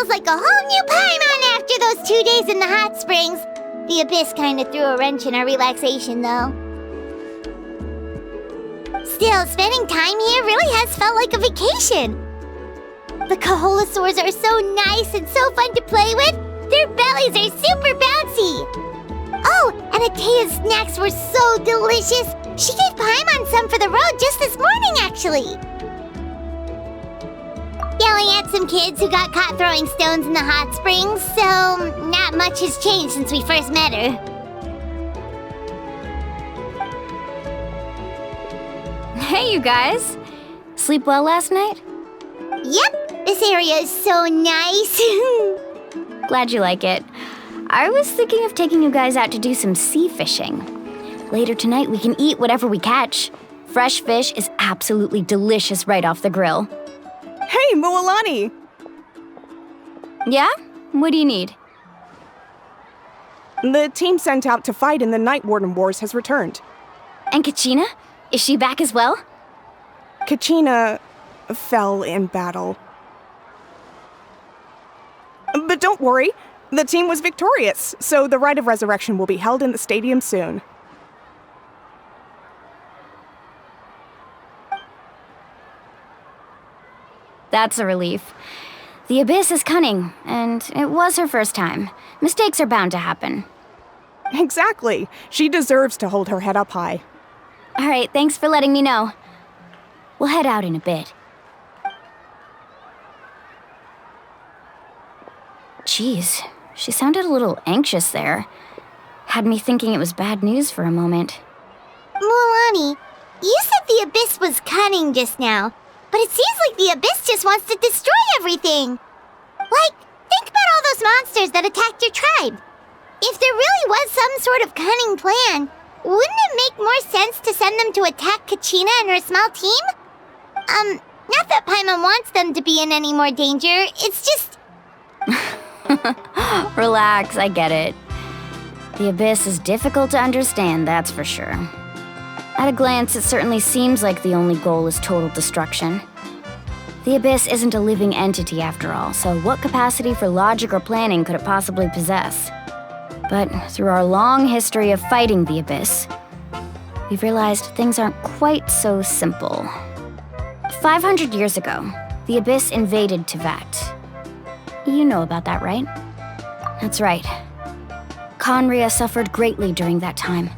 feels like a whole new Paimon after those 2 days in the hot springs. The Abyss kinda threw a wrench in our relaxation, though. Still, spending time here really has felt like a vacation. The Kaholosaurs are so nice and so fun to play with. Their bellies are super bouncy. Oh, and Atea's snacks were so delicious. She gave Paimon some for the road just this morning, actually. Yelling at some kids who got caught throwing stones in the hot springs, so not much has changed since we first met her. Hey, you guys. Sleep well last night? Yep, this area is so nice. Glad you like it. I was thinking of taking you guys out to do some sea fishing. Later tonight, we can eat whatever we catch. Fresh fish is absolutely delicious right off the grill. Hey, Mualani! Yeah? What do you need? The team sent out to fight in the Night Warden Wars has returned. And Kachina? Is she back as well? Kachina fell in battle. But don't worry, the team was victorious, so the rite of resurrection will be held in the stadium soon. That's a relief. The Abyss is cunning, and it was her first time. Mistakes are bound to happen. Exactly. She deserves to hold her head up high. All right, thanks for letting me know. We'll head out in a bit. Jeez, she sounded a little anxious there. Had me thinking it was bad news for a moment. Mualani, you said the Abyss was cunning just now, but it seems like the Abyss just wants to destroy everything. Like, think about all those monsters that attacked your tribe. If there really was some sort of cunning plan, wouldn't it make more sense to send them to attack Kachina and her small team? Not that Paimon wants them to be in any more danger, it's just... Relax, I get it. The Abyss is difficult to understand, that's for sure. At a glance, it certainly seems like the only goal is total destruction. The Abyss isn't a living entity after all, so what capacity for logic or planning could it possibly possess? But through our long history of fighting the Abyss, we've realized things aren't quite so simple. 500 years ago, the Abyss invaded Teyvat. You know about that, right? That's right. Conria suffered greatly during that time.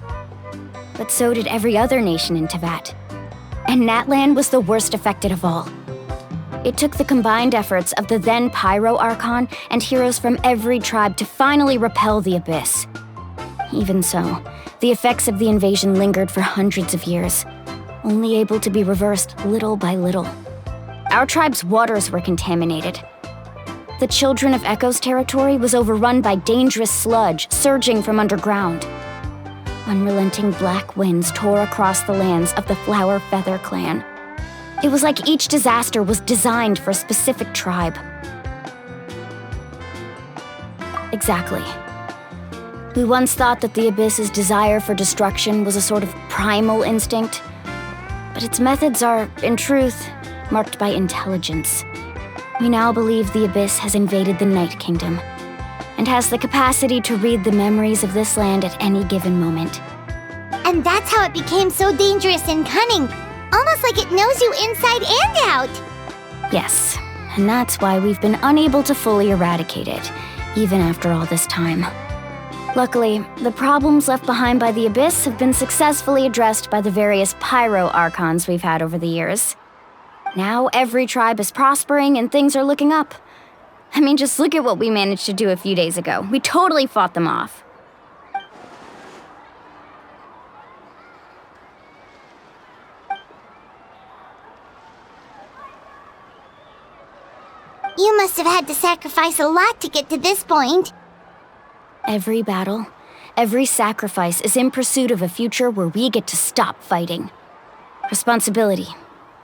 But so did every other nation in Teyvat. And Natlan was the worst affected of all. It took the combined efforts of the then Pyro Archon and heroes from every tribe to finally repel the Abyss. Even so, the effects of the invasion lingered for hundreds of years, only able to be reversed little by little. Our tribe's waters were contaminated. The Children of Echo's territory was overrun by dangerous sludge surging from underground. Unrelenting black winds tore across the lands of the Flower Feather clan. It was like each disaster was designed for a specific tribe. Exactly. We once thought that the Abyss's desire for destruction was a sort of primal instinct, but its methods are, in truth, marked by intelligence. We now believe the Abyss has invaded the Night Kingdom, and has the capacity to read the memories of this land at any given moment. And that's how it became so dangerous and cunning, almost like it knows you inside and out. Yes, and that's why we've been unable to fully eradicate it, even after all this time. Luckily, the problems left behind by the Abyss have been successfully addressed by the various Pyro Archons we've had over the years. Now every tribe is prospering and things are looking up. I mean, just look at what we managed to do a few days ago. We totally fought them off. You must have had to sacrifice a lot to get to this point. Every battle, every sacrifice is in pursuit of a future where we get to stop fighting. Responsibility,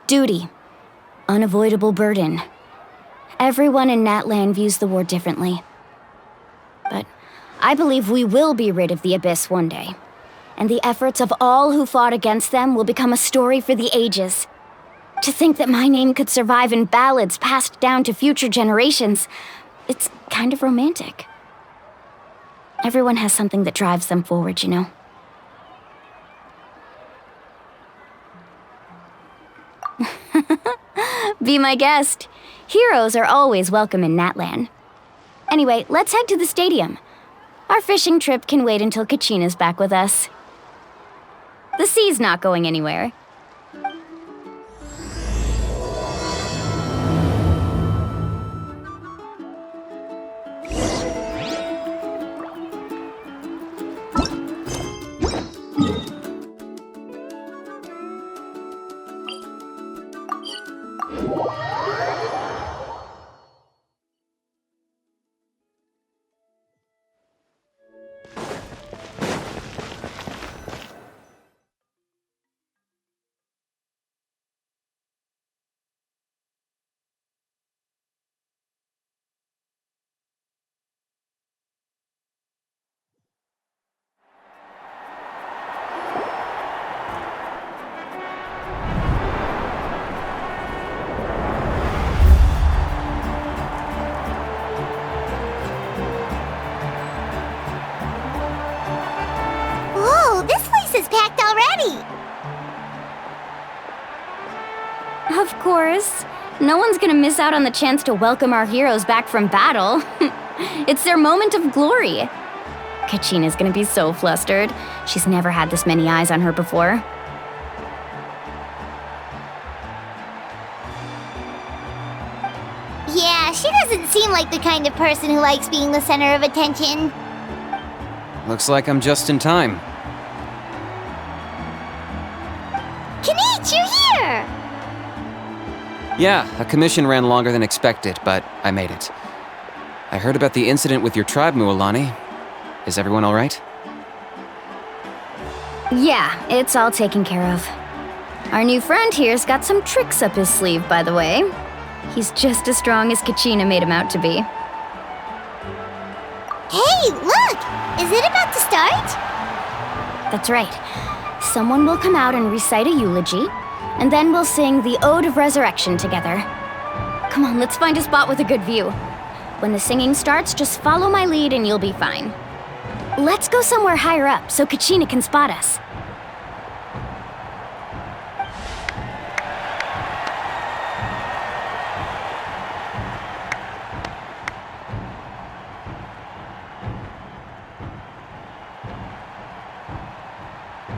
duty, unavoidable burden. Everyone in Natlan views the war differently. But I believe we will be rid of the Abyss one day. And the efforts of all who fought against them will become a story for the ages. To think that my name could survive in ballads passed down to future generations, It's kind of romantic. Everyone has something that drives them forward, you know? Be my guest. Heroes are always welcome in Natlan. Anyway, let's head to the stadium. Our fishing trip can wait until Kachina's back with us. The sea's not going anywhere. Whoa, this place is packed already! Of course. No one's gonna miss out on the chance to welcome our heroes back from battle. It's their moment of glory. Kachina's gonna be so flustered. She's never had this many eyes on her before. Yeah, she doesn't seem like the kind of person who likes being the center of attention. Looks like I'm just in time. Kanich, you're here! Yeah, a commission ran longer than expected, but I made it. I heard about the incident with your tribe, Mualani. Is everyone all right? Yeah, it's all taken care of. Our new friend here's got some tricks up his sleeve, by the way. He's just as strong as Kachina made him out to be. Hey, look! Is it about to start? That's right. Someone will come out and recite a eulogy, and then we'll sing the Ode of Resurrection together. Come on, let's find a spot with a good view. When the singing starts, just follow my lead and you'll be fine. Let's go somewhere higher up so Kachina can spot us.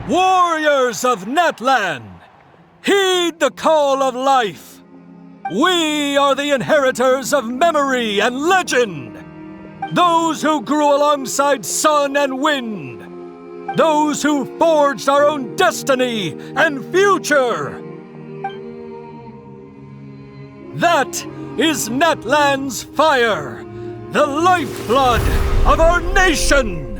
Warriors of Natlan, heed the call of life. We are the inheritors of memory and legend. Those who grew alongside sun and wind. Those who forged our own destiny and future. That is Natlan's fire, the lifeblood of our nation.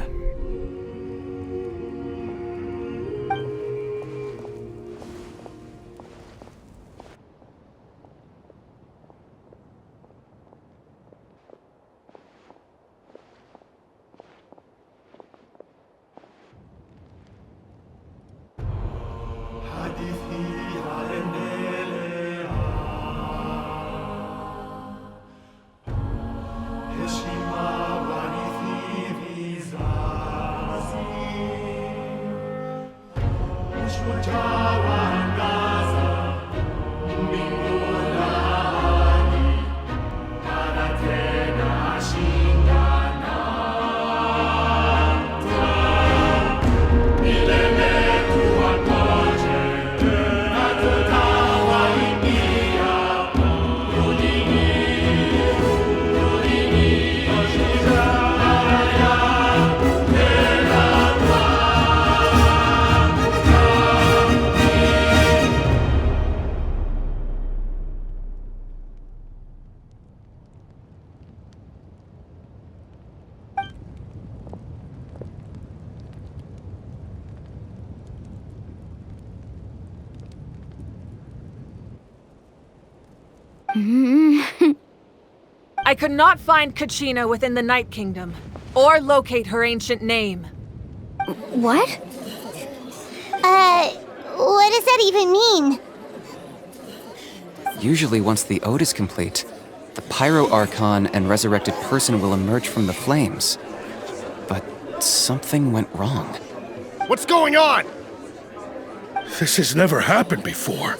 I could not find Kachina within the Night Kingdom, or locate her ancient name. What? What does that even mean? Usually once the ode is complete, The Pyro Archon and resurrected person will emerge from the flames. But something went wrong. What's going on? This has never happened before.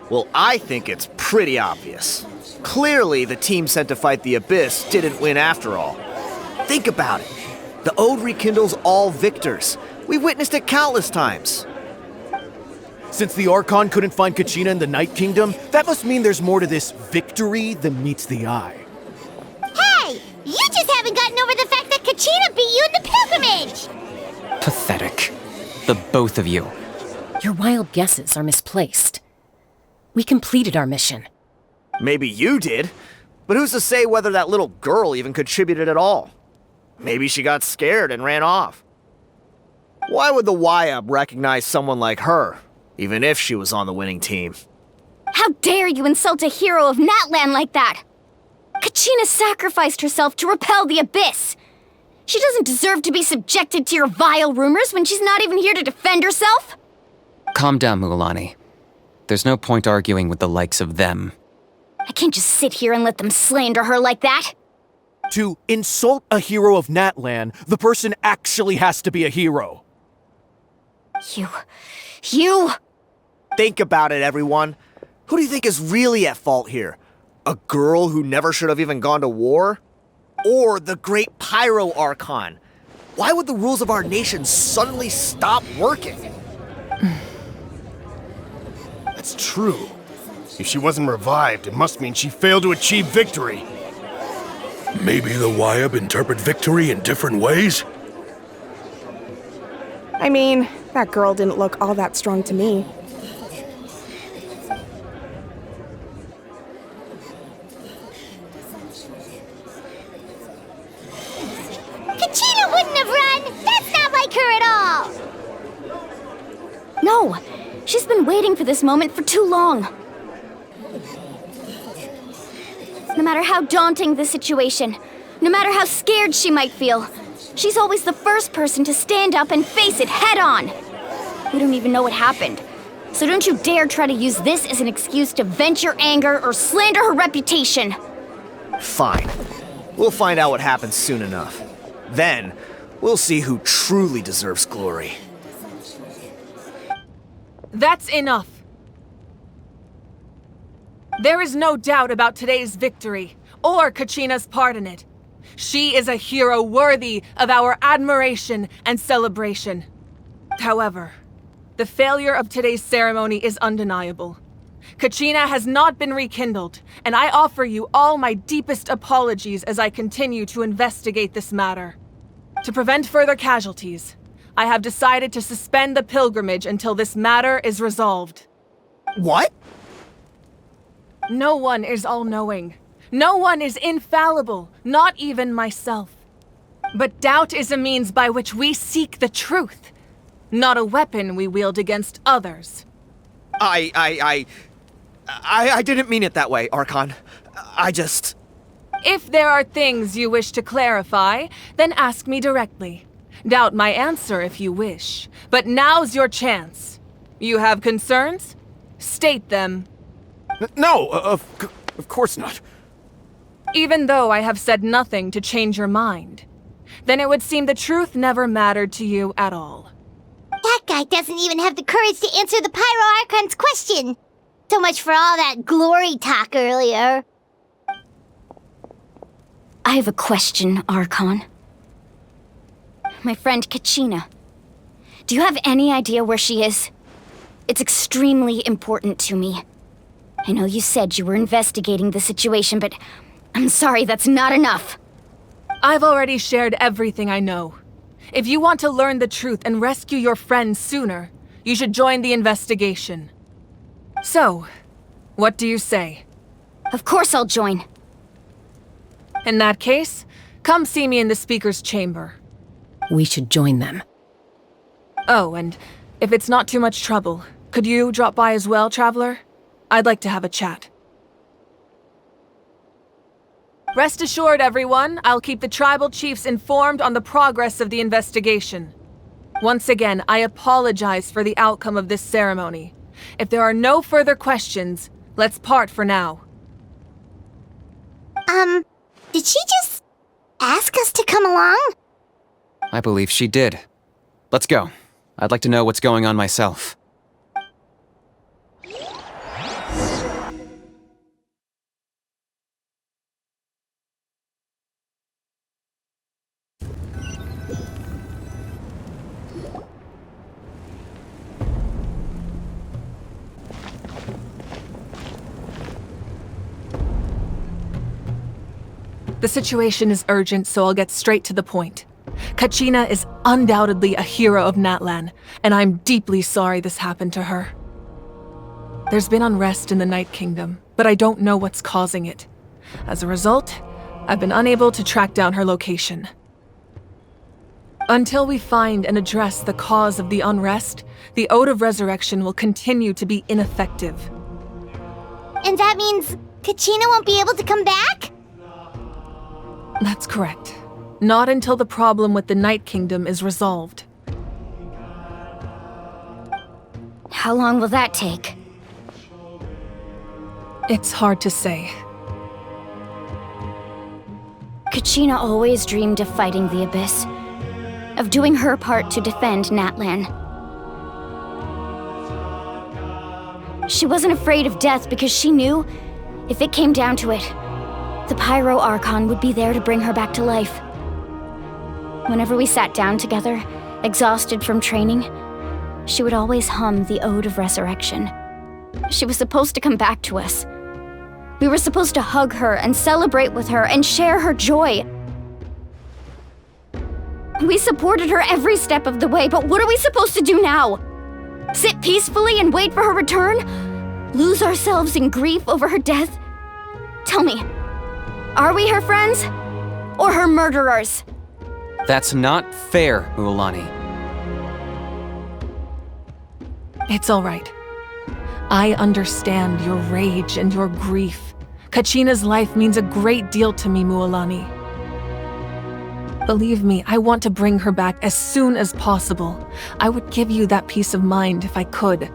Well, I think it's pretty obvious. Clearly, the team sent to fight the Abyss didn't win after all. Think about it. The Ode rekindles all victors. We've witnessed it countless times. Since the Archon couldn't find Kachina in the Night Kingdom, that must mean there's more to this victory than meets the eye. Hey! You just haven't gotten over the fact that Kachina beat you in the pilgrimage! Pathetic. The both of you. Your wild guesses are misplaced. We completed our mission. Maybe you did, but who's to say whether that little girl even contributed at all? Maybe she got scared and ran off. Why would the YUB recognize someone like her, even if she was on the winning team? How dare you insult a hero of Natlan like that? Kachina sacrificed herself to repel the Abyss. She doesn't deserve to be subjected to your vile rumors when she's not even here to defend herself. Calm down, Mualani. There's no point arguing with the likes of them. I can't just sit here and let them slander her like that. To insult a hero of Natlan, the person actually has to be a hero. You... Think about it, everyone. Who do you think is really at fault here? A girl who never should have even gone to war? Or the great Pyro Archon? Why would the rules of our nation suddenly stop working? That's true. If she wasn't revived, it must mean she failed to achieve victory. Maybe the YUB interpret victory in different ways? I mean, that girl didn't look all that strong to me. Kachina wouldn't have run! That's not like her at all! No, she's been waiting for this moment for too long. No matter how daunting the situation, no matter how scared she might feel, she's always the first person to stand up and face it head on. We don't even know what happened, so don't you dare try to use this as an excuse to vent your anger or slander her reputation. Fine. We'll find out what happens soon enough. Then, we'll see who truly deserves glory. That's enough. There is no doubt about today's victory, or Kachina's part in it. She is a hero worthy of our admiration and celebration. However, the failure of today's ceremony is undeniable. Kachina has not been rekindled, and I offer you all my deepest apologies as I continue to investigate this matter. To prevent further casualties, I have decided to suspend the pilgrimage until this matter is resolved. What? No one is all-knowing. No one is infallible, not even myself. But doubt is a means by which we seek the truth, not a weapon we wield against others. I didn't mean it that way, Archon. If there are things you wish to clarify, then ask me directly. Doubt my answer if you wish, but now's your chance. You have concerns? State them. No, of course not. Even though I have said nothing to change your mind, then it would seem the truth never mattered to you at all. That guy doesn't even have the courage to answer the Pyro Archon's question. So much for all that glory talk earlier. I have a question, Archon. My friend Kachina. Do you have any idea where she is? It's extremely important to me. I know you said you were investigating the situation, but I'm sorry, that's not enough. I've already shared everything I know. If you want to learn the truth and rescue your friends sooner, you should join the investigation. So, what do you say? Of course I'll join. In that case, come see me in the speaker's chamber. We should join them. Oh, and if it's not too much trouble, could you drop by as well, Traveler? I'd like to have a chat. Rest assured, everyone, I'll keep the tribal chiefs informed on the progress of the investigation. Once again, I apologize for the outcome of this ceremony. If there are no further questions, Let's part for now. Did she just ask us to come along? I believe she did. Let's go. I'd like to know what's going on myself. The situation is urgent, so I'll get straight to the point. Kachina is undoubtedly a hero of Natlan, and I'm deeply sorry this happened to her. There's been unrest in the Night Kingdom, but I don't know what's causing it. As a result, I've been unable to track down her location. Until we find and address the cause of the unrest, the Ode of Resurrection will continue to be ineffective. And that means Kachina won't be able to come back? That's correct. Not until the problem with the Night Kingdom is resolved. How long will that take? It's hard to say. Kachina always dreamed of fighting the Abyss, of doing her part to defend Natlan. She wasn't afraid of death because she knew, if it came down to it, the Pyro Archon would be there to bring her back to life. Whenever we sat down together, exhausted from training, she would always hum the Ode of Resurrection. She was supposed to come back to us. We were supposed to hug her and celebrate with her and share her joy. We supported her every step of the way, but what are we supposed to do now? Sit peacefully and wait for her return? Lose ourselves in grief over her death? Tell me, are we her friends? Or her murderers? That's not fair, Mualani. It's all right. I understand your rage and your grief. Kachina's life means a great deal to me, Mualani. Believe me, I want to bring her back as soon as possible. I would give you that peace of mind if I could.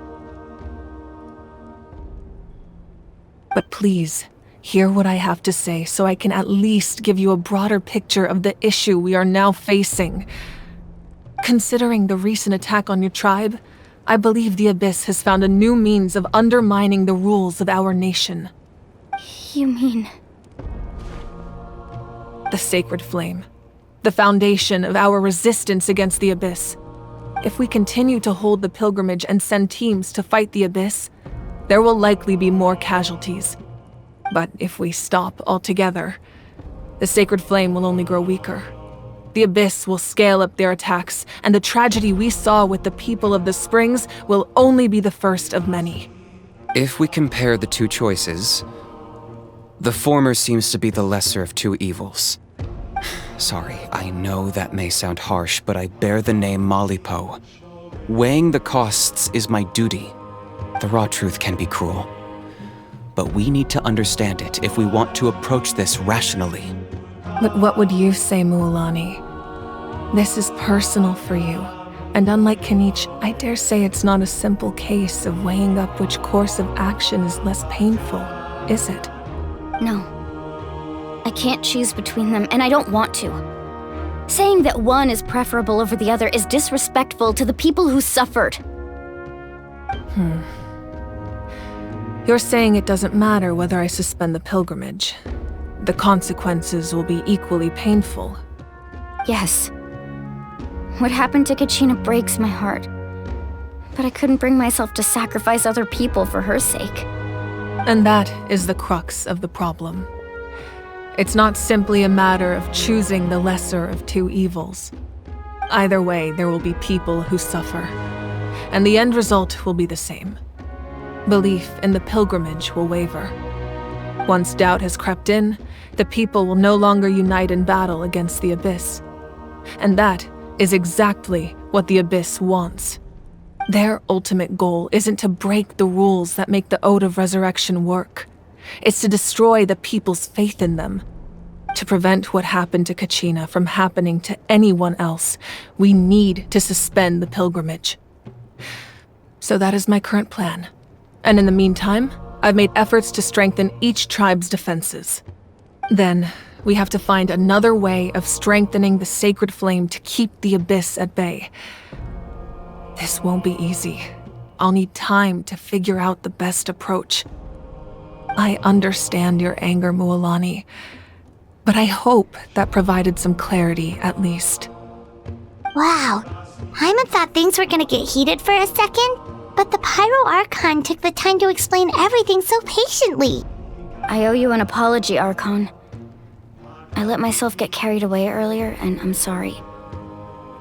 But please, hear what I have to say so I can at least give you a broader picture of the issue we are now facing. Considering the recent attack on your tribe, I believe the Abyss has found a new means of undermining the rules of our nation. You mean... The Sacred Flame. The foundation of our resistance against the Abyss. If we continue to hold the pilgrimage and send teams to fight the Abyss, there will likely be more casualties. But if we stop altogether, the Sacred Flame will only grow weaker. The Abyss will scale up their attacks, and the tragedy we saw with the people of the Springs will only be the first of many. If we compare the two choices, the former seems to be the lesser of two evils. Sorry, I know that may sound harsh, but I bear the name Malipo. Weighing the costs is my duty. The raw truth can be cruel. But we need to understand it if we want to approach this rationally. But what would you say, Mualani? This is personal for you. And unlike Kanich, I dare say it's not a simple case of weighing up which course of action is less painful, is it? No. I can't choose between them, and I don't want to. Saying that one is preferable over the other is disrespectful to the people who suffered. You're saying it doesn't matter whether I suspend the pilgrimage. The consequences will be equally painful. Yes. What happened to Kachina breaks my heart. But I couldn't bring myself to sacrifice other people for her sake. And that is the crux of the problem. It's not simply a matter of choosing the lesser of two evils. Either way, there will be people who suffer. And the end result will be the same. Belief in the pilgrimage will waver. Once doubt has crept in, the people will no longer unite in battle against the Abyss. And that is exactly what the Abyss wants. Their ultimate goal isn't to break the rules that make the Ode of Resurrection work. It's to destroy the people's faith in them. To prevent what happened to Kachina from happening to anyone else, we need to suspend the pilgrimage. So that is my current plan. And in the meantime, I've made efforts to strengthen each tribe's defenses. Then, we have to find another way of strengthening the sacred flame to keep the abyss at bay. This won't be easy. I'll need time to figure out the best approach. I understand your anger, Mualani, but I hope that provided some clarity at least. Wow. Hyman thought things were gonna get heated for a second, but the Pyro Archon took the time to explain everything so patiently. I owe you an apology, Archon. I let myself get carried away earlier, and I'm sorry.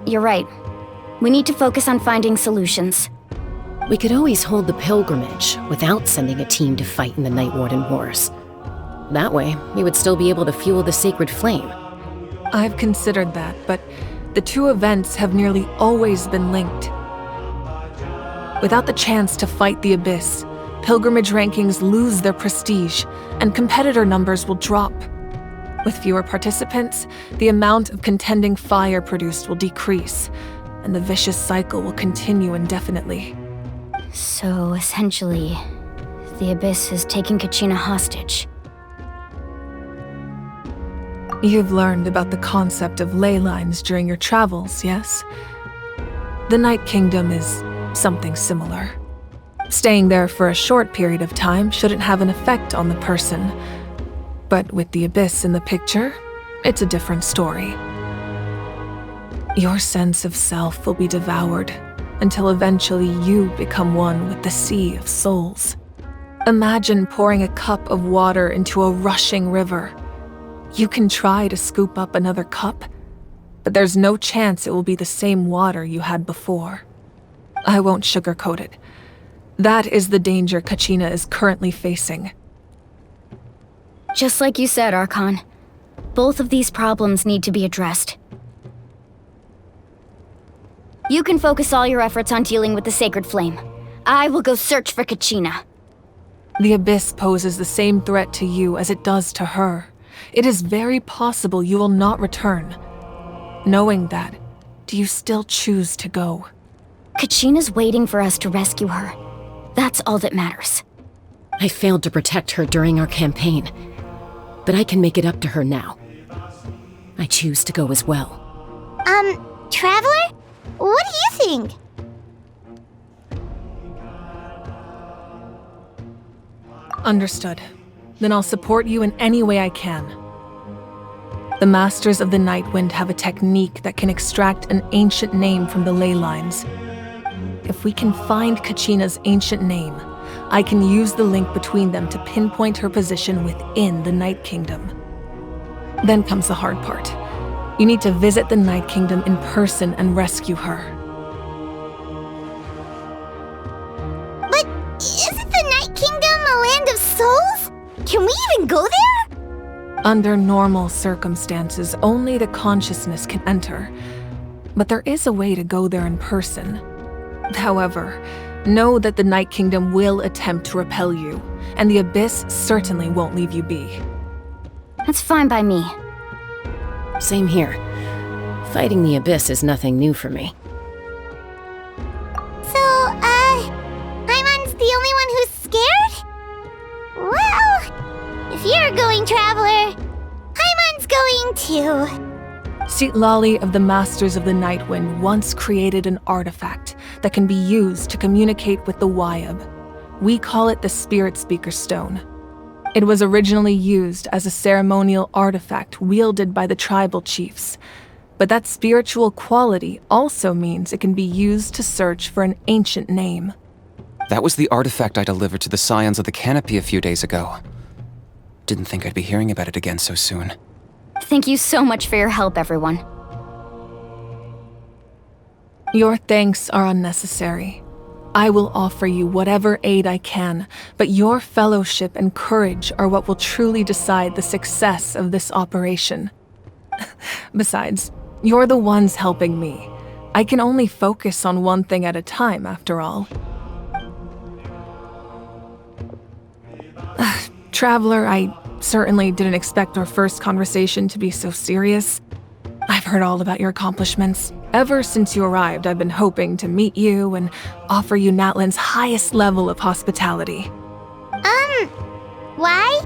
You're right. We need to focus on finding solutions. We could always hold the pilgrimage without sending a team to fight in the Night Warden Wars. That way, we would still be able to fuel the sacred flame. I've considered that, but the two events have nearly always been linked. Without the chance to fight the abyss, pilgrimage rankings lose their prestige, and competitor numbers will drop. With fewer participants, the amount of contending fire produced will decrease, and the vicious cycle will continue indefinitely. So, essentially, the abyss is taking Kachina hostage. You've learned about the concept of ley lines during your travels, yes? The Night Kingdom is something similar. Staying there for a short period of time shouldn't have an effect on the person. But with the abyss in the picture, it's a different story. Your sense of self will be devoured until eventually you become one with the sea of souls. Imagine pouring a cup of water into a rushing river. You can try to scoop up another cup, but there's no chance it will be the same water you had before. I won't sugarcoat it. That is the danger Kachina is currently facing. Just like you said, Archon. Both of these problems need to be addressed. You can focus all your efforts on dealing with the sacred flame. I will go search for Kachina. The abyss poses the same threat to you as it does to her. It is very possible you will not return. Knowing that, do you still choose to go? Kachina's waiting for us to rescue her. That's all that matters. I failed to protect her during our campaign, but I can make it up to her now. I choose to go as well. Traveler? What do you think? Understood. Then I'll support you in any way I can. The Masters of the Nightwind have a technique that can extract an ancient name from the ley lines. If we can find Kachina's ancient name, I can use the link between them to pinpoint her position within the Night Kingdom. Then comes the hard part. You need to visit the Night Kingdom in person and rescue her. But isn't the Night Kingdom a land of souls? Can we even go there? Under normal circumstances, only the consciousness can enter. But there is a way to go there in person. However, know that the Night Kingdom will attempt to repel you, and the Abyss certainly won't leave you be. That's fine by me. Same here. Fighting the Abyss is nothing new for me. So, Hyman's the only one who's scared? Well, if you're going, Traveler, Hyman's going too. Sitlali of the Masters of the Nightwind once created an artifact that can be used to communicate with the Wayab. We call it the Spirit Speaker Stone. It was originally used as a ceremonial artifact wielded by the tribal chiefs, but that spiritual quality also means it can be used to search for an ancient name. That was the artifact I delivered to the Scions of the Canopy a few days ago. Didn't think I'd be hearing about it again so soon. Thank you so much for your help, everyone. Your thanks are unnecessary. I will offer you whatever aid I can, but your fellowship and courage are what will truly decide the success of this operation. Besides, you're the ones helping me. I can only focus on one thing at a time, after all. Traveler, I certainly didn't expect our first conversation to be so serious. I've heard all about your accomplishments. Ever since you arrived, I've been hoping to meet you and offer you Natlan's highest level of hospitality. Why?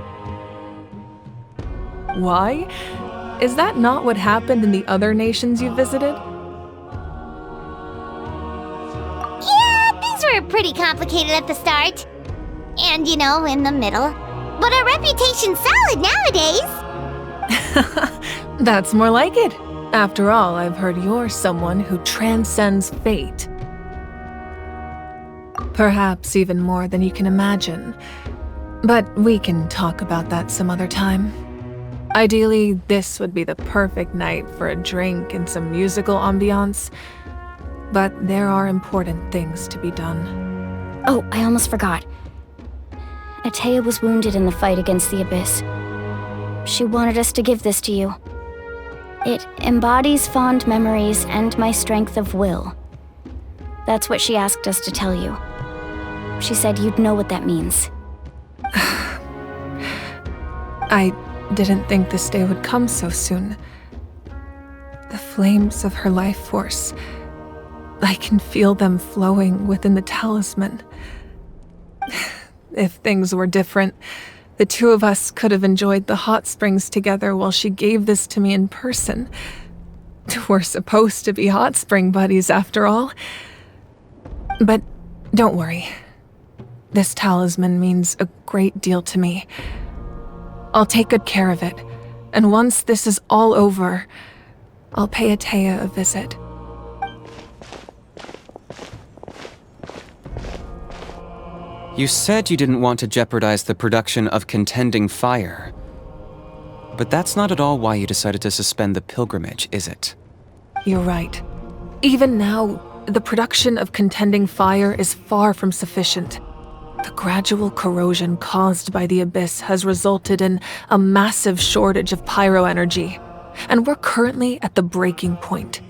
Why? Is that not what happened in the other nations you visited? Yeah, things were pretty complicated at the start. And, in the middle. But our reputation's solid nowadays. That's more like it. After all, I've heard you're someone who transcends fate. Perhaps even more than you can imagine. But we can talk about that some other time. Ideally, this would be the perfect night for a drink and some musical ambiance. But there are important things to be done. Oh, I almost forgot. Atea was wounded in the fight against the Abyss. She wanted us to give this to you. It embodies fond memories and my strength of will. That's what she asked us to tell you. She said you'd know what that means. I didn't think this day would come so soon. The flames of her life force. I can feel them flowing within the talisman. If things were different, the two of us could have enjoyed the hot springs together while she gave this to me in person. We're supposed to be hot spring buddies after all. But don't worry. This talisman means a great deal to me. I'll take good care of it, and once this is all over, I'll pay Atea a visit. You said you didn't want to jeopardize the production of Contending Fire. But that's not at all why you decided to suspend the pilgrimage, is it? You're right. Even now, the production of Contending Fire is far from sufficient. The gradual corrosion caused by the Abyss has resulted in a massive shortage of pyro energy, and we're currently at the breaking point.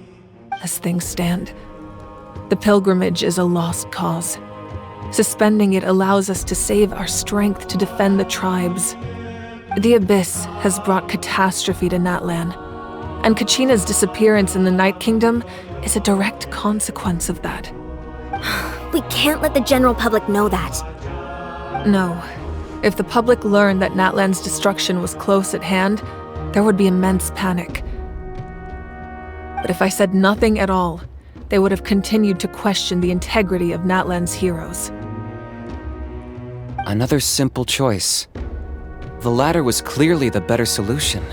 As things stand, the pilgrimage is a lost cause. Suspending it allows us to save our strength to defend the tribes. The Abyss has brought catastrophe to Natlan, and Kachina's disappearance in the Night Kingdom is a direct consequence of that. We can't let the general public know that. No. If the public learned that Natlan's destruction was close at hand, there would be immense panic. But if I said nothing at all, they would have continued to question the integrity of Natlan's heroes. Another simple choice. The latter was clearly the better solution.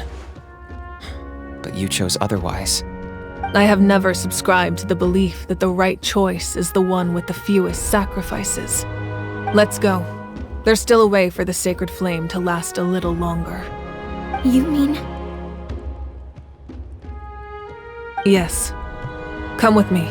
But you chose otherwise. I have never subscribed to the belief that the right choice is the one with the fewest sacrifices. Let's go. There's still a way for the sacred flame to last a little longer. You mean? Yes. Come with me.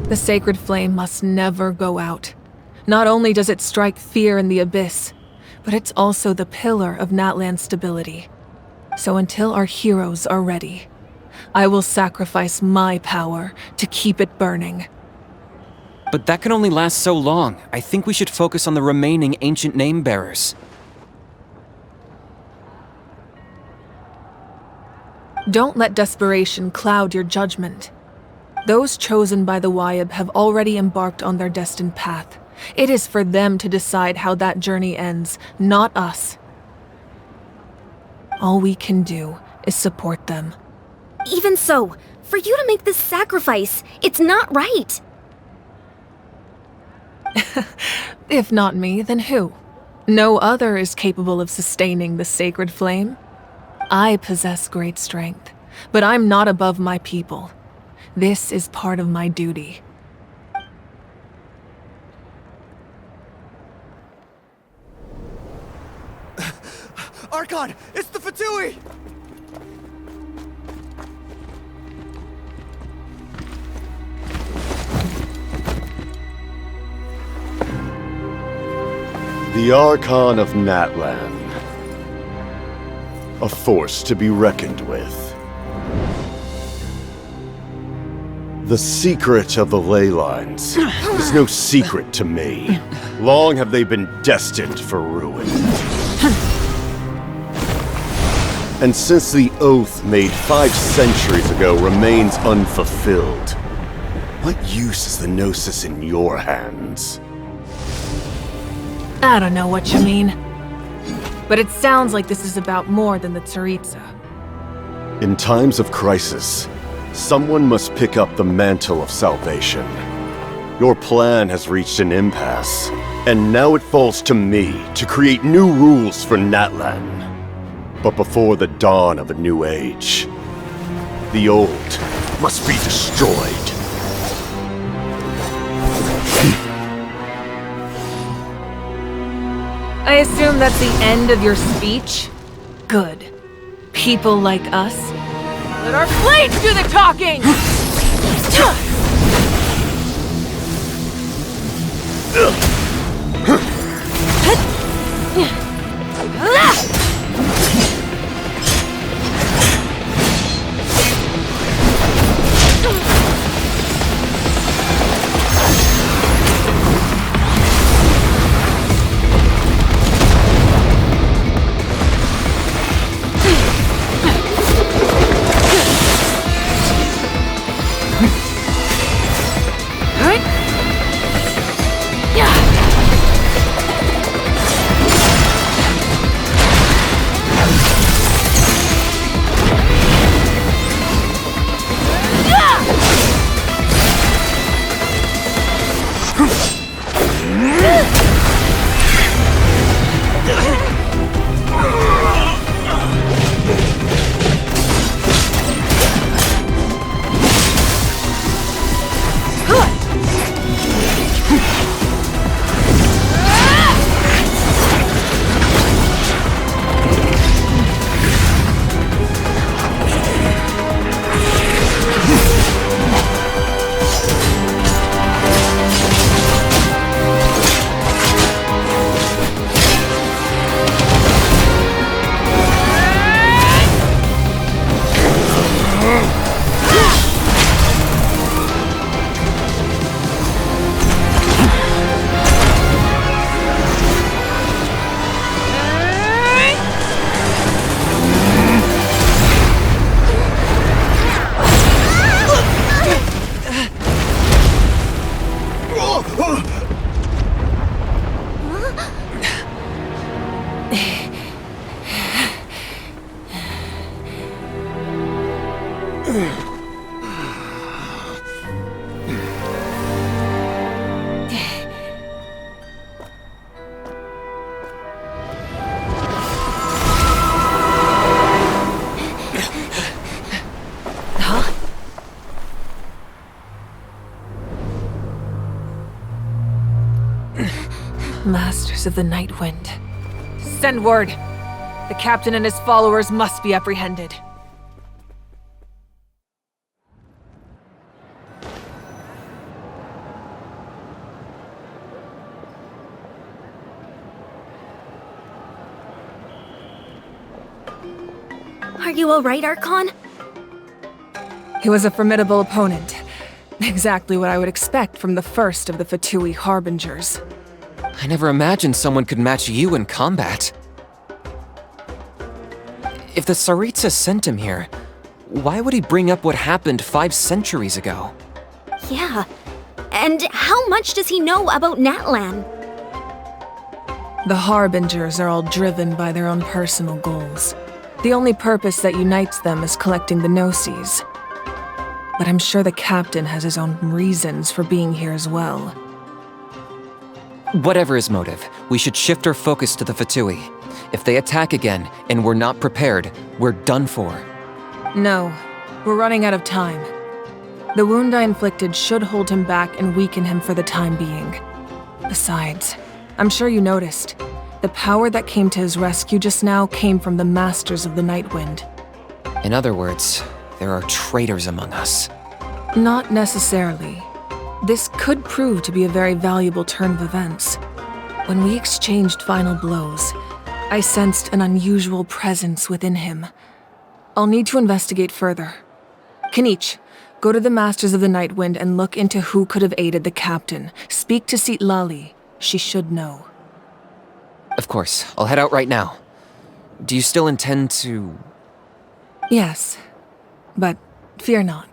The sacred flame must never go out. Not only does it strike fear in the Abyss, but it's also the pillar of Natlan's stability. So until our heroes are ready, I will sacrifice my power to keep it burning. But that can only last so long. I think we should focus on the remaining ancient name-bearers. Don't let desperation cloud your judgment. Those chosen by the Wayab have already embarked on their destined path. It is for them to decide how that journey ends, not us. All we can do is support them. Even so, for you to make this sacrifice, it's not right. If not me, then who? No other is capable of sustaining the sacred flame. I possess great strength, but I'm not above my people. This is part of my duty. Archon! It's the Fatui! The Archon of Natlan. A force to be reckoned with. The secret of the ley lines is no secret to me. Long have they been destined for ruin. And since the oath made 5 centuries ago remains unfulfilled, what use is the Gnosis in your hands? I don't know what you mean. But it sounds like this is about more than the Tsaritsa. In times of crisis, someone must pick up the mantle of salvation. Your plan has reached an impasse, and now it falls to me to create new rules for Natlan. But before the dawn of a new age, the old must be destroyed. I assume that's the end of your speech? Good. People like us. Let our blades do the talking! Masters of the Night Wind. Send word. The captain and his followers must be apprehended. Are you alright, Archon? He was a formidable opponent. Exactly what I would expect from the first of the Fatui Harbingers. I never imagined someone could match you in combat. If the Tsaritsa sent him here, why would he bring up what happened 5 centuries ago? Yeah. And how much does he know about Natlan? The Harbingers are all driven by their own personal goals. The only purpose that unites them is collecting the Gnosis. But I'm sure the captain has his own reasons for being here as well. Whatever his motive, we should shift our focus to the Fatui. If they attack again, and we're not prepared, we're done for. No, we're running out of time. The wound I inflicted should hold him back and weaken him for the time being. Besides, I'm sure you noticed, the power that came to his rescue just now came from the Masters of the Night Wind. In other words, there are traitors among us. Not necessarily. This could prove to be a very valuable turn of events. When we exchanged final blows, I sensed an unusual presence within him. I'll need to investigate further. Kenichi, Go to the Masters of the Night Wind and look into who could have aided the captain. Speak to Seat Lali. She should know. Of course, I'll head out right now. Do you still intend to... Yes, but fear not.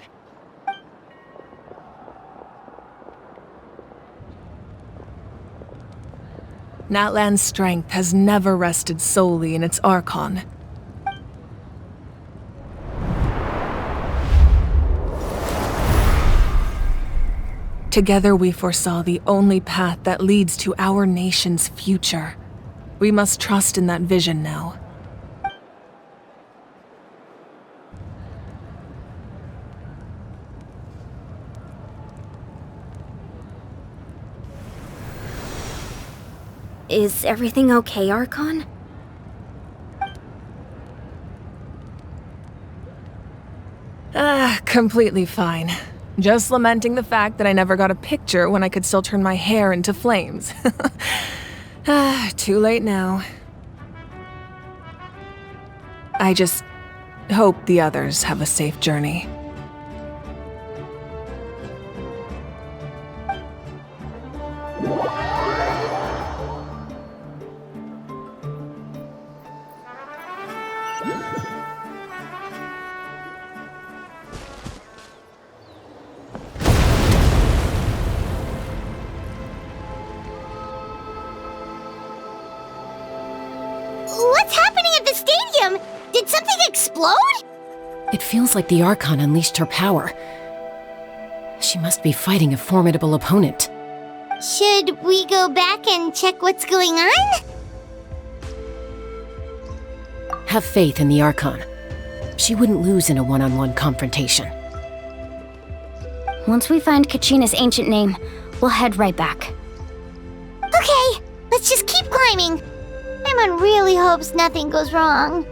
Natlan's strength has never rested solely in its Archon. Together we foresaw the only path that leads to our nation's future. We must trust in that vision now. Is everything okay, Archon? Completely fine. Just lamenting the fact that I never got a picture when I could still turn my hair into flames. Too late now. I just hope the others have a safe journey. What's happening at the stadium? Did something explode? It feels like the Archon unleashed her power. She must be fighting a formidable opponent. Should we go back and check what's going on? Have faith in the Archon. She wouldn't lose in a one-on-one confrontation. Once we find Kachina's ancient name, we'll head right back. Okay, let's just keep climbing. Paimon really hopes nothing goes wrong.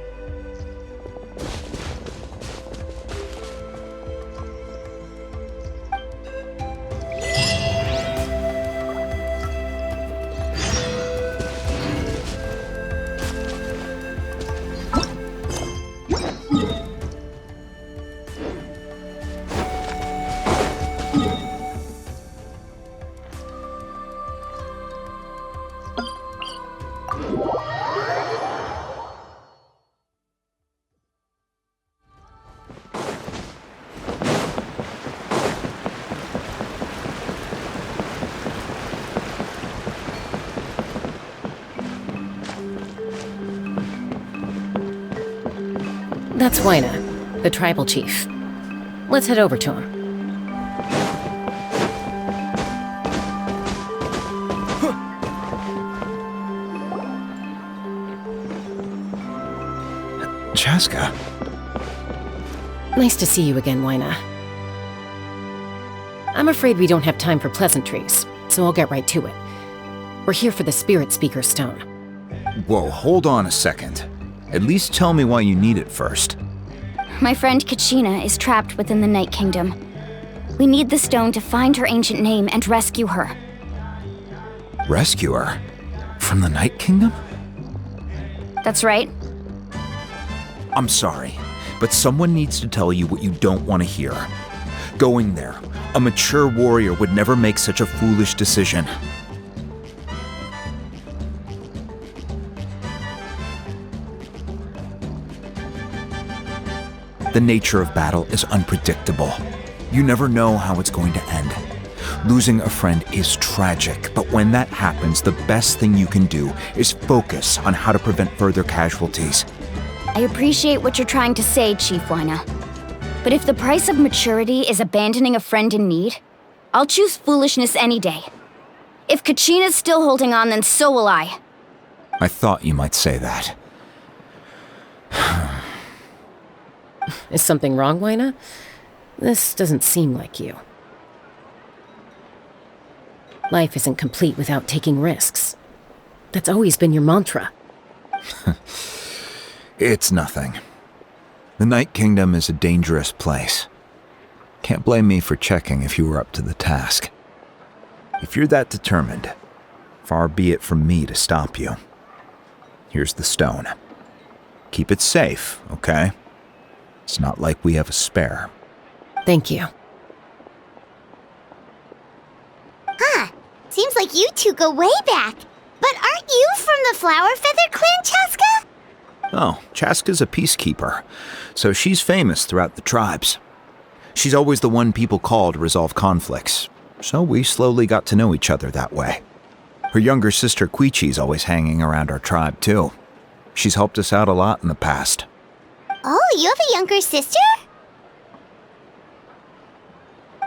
That's Waina, the tribal chief. Let's head over to him. Chaska. Nice to see you again, Waina. I'm afraid we don't have time for pleasantries, so I'll get right to it. We're here for the Spirit Speaker Stone. Whoa, hold on a second. At least tell me why you need it first. My friend Kachina is trapped within the Night Kingdom. We need the stone to find her ancient name and rescue her. Rescue her? From the Night Kingdom? That's right. I'm sorry, but someone needs to tell you what you don't want to hear. Going there, a mature warrior would never make such a foolish decision. The nature of battle is unpredictable. You never know how it's going to end. Losing a friend is tragic, but when that happens, the best thing you can do is focus on how to prevent further casualties. I appreciate what you're trying to say, Chief Waina. But if the price of maturity is abandoning a friend in need, I'll choose foolishness any day. If Kachina's still holding on, then so will I. I thought you might say that. Is something wrong, Waina? This doesn't seem like you. Life isn't complete without taking risks. That's always been your mantra. It's nothing. The Night Kingdom is a dangerous place. Can't blame me for checking if you were up to the task. If you're that determined, far be it from me to stop you. Here's the stone. Keep it safe, okay? It's not like we have a spare. Thank you. like you two go way back. But aren't you from the Flower Feather clan, Chaska? Oh, Chaska's a peacekeeper, so she's famous throughout the tribes. She's always the one people call to resolve conflicts, so we slowly got to know each other that way. Her younger sister Quichi's always hanging around our tribe, too. She's helped us out a lot in the past. Oh, you have a younger sister?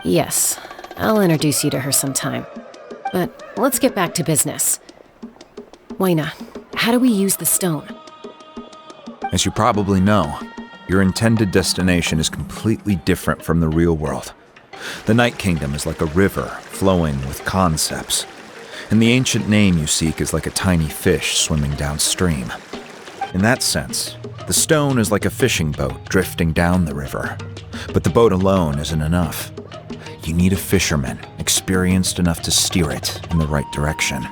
Yes, I'll introduce you to her sometime. But let's get back to business. Waina, how do we use the stone? As you probably know, your intended destination is completely different from the real world. The Night Kingdom is like a river flowing with concepts, and the ancient name you seek is like a tiny fish swimming downstream. In that sense, the stone is like a fishing boat drifting down the river, but the boat alone isn't enough. You need a fisherman experienced enough to steer it in the right direction.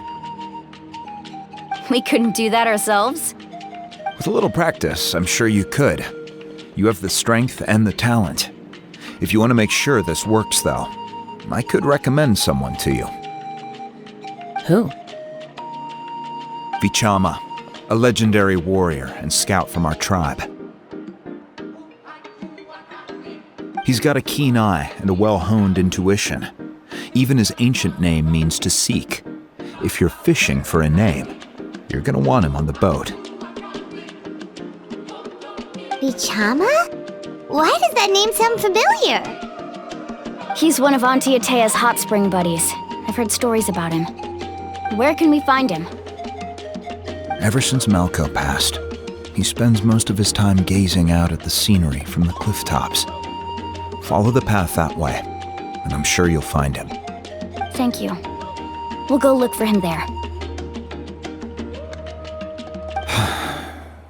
We couldn't do that ourselves? With a little practice, I'm sure you could. You have the strength and the talent. If you want to make sure this works, though, I could recommend someone to you. Who? Vichama, a legendary warrior and scout from our tribe. He's got a keen eye and a well-honed intuition. Even his ancient name means to seek. If you're fishing for a name, you're gonna want him on the boat. Vichama? Why does that name sound familiar? He's one of Auntie Atea's hot spring buddies. I've heard stories about him. Where can we find him? Ever since Malco passed, he spends most of his time gazing out at the scenery from the cliff tops. Follow the path that way, and I'm sure you'll find him. Thank you. We'll go look for him there.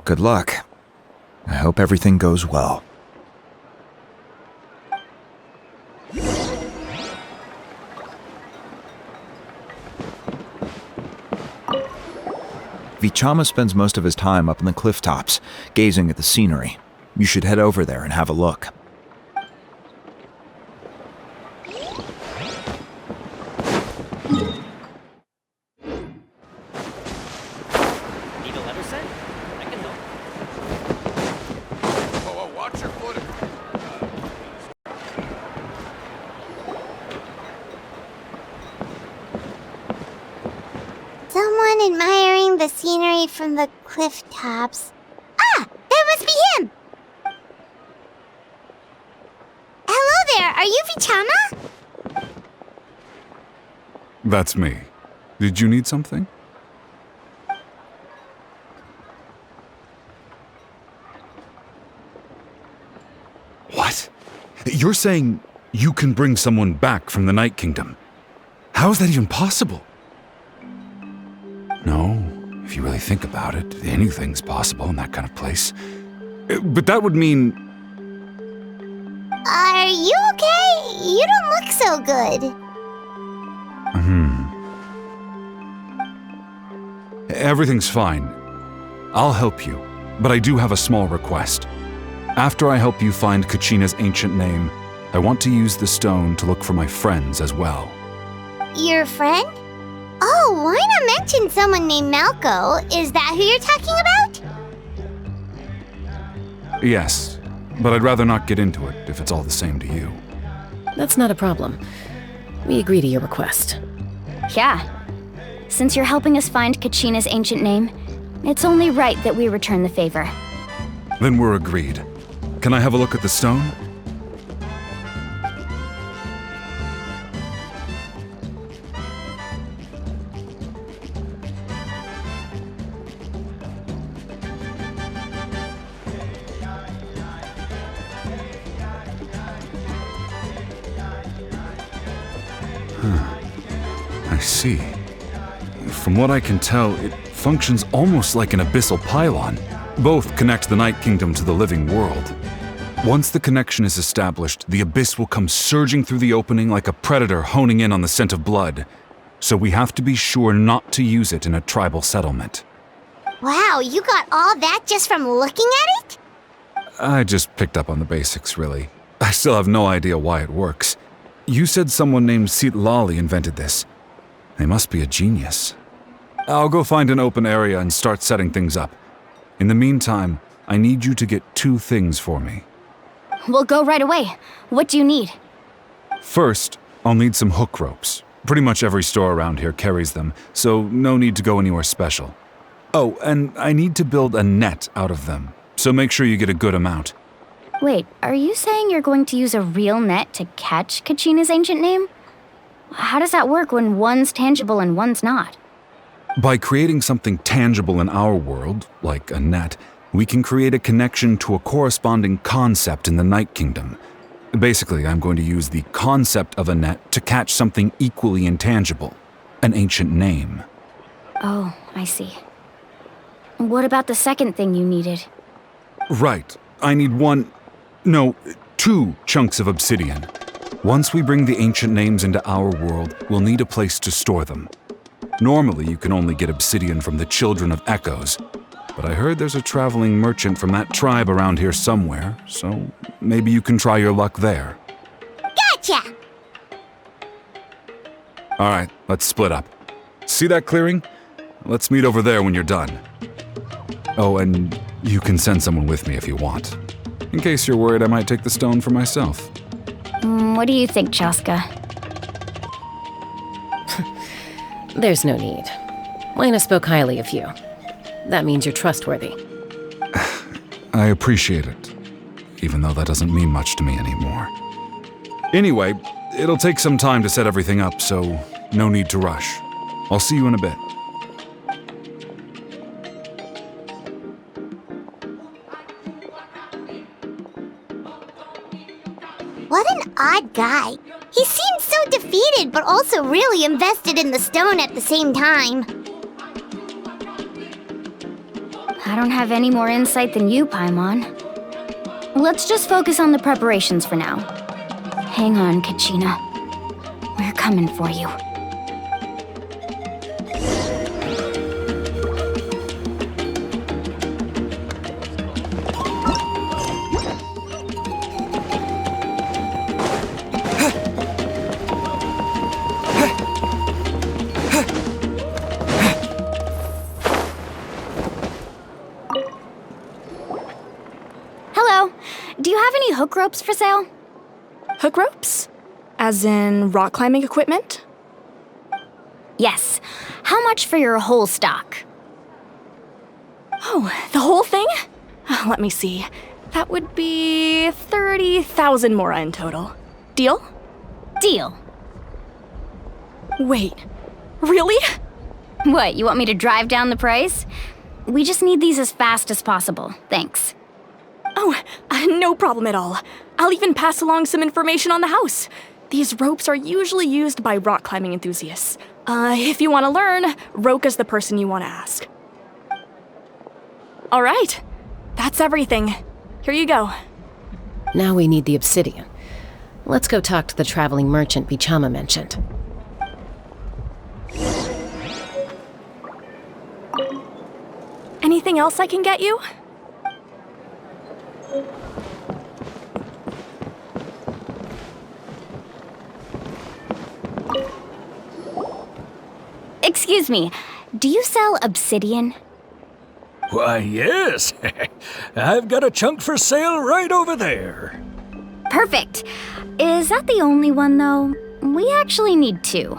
Good luck. I hope everything goes well. Vichama spends most of his time up in the cliff tops, gazing at the scenery. You should head over there and have a look. Need a letter sent? I can help. Oh, watch your footing. Someone admiring the scenery from the cliff tops. Ah! That must be him! Hello there, are you Vichama? That's me. Did you need something? What? You're saying you can bring someone back from the Night Kingdom? How is that even possible? No, if you really think about it, anything's possible in that kind of place. But that would mean... Are you okay? You don't look so good. Everything's fine. I'll help you, but I do have a small request. After I help you find Kachina's ancient name, I want to use the stone to look for my friends as well. Your friend? Oh, why not mention someone named Malco? Is that who you're talking about? Yes, but I'd rather not get into it if it's all the same to you. That's not a problem. We agree to your request. Yeah. Since you're helping us find Kachina's ancient name, it's only right that we return the favor. Then we're agreed. Can I have a look at the stone? I see. From what I can tell, it functions almost like an abyssal pylon. Both connect the Night Kingdom to the living world. Once the connection is established, the abyss will come surging through the opening like a predator honing in on the scent of blood. So we have to be sure not to use it in a tribal settlement. Wow, you got all that just from looking at it? I just picked up on the basics, really. I still have no idea why it works. You said someone named Sitlali invented this. They must be a genius. I'll go find an open area and start setting things up. In the meantime, I need you to get 2 things for me. We'll go right away. What do you need? First, I'll need some hook ropes. Pretty much every store around here carries them, so no need to go anywhere special. Oh, and I need to build a net out of them, so make sure you get a good amount. Wait, are you saying you're going to use a real net to catch Kachina's ancient name? How does that work when one's tangible and one's not? By creating something tangible in our world, like a net, we can create a connection to a corresponding concept in the Night Kingdom. Basically, I'm going to use the concept of a net to catch something equally intangible, an ancient name. Oh, I see. What about the second thing you needed? Right. I need 2 chunks of obsidian. Once we bring the ancient names into our world, we'll need a place to store them. Normally, you can only get obsidian from the Children of Echoes, but I heard there's a traveling merchant from that tribe around here somewhere, so maybe you can try your luck there. Gotcha! Alright, let's split up. See that clearing? Let's meet over there when you're done. Oh, and you can send someone with me if you want. In case you're worried I might take the stone for myself. What do you think, Chaska? There's no need. Lena spoke highly of you. That means you're trustworthy. I appreciate it, even though that doesn't mean much to me anymore. Anyway, it'll take some time to set everything up, so no need to rush. I'll see you in a bit. What an odd guy. He seems so defeated, but also really invested in the stone at the same time. I don't have any more insight than you, Paimon. Let's just focus on the preparations for now. Hang on, Kachina. We're coming for you. Do you have any hook ropes for sale? Hook ropes? As in rock climbing equipment? Yes. How much for your whole stock? Oh, the whole thing? Let me see. That would be 30,000 mora in total. Deal? Deal. Wait, really? What, you want me to drive down the price? We just need these as fast as possible. Thanks. Oh, no problem at all. I'll even pass along some information on the house. These ropes are usually used by rock climbing enthusiasts. If you want to learn, Roka's the person you want to ask. All right, that's everything. Here you go. Now we need the obsidian. Let's go talk to the traveling merchant Bichama mentioned. Anything else I can get you? Excuse me, do you sell obsidian? Why, yes. I've got a chunk for sale right over there. Perfect. Is that the only one, though? We actually need 2.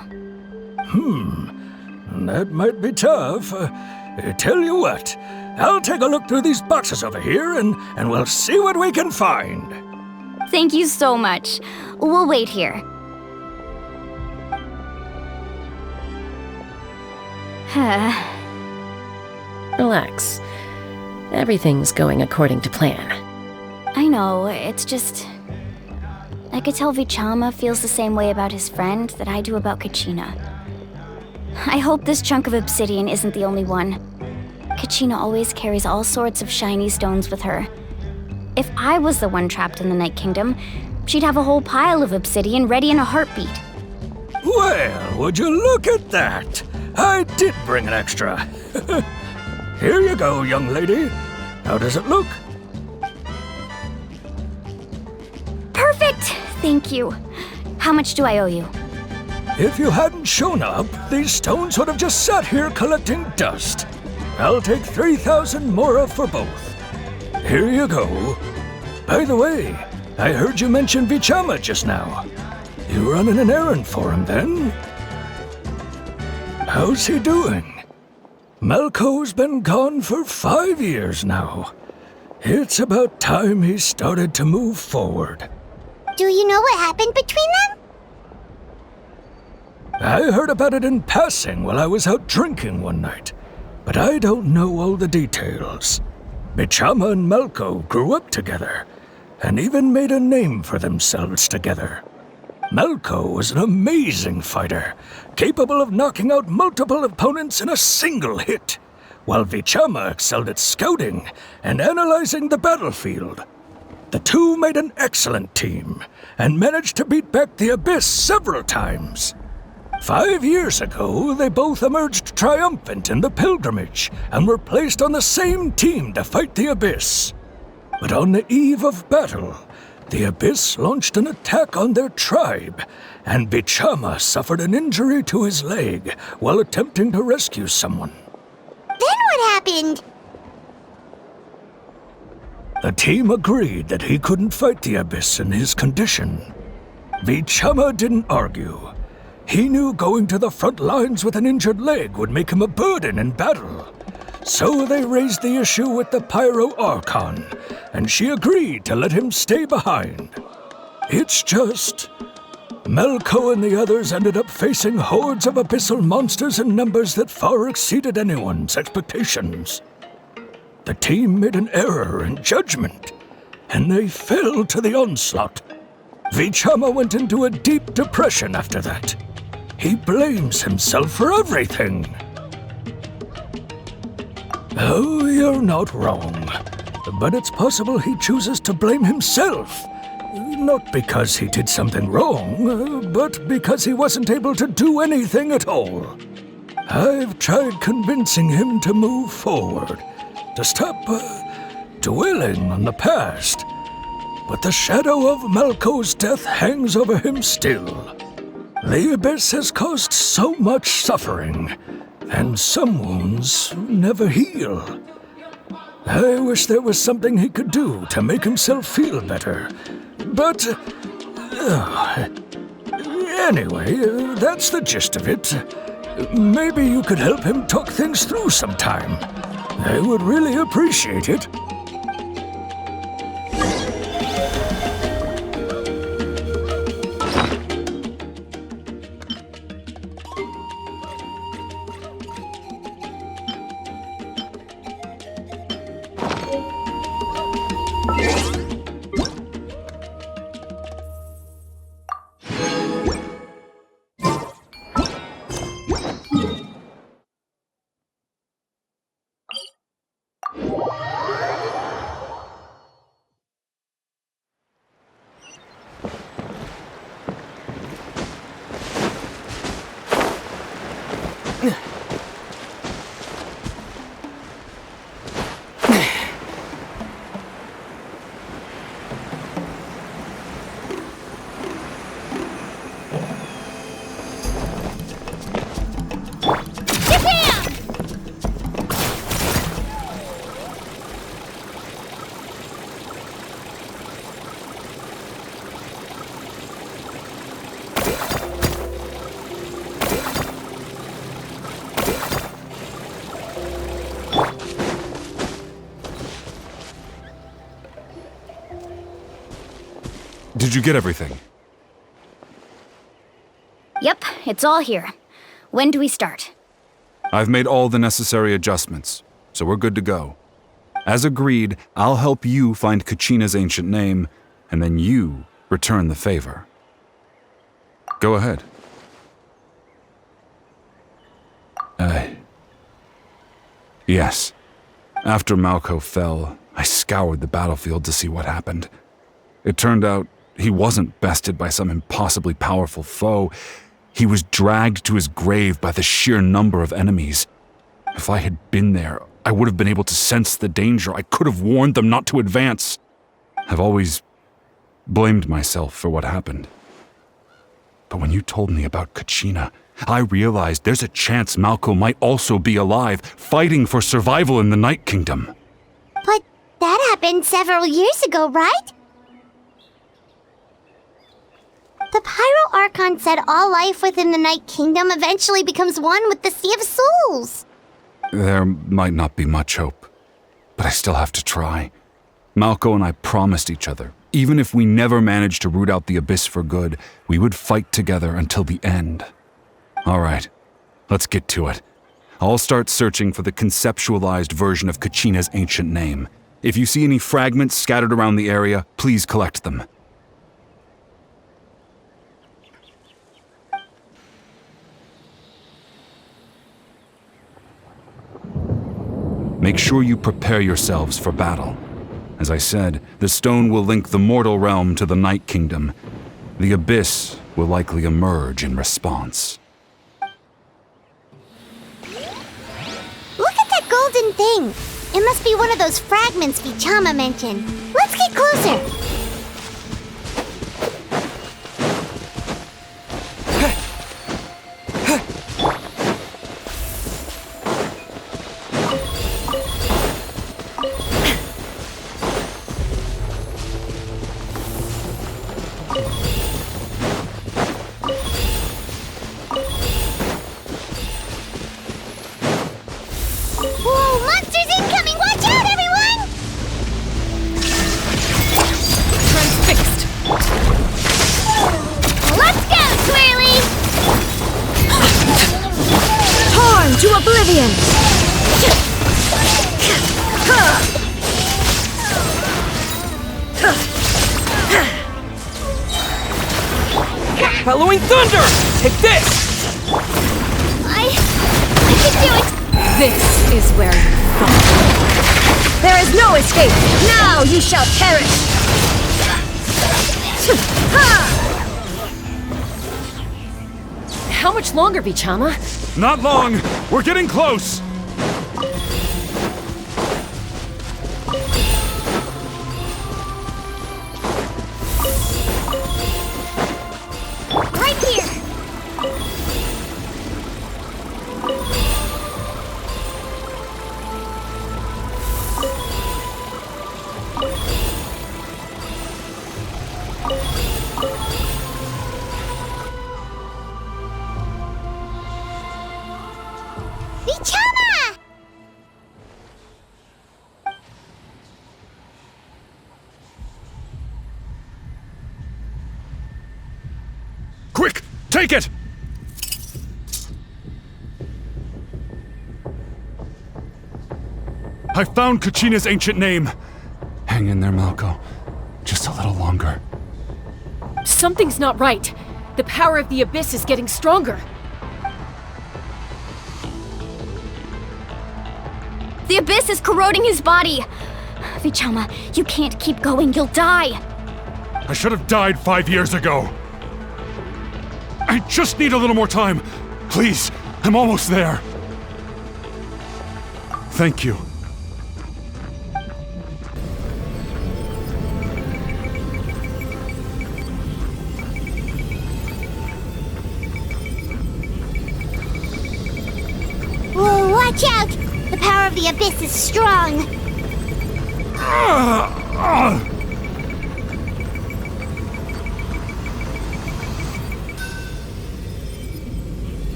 That might be tough. Tell you what, I'll take a look through these boxes over here and we'll see what we can find. Thank you so much. We'll wait here. Relax. Everything's going according to plan. I know, it's just... I could tell Bichama feels the same way about his friend that I do about Kachina. I hope this chunk of obsidian isn't the only one. Kachina always carries all sorts of shiny stones with her. If I was the one trapped in the Night Kingdom, she'd have a whole pile of obsidian ready in a heartbeat. Well, would you look at that? I did bring an extra. Here you go, young lady. How does it look? Perfect! Thank you. How much do I owe you? If you hadn't shown up, these stones would have just sat here collecting dust. I'll take 3,000 mora for both. Here you go. By the way, I heard you mention Vichama just now. You running an errand for him, then? How's he doing? Malco's been gone for 5 years now. It's about time he started to move forward. Do you know what happened between them? I heard about it in passing while I was out drinking one night, but I don't know all the details. Vichama and Malco grew up together, and even made a name for themselves together. Malco was an amazing fighter, capable of knocking out multiple opponents in a single hit, while Vichama excelled at scouting and analyzing the battlefield. The two made an excellent team, and managed to beat back the Abyss several times. 5 years ago, they both emerged triumphant in the pilgrimage, and were placed on the same team to fight the Abyss. But on the eve of battle, the Abyss launched an attack on their tribe, and Vichama suffered an injury to his leg while attempting to rescue someone. Then what happened? The team agreed that he couldn't fight the Abyss in his condition. Vichama didn't argue. He knew going to the front lines with an injured leg would make him a burden in battle. So they raised the issue with the Pyro Archon, and she agreed to let him stay behind. It's just... Malco and the others ended up facing hordes of abyssal monsters in numbers that far exceeded anyone's expectations. The team made an error in judgment, and they fell to the onslaught. Vichama went into a deep depression after that. He blames himself for everything. Oh, you're not wrong. But it's possible he chooses to blame himself. Not because he did something wrong, but because he wasn't able to do anything at all. I've tried convincing him to move forward, to stop dwelling on the past. But the shadow of Malco's death hangs over him still. The Abyss has caused so much suffering, and some wounds never heal. I wish there was something he could do to make himself feel better. But... anyway, that's the gist of it. Maybe you could help him talk things through sometime. I would really appreciate it. Did you get everything? Yep, it's all here. When do we start? I've made all the necessary adjustments, so we're good to go. As agreed, I'll help you find Kachina's ancient name, and then you return the favor. Go ahead. Yes. After Malco fell, I scoured the battlefield to see what happened. It turned out he wasn't bested by some impossibly powerful foe. He was dragged to his grave by the sheer number of enemies. If I had been there, I would have been able to sense the danger. I could have warned them not to advance. I've always blamed myself for what happened. But when you told me about Kachina, I realized there's a chance Malko might also be alive, fighting for survival in the Night Kingdom. But that happened several years ago, right? The Pyro Archon said all life within the Night Kingdom eventually becomes one with the Sea of Souls. There might not be much hope, but I still have to try. Malko and I promised each other, even if we never managed to root out the Abyss for good, we would fight together until the end. All right, let's get to it. I'll start searching for the conceptualized version of Kachina's ancient name. If you see any fragments scattered around the area, please collect them. Make sure you prepare yourselves for battle. As I said, the stone will link the mortal realm to the Night Kingdom. The Abyss will likely emerge in response. Look at that golden thing! It must be one of those fragments Vichama mentioned. Let's get closer! To oblivion! Bellowing thunder! Take this! I can do it! This is where you fall. There is no escape! Now you shall perish! How much longer, Vichama? Not long! We're getting close! Right here! Vichama! Quick! Take it! I found Kachina's ancient name. Hang in there, Malko. Just a little longer. Something's not right. The power of the Abyss is getting stronger. The Abyss is corroding his body. Vichama, you can't keep going. You'll die. I should have died 5 years ago. I just need a little more time. Please, I'm almost there. Thank you. Whoa, watch out! The power of the Abyss is strong.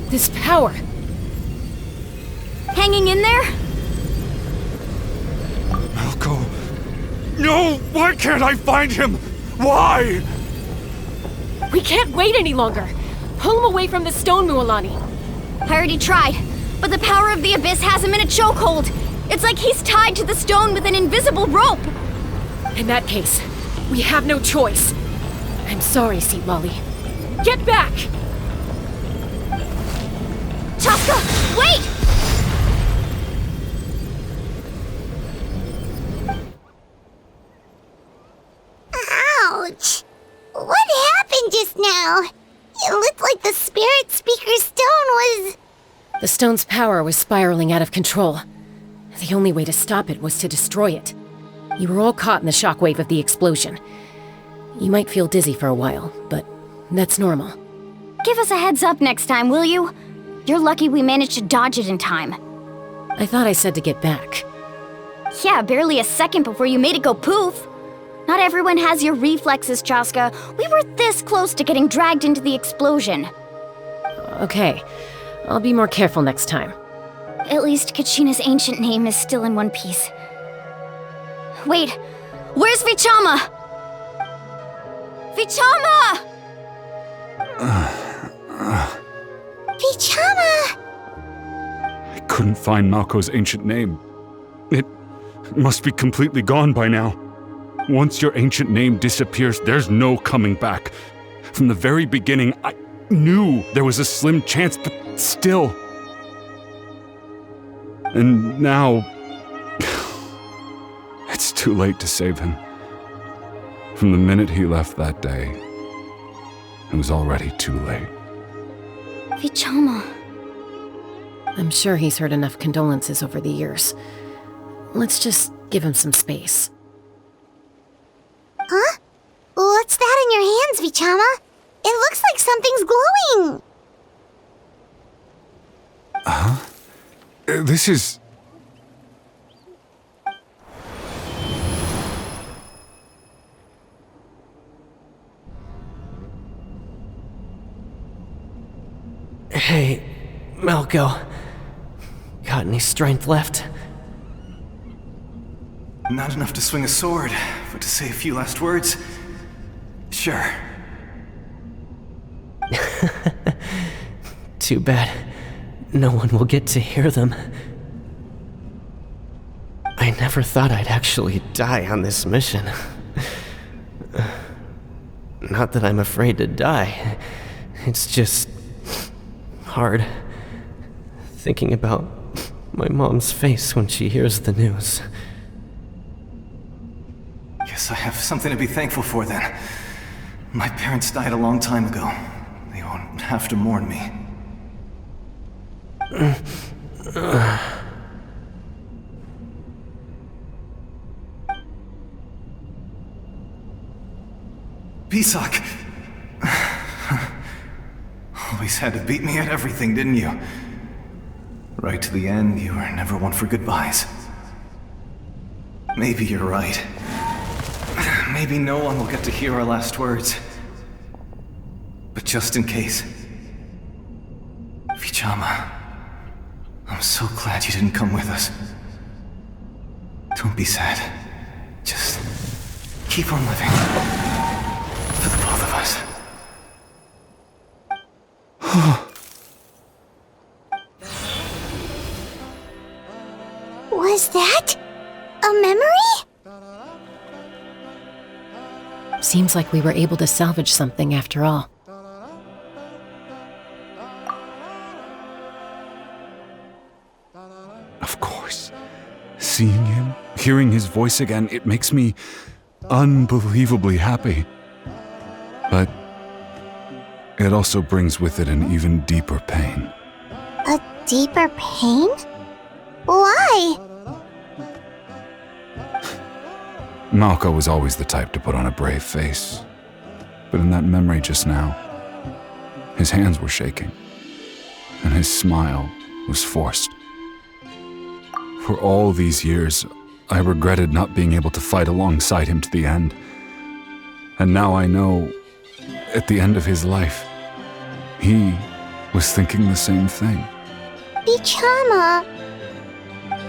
This power. Hanging in there? Malko. No! Why can't I find him? Why? We can't wait any longer. Pull him away from the stone, Mualani. I already tried, but the power of the Abyss has him in a chokehold. It's like he's tied to the stone with an invisible rope. In that case, we have no choice. I'm sorry, St. Lolly. Get back! Chaska, wait! Ouch! What happened just now? It looked like the Spirit Speaker's stone was... The stone's power was spiraling out of control. The only way to stop it was to destroy it. You were all caught in the shockwave of the explosion. You might feel dizzy for a while, but that's normal. Give us a heads up next time, will you? You're lucky we managed to dodge it in time. I thought I said to get back. Yeah, barely a second before you made it go poof. Not everyone has your reflexes, Chaska. We were this close to getting dragged into the explosion. Okay, I'll be more careful next time. At least Kachina's ancient name is still in one piece. Wait, where's Vichama? Vichama! Vichama! I couldn't find Malko's ancient name. It must be completely gone by now. Once your ancient name disappears, there's no coming back. From the very beginning, I knew there was a slim chance, but still. And now, it's too late to save him. From the minute he left that day, it was already too late. Vichama. I'm sure he's heard enough condolences over the years. Let's just give him some space. Huh? What's that in your hands, Vichama? It looks like something's glowing! Huh? This is... Hey, Malko. Got any strength left? Not enough to swing a sword, but to say a few last words? Sure. Too bad. No one will get to hear them. I never thought I'd actually die on this mission. Not that I'm afraid to die. It's just... hard. Thinking about my mom's face when she hears the news. Guess I have something to be thankful for then. My parents died a long time ago. They won't have to mourn me. Pisak! Always had to beat me at everything, didn't you? Right to the end, you were never one for goodbyes. Maybe you're right. Maybe no one will get to hear our last words. But just in case... Vichama, I'm so glad you didn't come with us. Don't be sad. Just keep on living. For the both of us. Was that a memory? Seems like we were able to salvage something after all. Of course. Seeing him, hearing his voice again, it makes me unbelievably happy. But it also brings with it an even deeper pain. A deeper pain? Why? Malko was always the type to put on a brave face. But in that memory just now, his hands were shaking, and his smile was forced. For all these years, I regretted not being able to fight alongside him to the end. And now I know, at the end of his life, he was thinking the same thing. Vichama.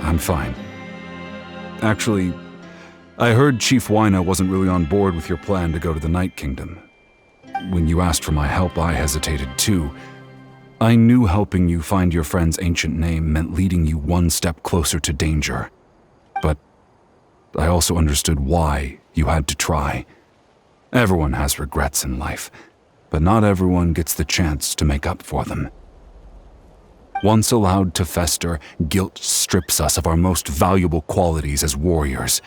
I'm fine. Actually, I heard Chief Waina wasn't really on board with your plan to go to the Night Kingdom. When you asked for my help, I hesitated too. I knew helping you find your friend's ancient name meant leading you one step closer to danger. But I also understood why you had to try. Everyone has regrets in life, but not everyone gets the chance to make up for them. Once allowed to fester, guilt strips us of our most valuable qualities as warriors.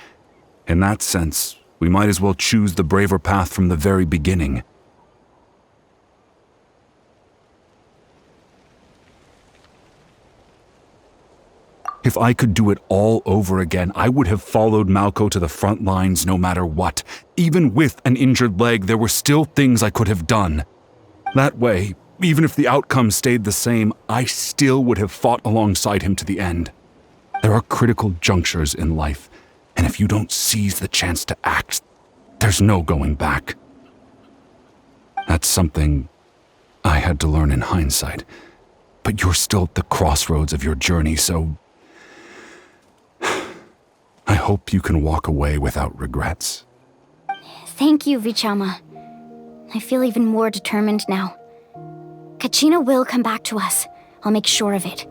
In that sense, we might as well choose the braver path from the very beginning. If I could do it all over again, I would have followed Malco to the front lines no matter what. Even with an injured leg, there were still things I could have done. That way, even if the outcome stayed the same, I still would have fought alongside him to the end. There are critical junctures in life, and if you don't seize the chance to act, there's no going back. That's something I had to learn in hindsight. But you're still at the crossroads of your journey, so I hope you can walk away without regrets. Thank you, Vichama. I feel even more determined now. Kachina will come back to us. I'll make sure of it.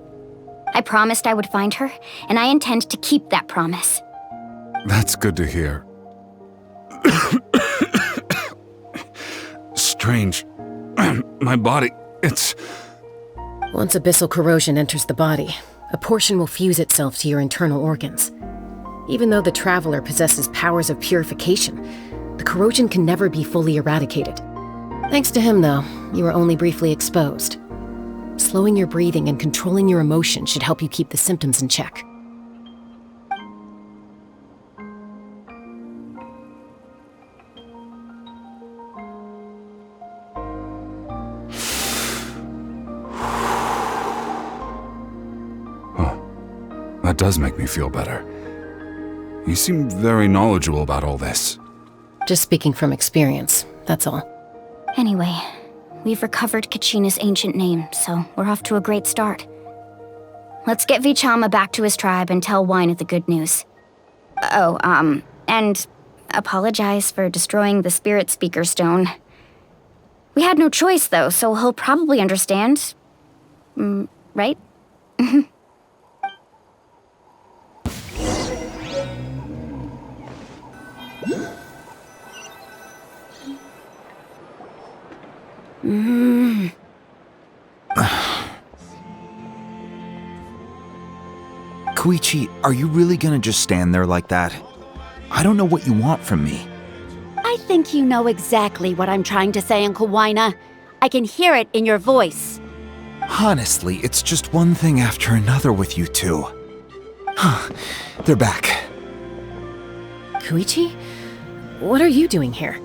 I promised I would find her, and I intend to keep that promise. That's good to hear. Strange. My body, it's... Once abyssal corrosion enters the body, a portion will fuse itself to your internal organs. Even though the Traveler possesses powers of purification, the corrosion can never be fully eradicated. Thanks to him, though, you were only briefly exposed. Slowing your breathing and controlling your emotions should help you keep the symptoms in check. That does make me feel better. You seem very knowledgeable about all this. Just speaking from experience, that's all. Anyway, we've recovered Kachina's ancient name, so we're off to a great start. Let's get Vichama back to his tribe and tell Wina the good news. Oh, and apologize for destroying the Spirit Speaker Stone. We had no choice, though, so he'll probably understand. Right? Koichi, are you really gonna just stand there like that? I don't know what you want from me. I think you know exactly what I'm trying to say, Uncle Wina. I can hear it in your voice. Honestly, it's just one thing after another with you two. They're back. Koichi? What are you doing here?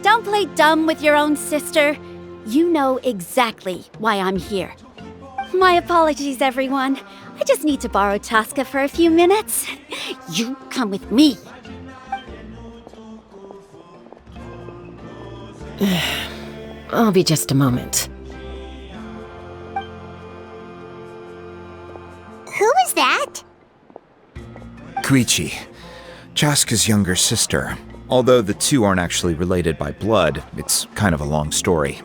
Don't play dumb with your own sister. You know exactly why I'm here. My apologies, everyone. I just need to borrow Tosca for a few minutes. You come with me. I'll be just a moment. Who is that? Koichi, Chaska's younger sister. Although the two aren't actually related by blood, it's kind of a long story.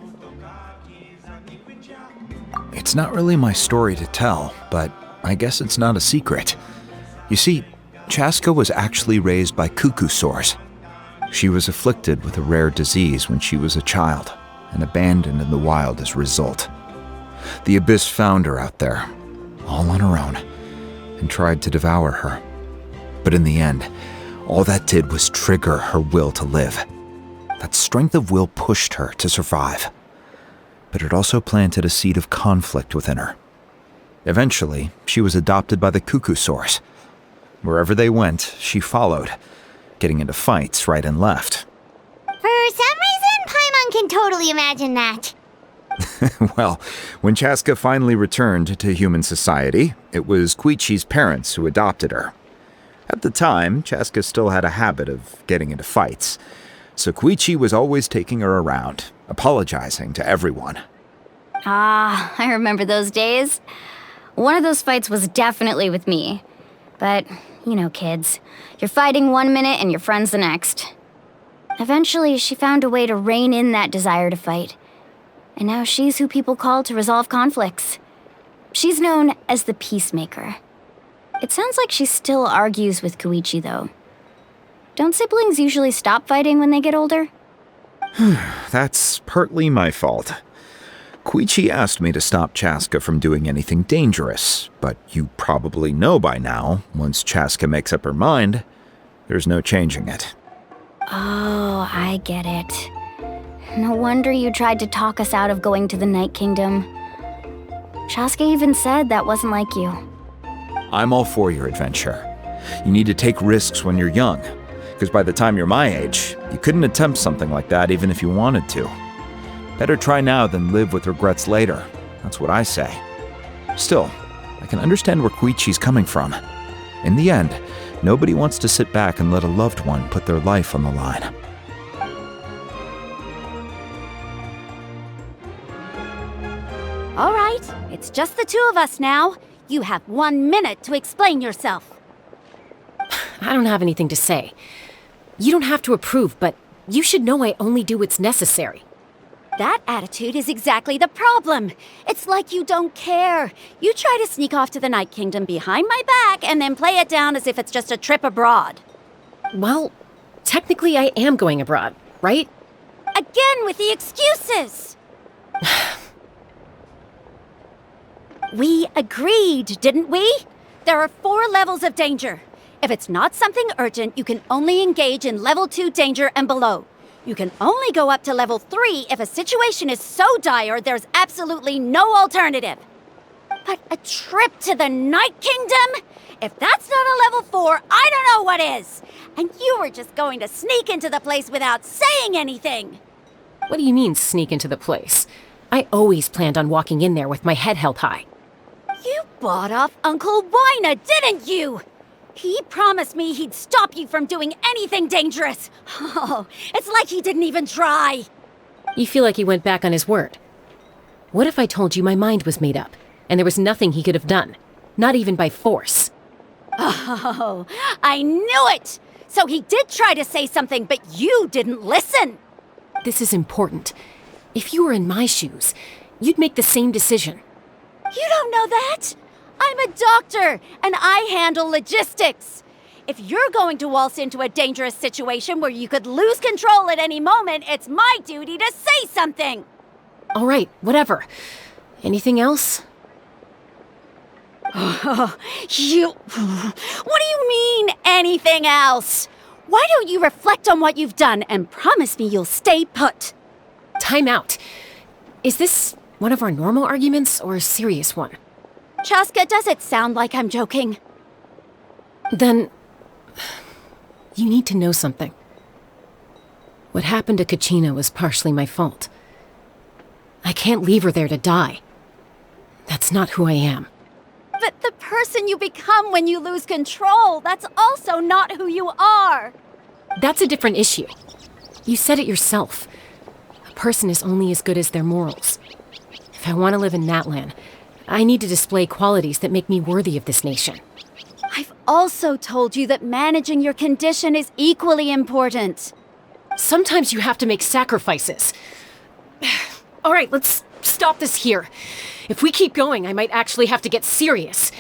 It's not really my story to tell, but I guess it's not a secret. You see, Chaska was actually raised by cuckoo sores. She was afflicted with a rare disease when she was a child, and abandoned in the wild as a result. The Abyss found her out there, all on her own, and tried to devour her. But in the end, all that did was trigger her will to live. That strength of will pushed her to survive. But it also planted a seed of conflict within her. Eventually, she was adopted by the cuckoo sores. Wherever they went, she followed, getting into fights right and left. For some reason, Paimon can totally imagine that. Well, when Chaska finally returned to human society, it was Koichi's parents who adopted her. At the time, Chaska still had a habit of getting into fights, so Koichi was always taking her around, apologizing to everyone. Ah, I remember those days. One of those fights was definitely with me. But, you know, kids. You're fighting one minute and your friend's the next. Eventually, she found a way to rein in that desire to fight. And now she's who people call to resolve conflicts. She's known as the Peacemaker. It sounds like she still argues with Koichi, though. Don't siblings usually stop fighting when they get older? That's partly my fault. Koichi asked me to stop Chaska from doing anything dangerous, but you probably know by now, once Chaska makes up her mind, there's no changing it. Oh, I get it. No wonder you tried to talk us out of going to the Night Kingdom. Chaska even said that wasn't like you. I'm all for your adventure. You need to take risks when you're young, because by the time you're my age, you couldn't attempt something like that even if you wanted to. Better try now than live with regrets later. That's what I say. Still, I can understand where Koichi's coming from. In the end, nobody wants to sit back and let a loved one put their life on the line. All right, it's just the two of us now. You have 1 minute to explain yourself. I don't have anything to say. You don't have to approve, but you should know I only do what's necessary. That attitude is exactly the problem. It's like you don't care. You try to sneak off to the Night Kingdom behind my back and then play it down as if it's just a trip abroad. Well, technically I am going abroad, right? Again with the excuses! We agreed, didn't we? There are 4 levels of danger. If it's not something urgent, you can only engage in level 2 danger and below. You can only go up to level 3 if a situation is so dire there's absolutely no alternative. But a trip to the Night Kingdom? If that's not a level 4, I don't know what is! And you were just going to sneak into the place without saying anything! What do you mean, sneak into the place? I always planned on walking in there with my head held high. You bought off Uncle Wina, didn't you? He promised me he'd stop you from doing anything dangerous. Oh, it's like he didn't even try. You feel like he went back on his word. What if I told you my mind was made up, and there was nothing he could have done? Not even by force. Oh, I knew it! So he did try to say something, but you didn't listen. This is important. If you were in my shoes, you'd make the same decision. You don't know that? I'm a doctor, and I handle logistics. If you're going to waltz into a dangerous situation where you could lose control at any moment, it's my duty to say something. All right, whatever. Anything else? What do you mean, anything else? Why don't you reflect on what you've done and promise me you'll stay put? Time out. Is this one of our normal arguments or a serious one? Chaska, does it sound like I'm joking? Then, you need to know something. What happened to Kachina was partially my fault. I can't leave her there to die. That's not who I am. But the person you become when you lose control, that's also not who you are. That's a different issue. You said it yourself. A person is only as good as their morals. If I want to live in Natlan, I need to display qualities that make me worthy of this nation. I've also told you that managing your condition is equally important. Sometimes you have to make sacrifices. All right, let's stop this here. If we keep going, I might actually have to get serious.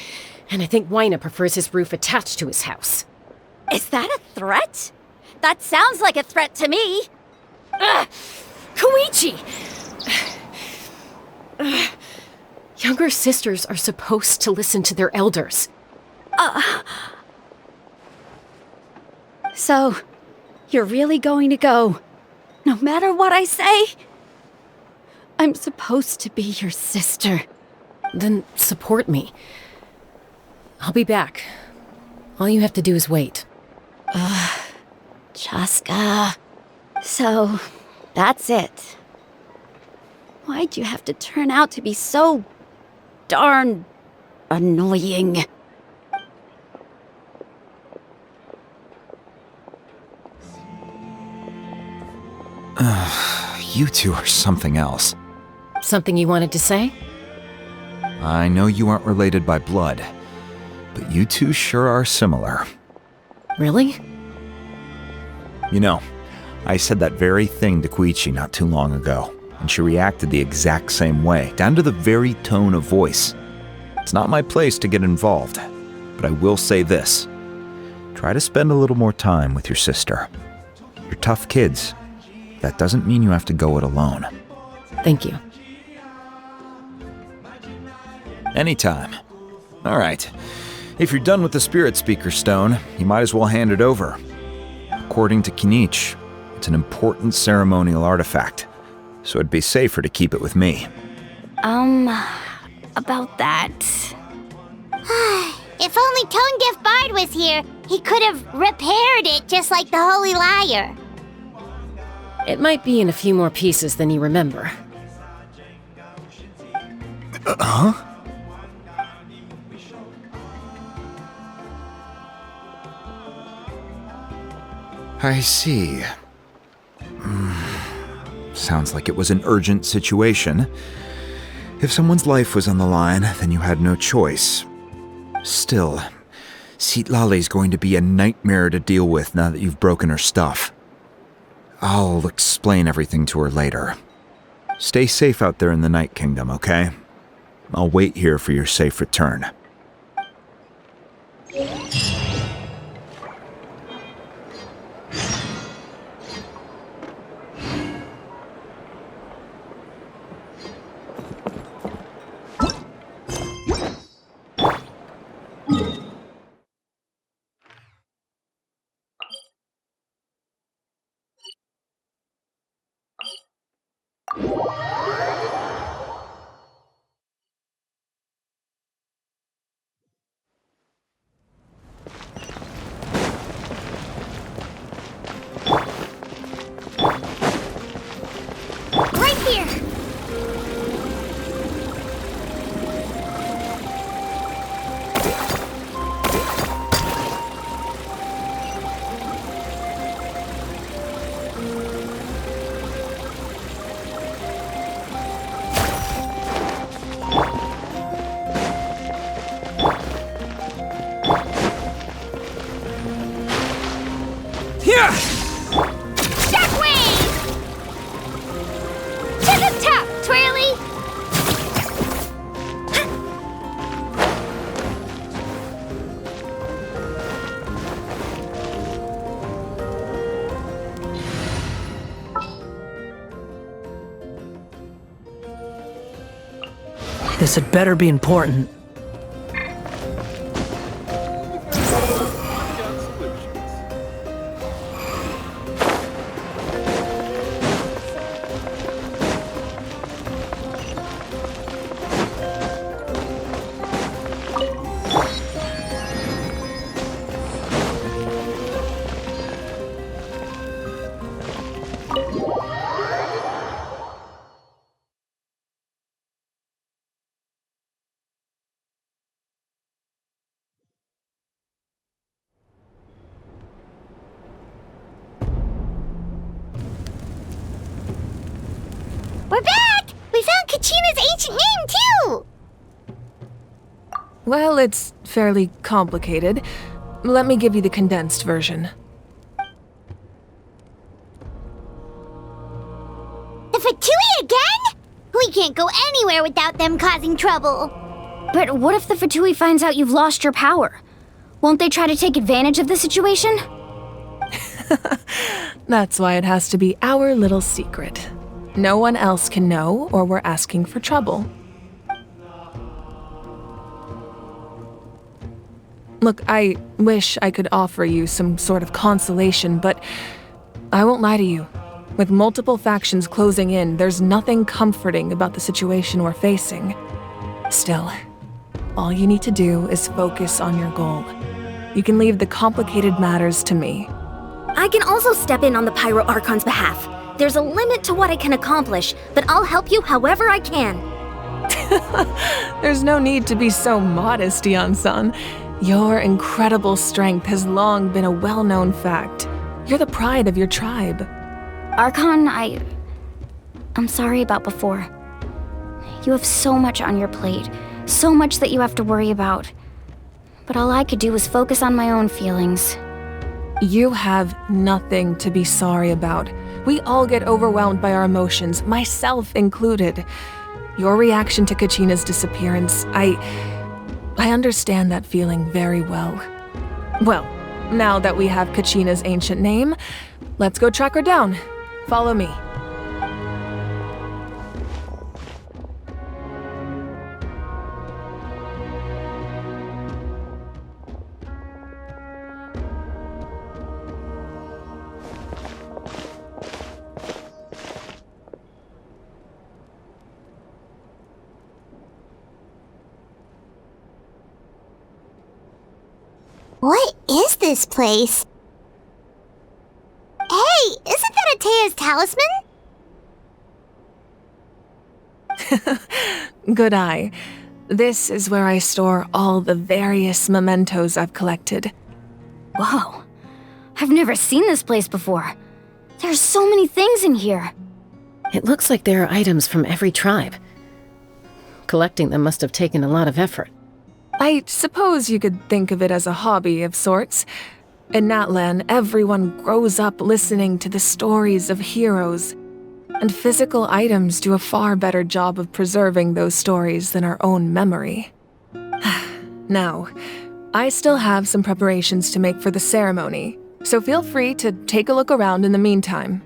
And I think Wina prefers his roof attached to his house. Is that a threat? That sounds like a threat to me. Koichi! Younger sisters are supposed to listen to their elders. So, you're really going to go, no matter what I say? I'm supposed to be your sister. Then support me. I'll be back. All you have to do is wait. Chaska. So, that's it. Why'd you have to turn out to be so darn annoying? You two are something else. Something you wanted to say? I know you aren't related by blood, but you two sure are similar. Really? You know, I said that very thing to Koichi not too long ago, and she reacted the exact same way, down to the very tone of voice. It's not my place to get involved, but I will say this. Try to spend a little more time with your sister. You're tough kids. That doesn't mean you have to go it alone. Thank you. Anytime. All right. If you're done with the Spirit Speaker Stone, you might as well hand it over. According to Kinich, it's an important ceremonial artifact, so it'd be safer to keep it with me. About that. If only Tone Deaf Bard was here, he could have repaired it just like the Holy Liar. It might be in a few more pieces than you remember. Huh? I see. Sounds like it was an urgent situation. If someone's life was on the line, then you had no choice. Still, Citlali's going to be a nightmare to deal with now that you've broken her stuff. I'll explain everything to her later. Stay safe out there in the Night Kingdom, okay? I'll wait here for your safe return. Right here! Here! Shockwave! To the top, Twirly! This had better be important. We're back! We found Kachina's ancient name, too! Well, it's fairly complicated. Let me give you the condensed version. The Fatui again? We can't go anywhere without them causing trouble. But what if the Fatui finds out you've lost your power? Won't they try to take advantage of the situation? That's why it has to be our little secret. No one else can know, or we're asking for trouble. Look, I wish I could offer you some sort of consolation, but I won't lie to you. With multiple factions closing in, there's nothing comforting about the situation we're facing. Still, all you need to do is focus on your goal. You can leave the complicated matters to me. I can also step in on the Pyro Archon's behalf. There's a limit to what I can accomplish, but I'll help you however I can. There's no need to be so modest, Yan-san. Your incredible strength has long been a well-known fact. You're the pride of your tribe. Archon, I'm sorry about before. You have so much on your plate, so much that you have to worry about. But all I could do was focus on my own feelings. You have nothing to be sorry about. We all get overwhelmed by our emotions, myself included. Your reaction to Kachina's disappearance, I understand that feeling very well. Well, now that we have Kachina's ancient name, let's go track her down. Follow me. What is this place? Hey, isn't that Atea's talisman? Good eye. This is where I store all the various mementos I've collected. Whoa. I've never seen this place before. There's so many things in here. It looks like there are items from every tribe. Collecting them must have taken a lot of effort. I suppose you could think of it as a hobby of sorts. In Natlan, everyone grows up listening to the stories of heroes, and physical items do a far better job of preserving those stories than our own memory. Now, I still have some preparations to make for the ceremony, so feel free to take a look around in the meantime.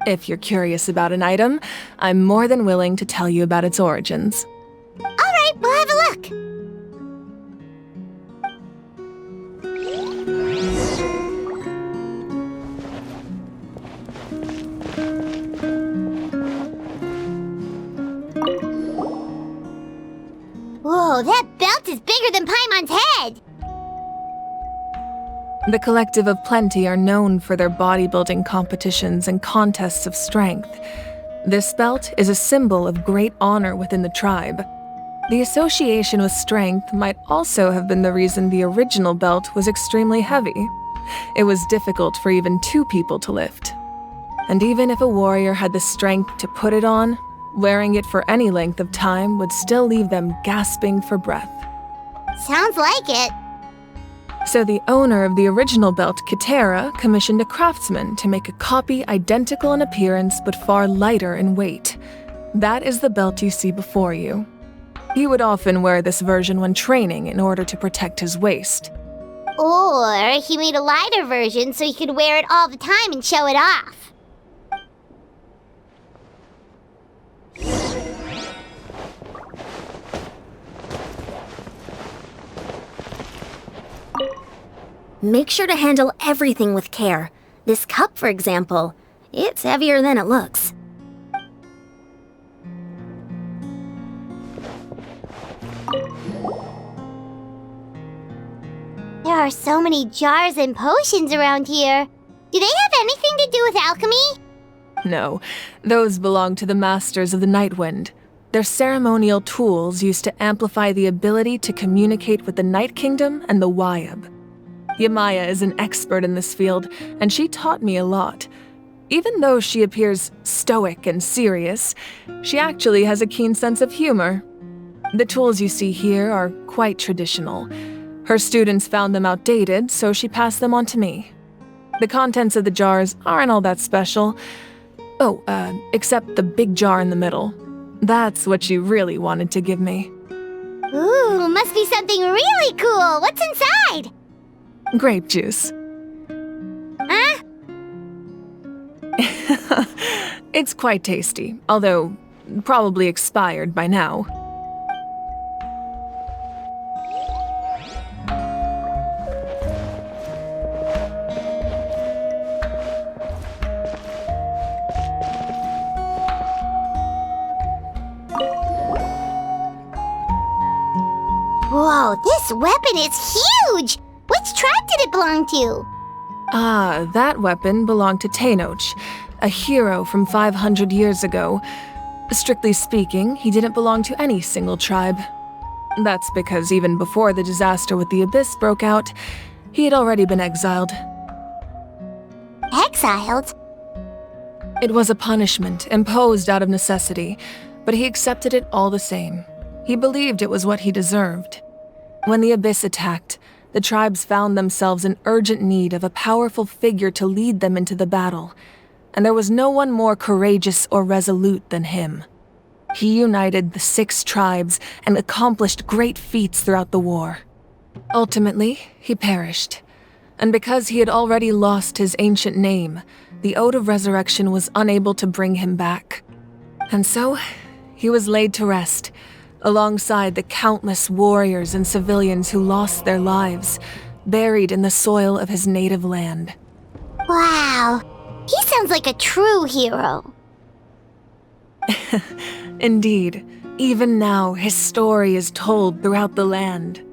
If you're curious about an item, I'm more than willing to tell you about its origins. Alright, we'll have a look. Whoa, that belt is bigger than Paimon's head! The Collective of Plenty are known for their bodybuilding competitions and contests of strength. This belt is a symbol of great honor within the tribe. The association with strength might also have been the reason the original belt was extremely heavy. It was difficult for even 2 people to lift. And even if a warrior had the strength to put it on, wearing it for any length of time would still leave them gasping for breath. Sounds like it. So the owner of the original belt, Kitera, commissioned a craftsman to make a copy identical in appearance but far lighter in weight. That is the belt you see before you. He would often wear this version when training in order to protect his waist. Or he made a lighter version so he could wear it all the time and show it off. Make sure to handle everything with care. This cup, for example, it's heavier than it looks. There are so many jars and potions around here. Do they have anything to do with alchemy? No, those belong to the Masters of the Nightwind. They're ceremonial tools used to amplify the ability to communicate with the Night Kingdom and the Wayab. Yamaya is an expert in this field, and she taught me a lot. Even though she appears stoic and serious, she actually has a keen sense of humor. The tools you see here are quite traditional. Her students found them outdated, so she passed them on to me. The contents of the jars aren't all that special. Oh, except the big jar in the middle. That's what she really wanted to give me. Ooh, must be something really cool. What's inside? Grape juice. Huh? It's quite tasty, although probably expired by now. Whoa, this weapon is huge! Which tribe did it belong to? Ah, that weapon belonged to Tenoch, a hero from 500 years ago. Strictly speaking, he didn't belong to any single tribe. That's because even before the disaster with the Abyss broke out, he had already been exiled. Exiled? It was a punishment imposed out of necessity, but he accepted it all the same. He believed it was what he deserved. When the Abyss attacked, the tribes found themselves in urgent need of a powerful figure to lead them into the battle, and there was no one more courageous or resolute than him. He united the 6 tribes and accomplished great feats throughout the war. Ultimately, he perished, and because he had already lost his ancient name, the Ode of Resurrection was unable to bring him back. And so, he was laid to rest, alongside the countless warriors and civilians who lost their lives, buried in the soil of his native land. Wow, he sounds like a true hero. Indeed, even now his story is told throughout the land.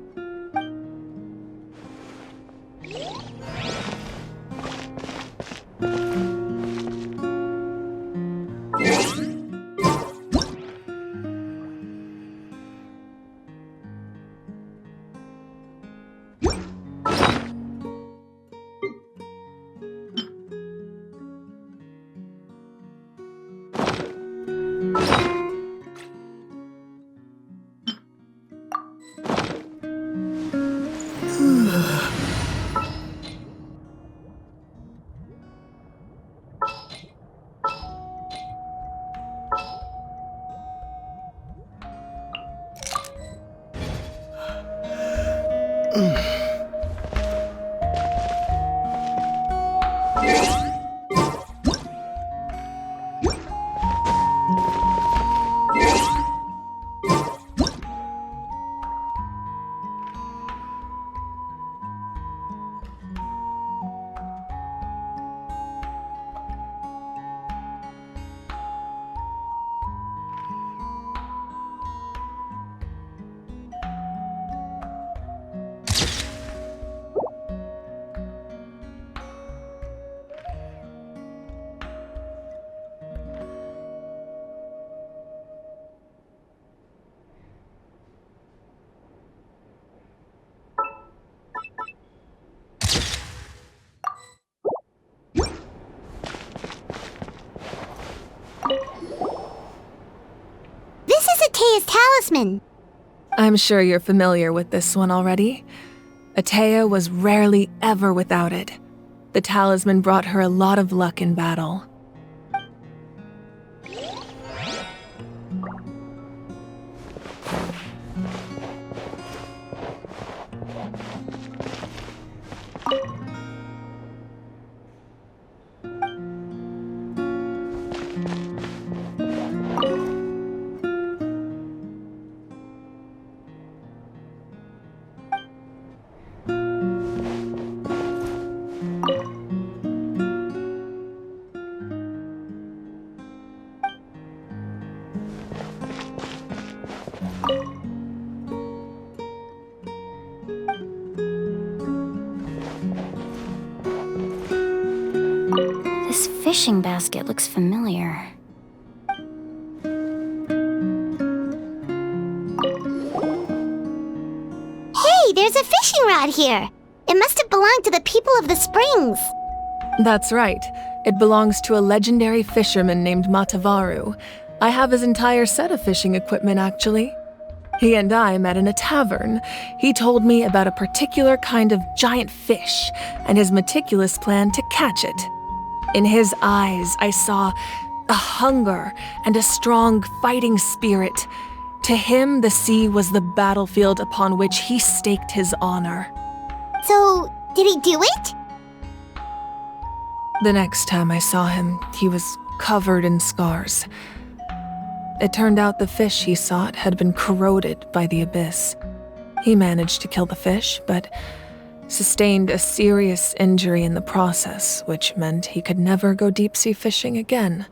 This is Atea's talisman. I'm sure you're familiar with this one already. Atea was rarely ever without it. The talisman brought her a lot of luck in battle. This fishing basket looks familiar. Hey, there's a fishing rod here. It must have belonged to the people of the springs. That's right. It belongs to a legendary fisherman named Matavaru. I have his entire set of fishing equipment, actually. He and I met in a tavern. He told me about a particular kind of giant fish and his meticulous plan to catch it. In his eyes, I saw a hunger and a strong fighting spirit. To him, the sea was the battlefield upon which he staked his honor. So, did he do it? The next time I saw him, he was covered in scars. It turned out the fish he sought had been corroded by the abyss. He managed to kill the fish, but sustained a serious injury in the process, which meant he could never go deep-sea fishing again.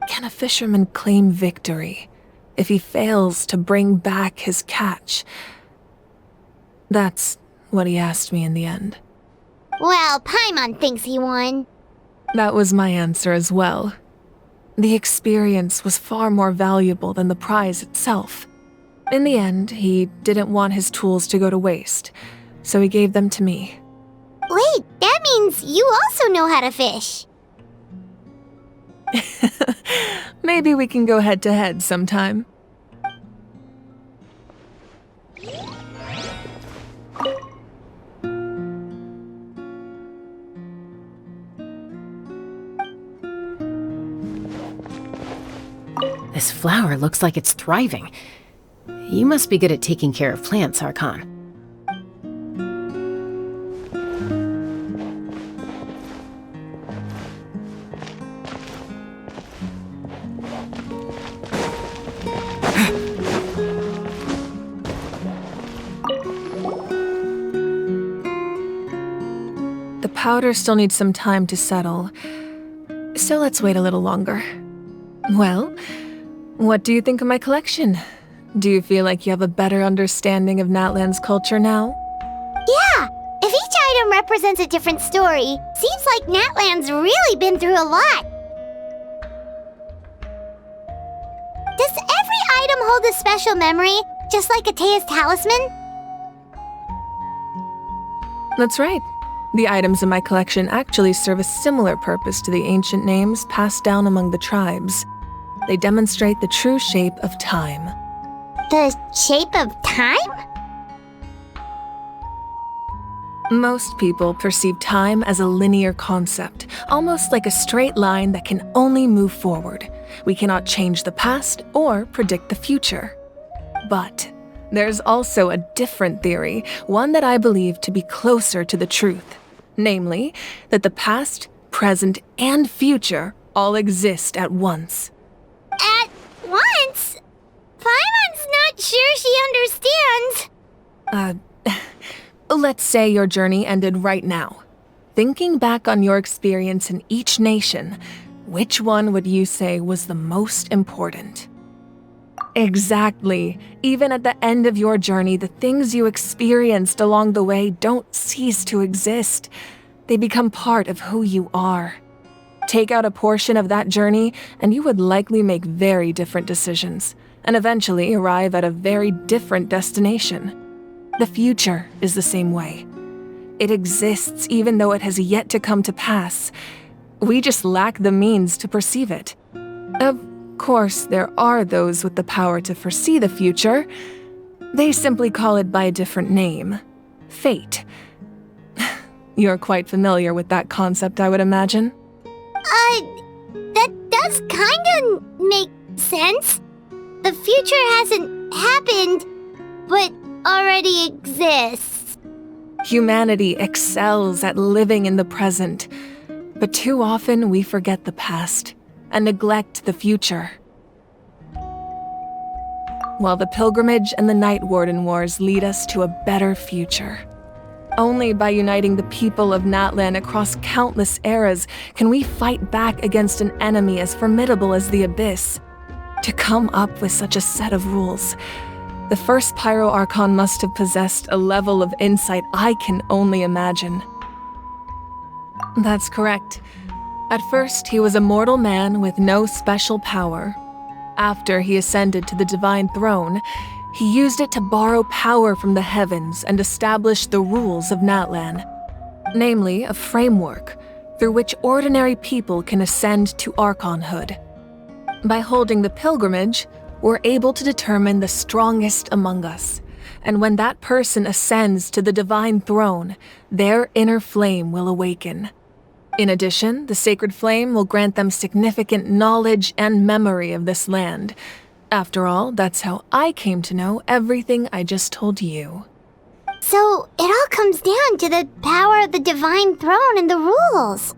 Can a fisherman claim victory if he fails to bring back his catch? That's what he asked me in the end. Well, Paimon thinks he won. That was my answer as well. The experience was far more valuable than the prize itself. In the end, he didn't want his tools to go to waste, so he gave them to me. Wait, that means you also know how to fish. Maybe we can go head-to-head sometime. This flower looks like it's thriving. You must be good at taking care of plants, Archon. The powder still needs some time to settle, so let's wait a little longer. Well, what do you think of my collection? Do you feel like you have a better understanding of Natlan's culture now? Yeah! If each item represents a different story, seems like Natlan's really been through a lot. Does every item hold a special memory, just like Atea's talisman? That's right. The items in my collection actually serve a similar purpose to the ancient names passed down among the tribes. They demonstrate the true shape of time. The shape of time? Most people perceive time as a linear concept, almost like a straight line that can only move forward. We cannot change the past or predict the future. But there's also a different theory, one that I believe to be closer to the truth. Namely, that the past, present, and future all exist at once. At once? Paimon's not sure she understands. Let's say your journey ended right now. Thinking back on your experience in each nation, which one would you say was the most important? Exactly. Even at the end of your journey, the things you experienced along the way don't cease to exist. They become part of who you are. Take out a portion of that journey, and you would likely make very different decisions, and eventually arrive at a very different destination. The future is the same way. It exists even though it has yet to come to pass. We just lack the means to perceive it. Of course, there are those with the power to foresee the future. They simply call it by a different name. Fate. You're quite familiar with that concept, I would imagine. That does kinda make sense. The future hasn't happened, but already exists. Humanity excels at living in the present, but too often we forget the past and neglect the future. While the pilgrimage and the Night Warden Wars lead us to a better future. Only by uniting the people of Natlan across countless eras can we fight back against an enemy as formidable as the Abyss. To come up with such a set of rules, the first Pyro Archon must have possessed a level of insight I can only imagine. That's correct. At first, he was a mortal man with no special power. After he ascended to the divine throne, he used it to borrow power from the heavens and establish the rules of Natlan. Namely, a framework through which ordinary people can ascend to Archonhood. By holding the pilgrimage, we're able to determine the strongest among us. And when that person ascends to the divine throne, their inner flame will awaken. In addition, the sacred flame will grant them significant knowledge and memory of this land. After all, that's how I came to know everything I just told you. So, it all comes down to the power of the divine throne and the rules.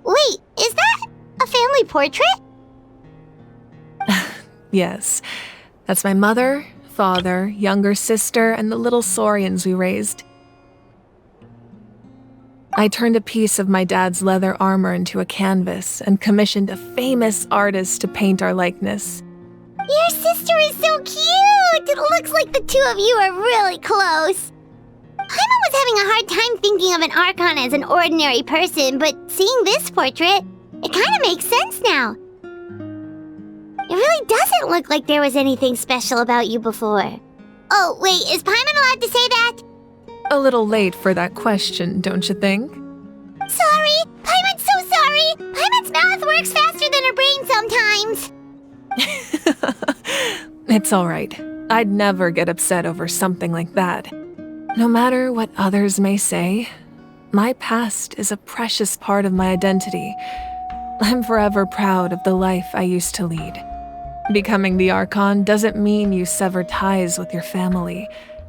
Wait, is that a family portrait? Yes. That's my mother, father, younger sister, and the little Saurians we raised. I turned a piece of my dad's leather armor into a canvas and commissioned a famous artist to paint our likeness. Your sister is so cute! It looks like the two of you are really close. Paimon was having a hard time thinking of an Archon as an ordinary person, but seeing this portrait, it kind of makes sense now. It really doesn't look like there was anything special about you before. Oh, wait, is Paimon allowed to say that? A little late for that question, don't you think? Sorry! Paimon's so sorry! Paimon's mouth works faster than her brain sometimes! It's alright. I'd never get upset over something like that. No matter what others may say, my past is a precious part of my identity. I'm forever proud of the life I used to lead. Becoming the Archon doesn't mean you sever ties with your family.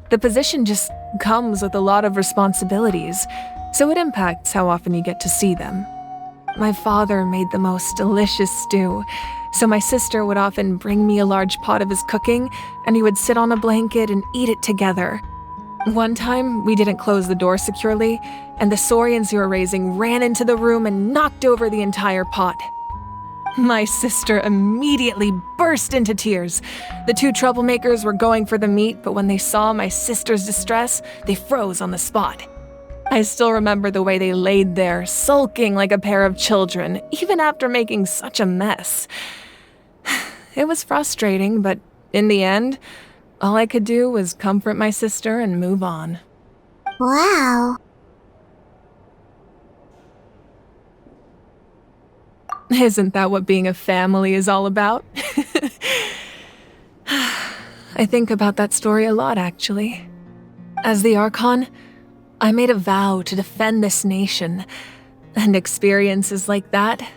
The position just comes with a lot of responsibilities, so it impacts how often you get to see them. My father made the most delicious stew, so my sister would often bring me a large pot of his cooking, and he would sit on a blanket and eat it together. One time, we didn't close the door securely, and the Saurians we were raising ran into the room and knocked over the entire pot. My sister immediately burst into tears. The two troublemakers were going for the meat, but when they saw my sister's distress, they froze on the spot. I still remember the way they laid there, sulking like a pair of children, even after making such a mess. It was frustrating, but in the end, all I could do was comfort my sister and move on. Wow. Isn't that what being a family is all about? I think about that story a lot, actually. As the Archon, I made a vow to defend this nation, and experiences like that,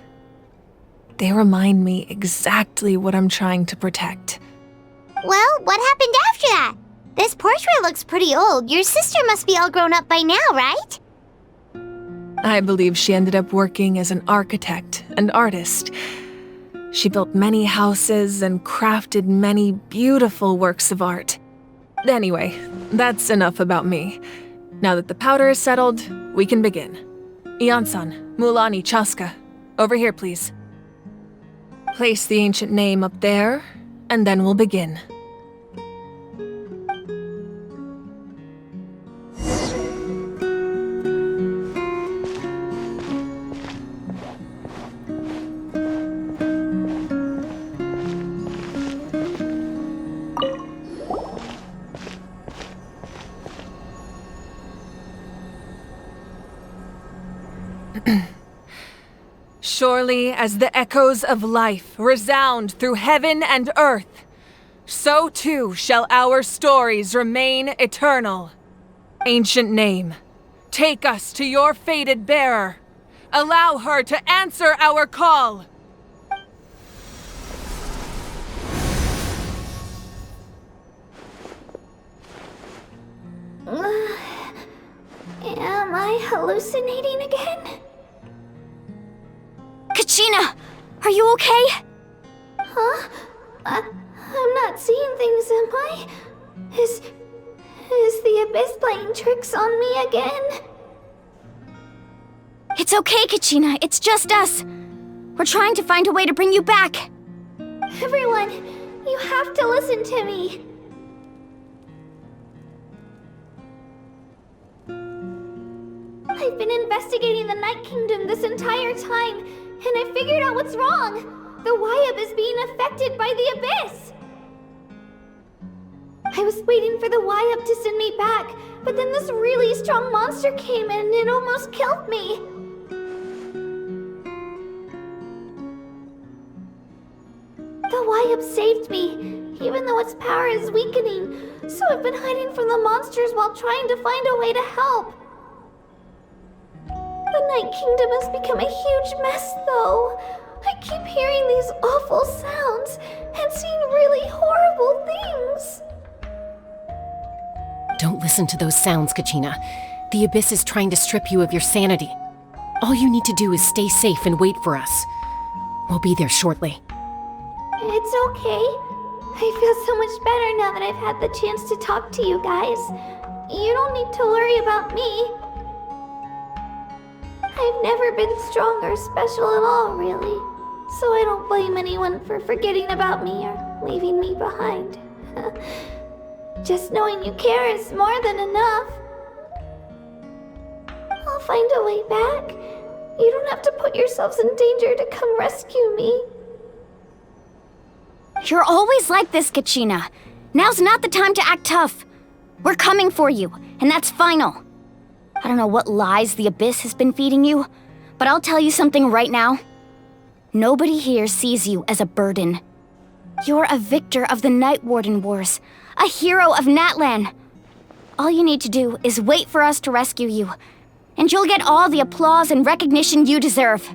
they remind me exactly what I'm trying to protect. Well, what happened after that? This portrait looks pretty old. Your sister must be all grown up by now, right? I believe she ended up working as an architect and artist. She built many houses and crafted many beautiful works of art. Anyway, that's enough about me. Now that the powder is settled, we can begin. Ian-san, Mulani, Chaska, over here, please. Place the ancient name up there, and then we'll begin. Surely as the echoes of life resound through heaven and earth, so too shall our stories remain eternal. Ancient name, take us to your fated bearer. Allow her to answer our call. Am I hallucinating again? Kachina! Are you okay? Huh? I'm not seeing things, am I? Is the Abyss playing tricks on me again? It's okay, Kachina. It's just us. We're trying to find a way to bring you back. Everyone, you have to listen to me. I've been investigating the Night Kingdom this entire time, and I figured out what's wrong. The Wayab is being affected by the Abyss. I was waiting for the Wayab to send me back, but then this really strong monster came in and it almost killed me. The Wayab saved me, even though its power is weakening, so I've been hiding from the monsters while trying to find a way to help. The Night Kingdom has become a huge mess, though. I keep hearing these awful sounds and seeing really horrible things. Don't listen to those sounds, Kachina. The Abyss is trying to strip you of your sanity. All you need to do is stay safe and wait for us. We'll be there shortly. It's okay. I feel so much better now that I've had the chance to talk to you guys. You don't need to worry about me. I've never been strong or special at all, really. So I don't blame anyone for forgetting about me or leaving me behind. Just knowing you care is more than enough. I'll find a way back. You don't have to put yourselves in danger to come rescue me. You're always like this, Kachina. Now's not the time to act tough. We're coming for you, and that's final. I don't know what lies the Abyss has been feeding you, but I'll tell you something right now. Nobody here sees you as a burden. You're a victor of the Night Warden Wars, a hero of Natlan. All you need to do is wait for us to rescue you, and you'll get all the applause and recognition you deserve.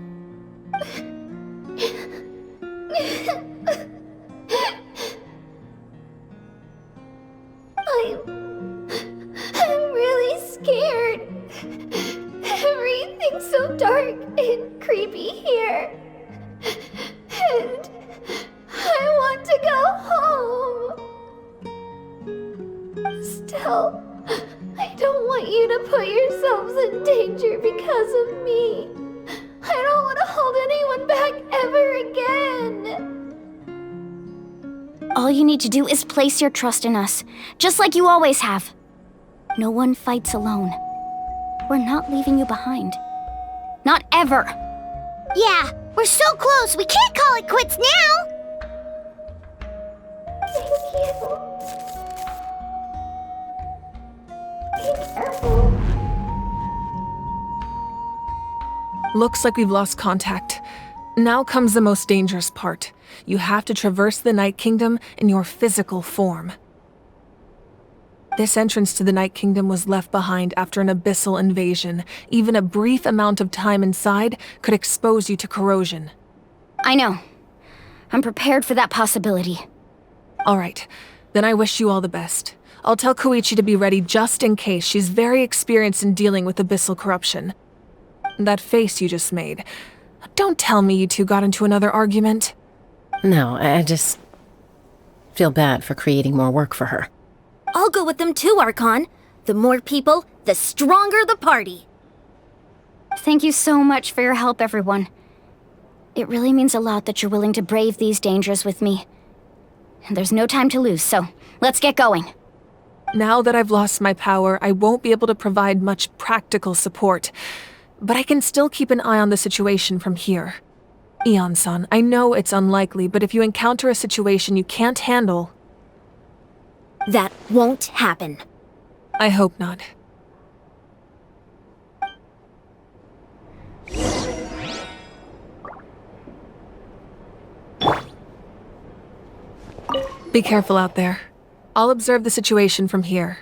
I'm really scared. Everything's so dark and creepy here. And I want to go home. Still, I don't want you to put yourselves in danger because of me. I don't want to hold anyone back ever again. All you need to do is place your trust in us, just like you always have. No one fights alone. We're not leaving you behind. Not ever. Yeah, we're so close, we can't call it quits now! Thank you. Be careful. Looks like we've lost contact. Now comes the most dangerous part. You have to traverse the Night Kingdom in your physical form. This entrance to the Night Kingdom was left behind after an abyssal invasion. Even a brief amount of time inside could expose you to corrosion. I know. I'm prepared for that possibility. All right, then I wish you all the best. I'll tell Koichi to be ready just in case. She's very experienced in dealing with abyssal corruption. That face you just made. Don't tell me you two got into another argument. No, I just feel bad for creating more work for her. I'll go with them too, Archon. The more people, the stronger the party. Thank you so much for your help, everyone. It really means a lot that you're willing to brave these dangers with me. And there's no time to lose, so let's get going. Now that I've lost my power, I won't be able to provide much practical support. But I can still keep an eye on the situation from here. Eon-san, I know it's unlikely, but if you encounter a situation you can't handle... That won't happen. I hope not. Be careful out there. I'll observe the situation from here.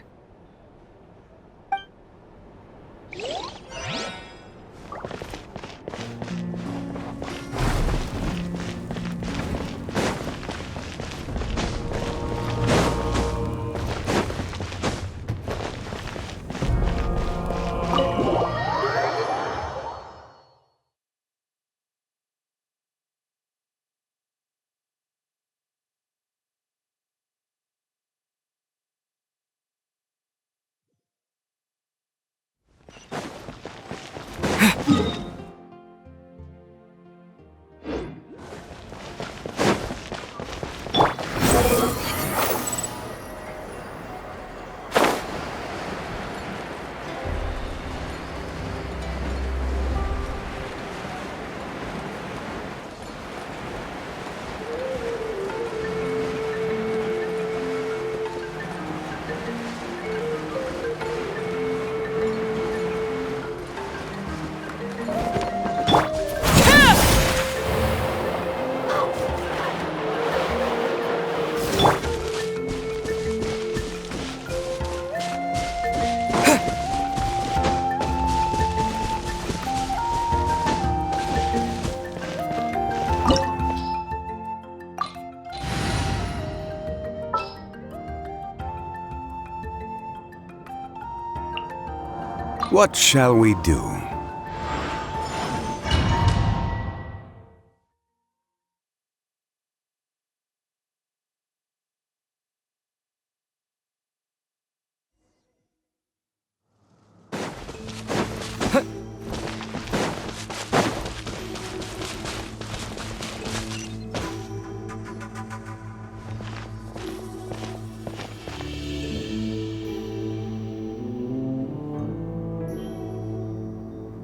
What shall we do?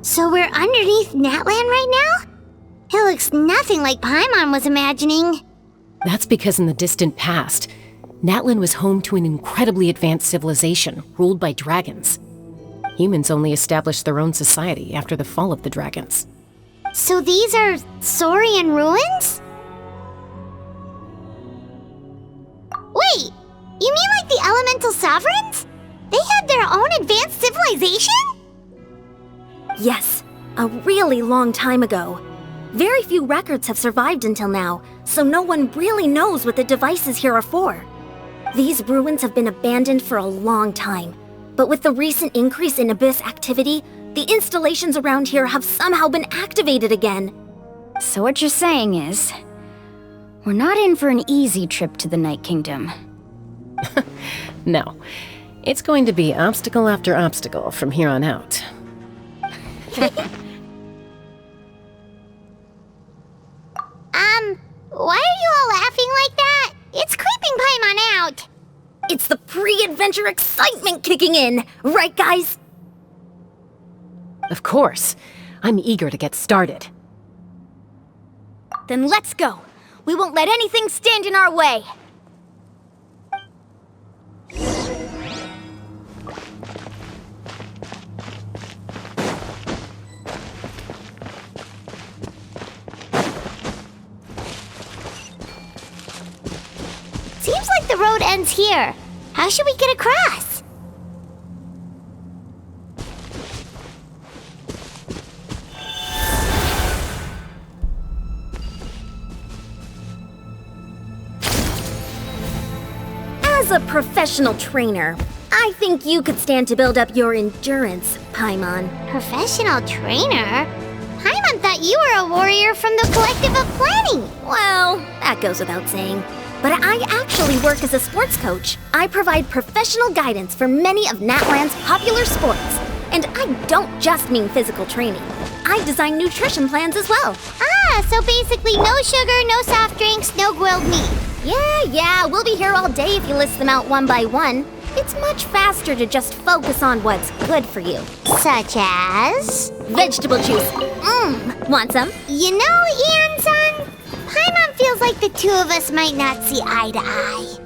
So we're underneath Natlan right now? It looks nothing like Paimon was imagining. That's because in the distant past, Natlan was home to an incredibly advanced civilization ruled by dragons. Humans only established their own society after the fall of the dragons. So these are Saurian ruins? Wait, you mean like the elemental sovereigns? They had their own advanced civilization? Yes, a really long time ago. Very few records have survived until now, so no one really knows what the devices here are for. These ruins have been abandoned for a long time, but with the recent increase in Abyss activity, the installations around here have somehow been activated again. So what you're saying is, we're not in for an easy trip to the Night Kingdom. No, it's going to be obstacle after obstacle from here on out. Why are you all laughing like that? It's creeping Paimon out. It's the pre-adventure excitement kicking in, right guys? Of course. I'm eager to get started. Then let's go. We won't let anything stand in our way. like the road ends here. How should we get across? As a professional trainer, I think you could stand to build up your endurance, Paimon. Professional trainer? Paimon thought you were a warrior from the Collective of Planning. Well, that goes without saying. But I actually work as a sports coach. I provide professional guidance for many of Natland's popular sports. And I don't just mean physical training. I design nutrition plans as well. Ah, so basically no sugar, no soft drinks, no grilled meat. Yeah, we'll be here all day if you list them out one by one. It's much faster to just focus on what's good for you. Such as? Vegetable juice. Want some? You know, Ian-san, Paimon feels like the two of us might not see eye to eye.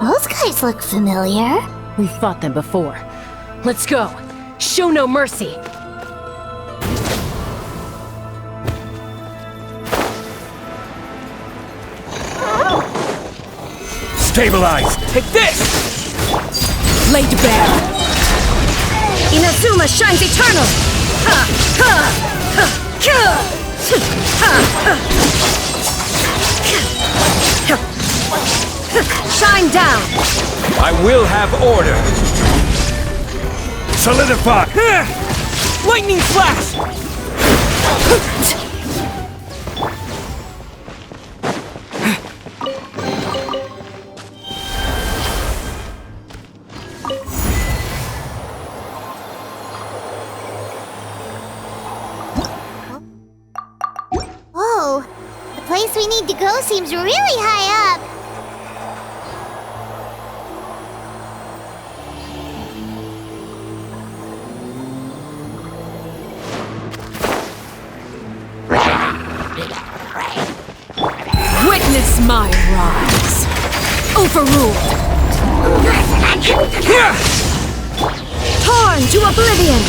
Those guys look familiar. We've fought them before. Let's go. Show no mercy. Stabilize! Take this! Laid bare. Inazuma shines eternal. Shine down! I will have order! Solidify! Lightning flash! Whoa, the place we need to go seems really high up. Witness my rise. Overruled. Torn to oblivion.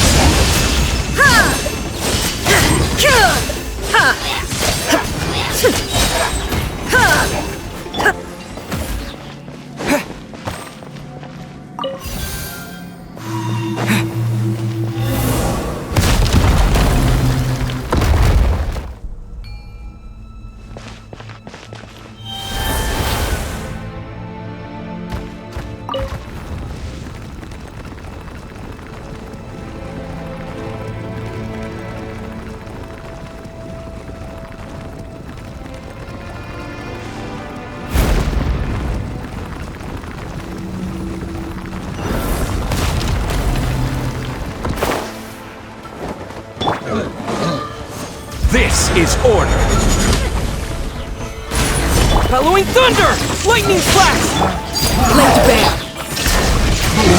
This is order! Halloween thunder! Lightning flash! Laid bare.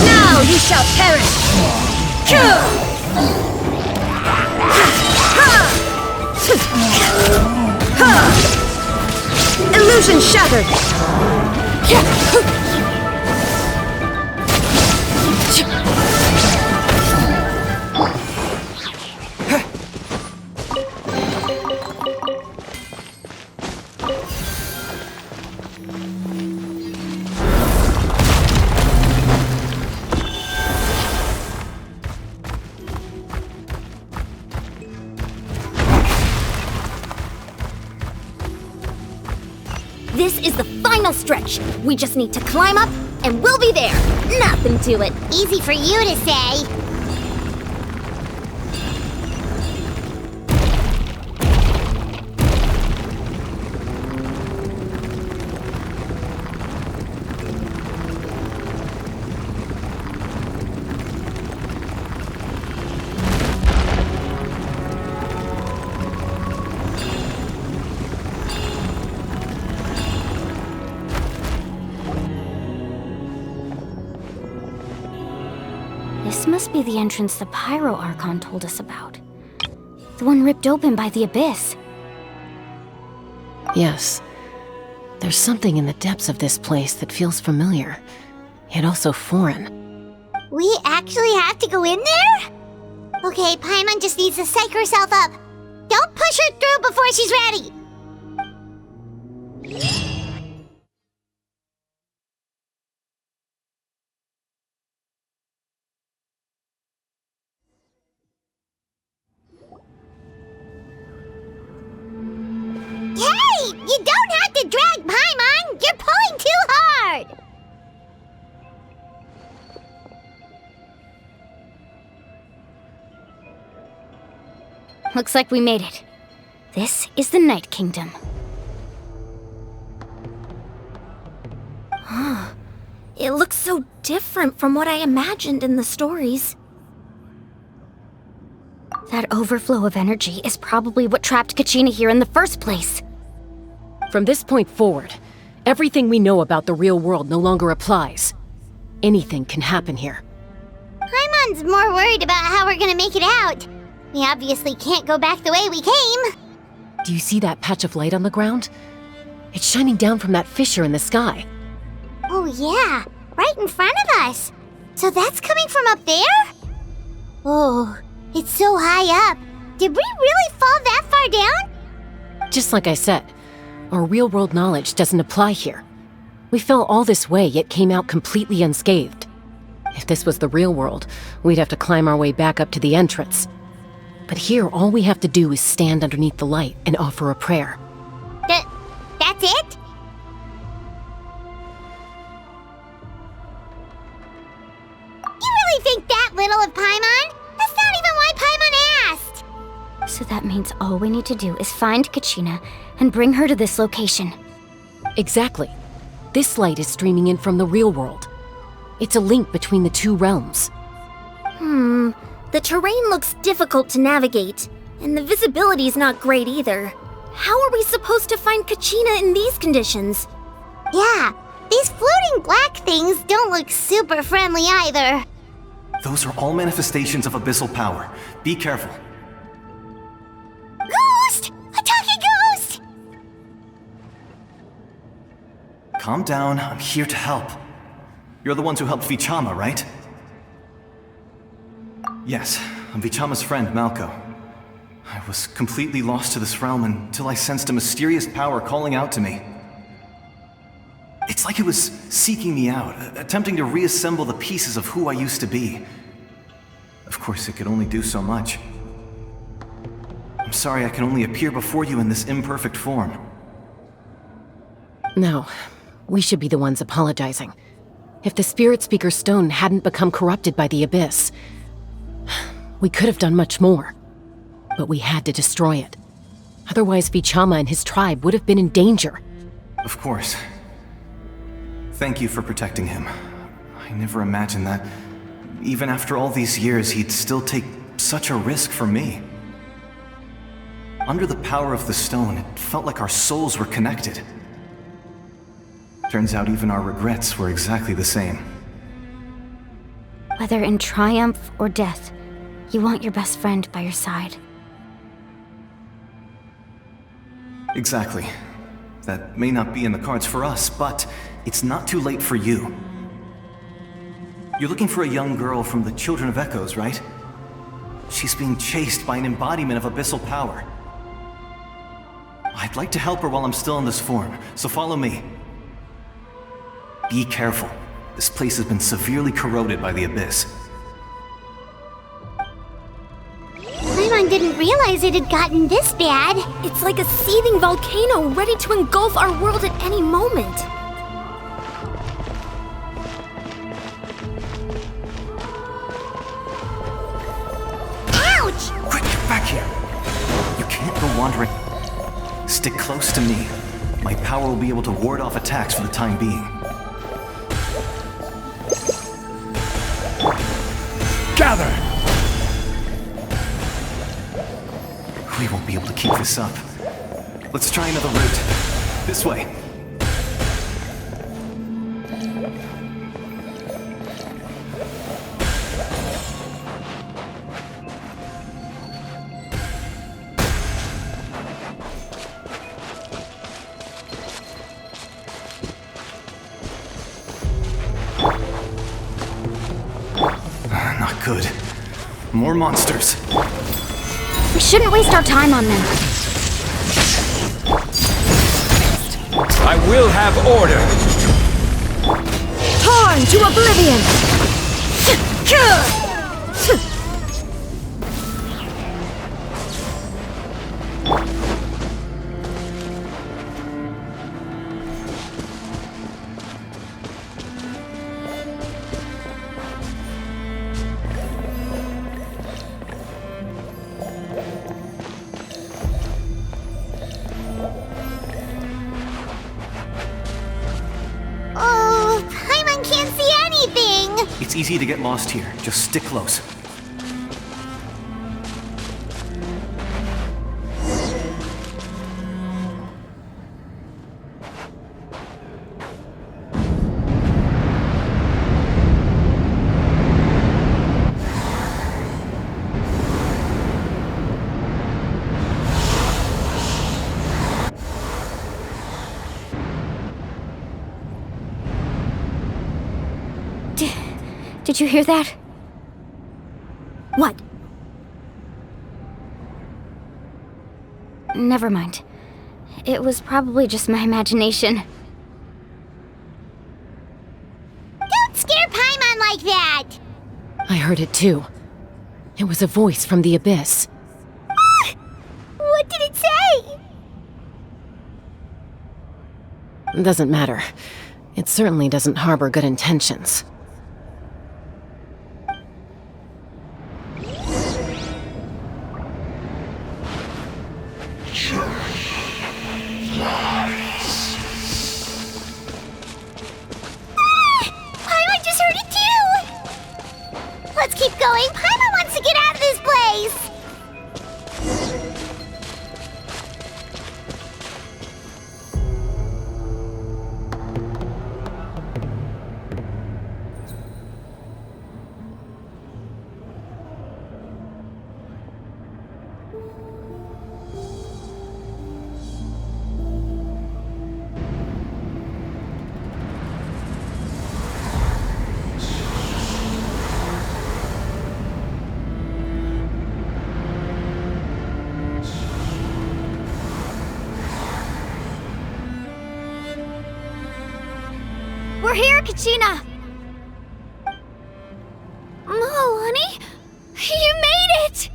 Now you shall perish! Illusion shattered! This is the final stretch. We just need to climb up, and we'll be there. Nothing to it. Easy for you to say. This must be the entrance the Pyro Archon told us about. The one ripped open by the Abyss. Yes. There's something in the depths of this place that feels familiar, yet also foreign. We actually have to go in there? Okay, Paimon just needs to psych herself up. Don't push her through before she's ready! Hey! You don't have to drag Paimon! You're pulling too hard! Looks like we made it. This is the Night Kingdom. It looks so different from what I imagined in the stories. That overflow of energy is probably what trapped Kachina here in the first place. From this point forward, everything we know about the real world no longer applies. Anything can happen here. Paimon's more worried about how we're gonna make it out. We obviously can't go back the way we came. Do you see that patch of light on the ground? It's shining down from that fissure in the sky. Oh yeah, right in front of us. So that's coming from up there? Oh, it's so high up. Did we really fall that far down? Just like I said, our real-world knowledge doesn't apply here. We fell all this way, yet came out completely unscathed. If this was the real world, we'd have to climb our way back up to the entrance. But here, all we have to do is stand underneath the light and offer a prayer. That's it? You really think that little of Paimon? That's not even why Paimon asked! So that means all we need to do is find Kachina and bring her to this location. Exactly. This light is streaming in from the real world. It's a link between the two realms. The terrain looks difficult to navigate, and the visibility's not great either. How are we supposed to find Kachina in these conditions? Yeah, these floating black things don't look super friendly either. Those are all manifestations of abyssal power. Be careful. Ghost! A talking ghost! Calm down, I'm here to help. You're the ones who helped Vichama, right? Yes, I'm Vichama's friend, Malko. I was completely lost to this realm until I sensed a mysterious power calling out to me. It's like it was seeking me out, attempting to reassemble the pieces of who I used to be. Of course, it could only do so much. I'm sorry I can only appear before you in this imperfect form. No, we should be the ones apologizing. If the Spirit Speaker Stone hadn't become corrupted by the Abyss, we could have done much more. But we had to destroy it. Otherwise, Vichama and his tribe would have been in danger. Of course. Thank you for protecting him. I never imagined that, even after all these years, he'd still take such a risk for me. Under the power of the stone, it felt like our souls were connected. Turns out even our regrets were exactly the same. Whether in triumph or death, you want your best friend by your side. Exactly. That may not be in the cards for us, but it's not too late for you. You're looking for a young girl from the Children of Echoes, right? She's being chased by an embodiment of abyssal power. I'd like to help her while I'm still in this form, so follow me. Be careful. This place has been severely corroded by the Abyss. Paimon didn't realize it had gotten this bad. It's like a seething volcano ready to engulf our world at any moment. Ouch! Quick, get back here! You can't go wandering. Stick close to me. My power will be able to ward off attacks for the time being. Gather! We won't be able to keep this up. Let's try another route. This way. could. More monsters. We shouldn't waste our time on them. I will have order. Torn to oblivion! Oh, Paimon can't see anything! It's easy to get lost here. Just stick close. Did you hear that? What? Never mind. It was probably just my imagination. Don't scare Paimon like that! I heard it too. It was a voice from the abyss. What did it say? Doesn't matter. It certainly doesn't harbor good intentions. Paimon just heard it too! Let's keep going. Paimon wants to get out of this place! We're here, Kachina! Honey? You made it!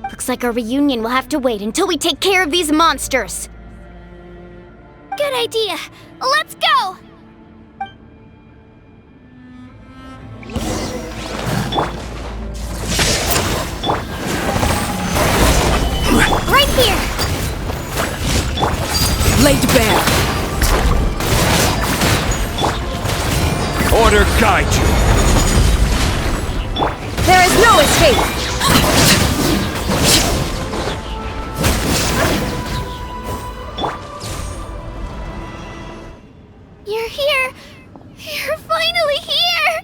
Looks like our reunion will have to wait until we take care of these monsters. Good idea. Let's go! Right here! Laid bare. Order guide you. There is no escape! You're here! You're finally here!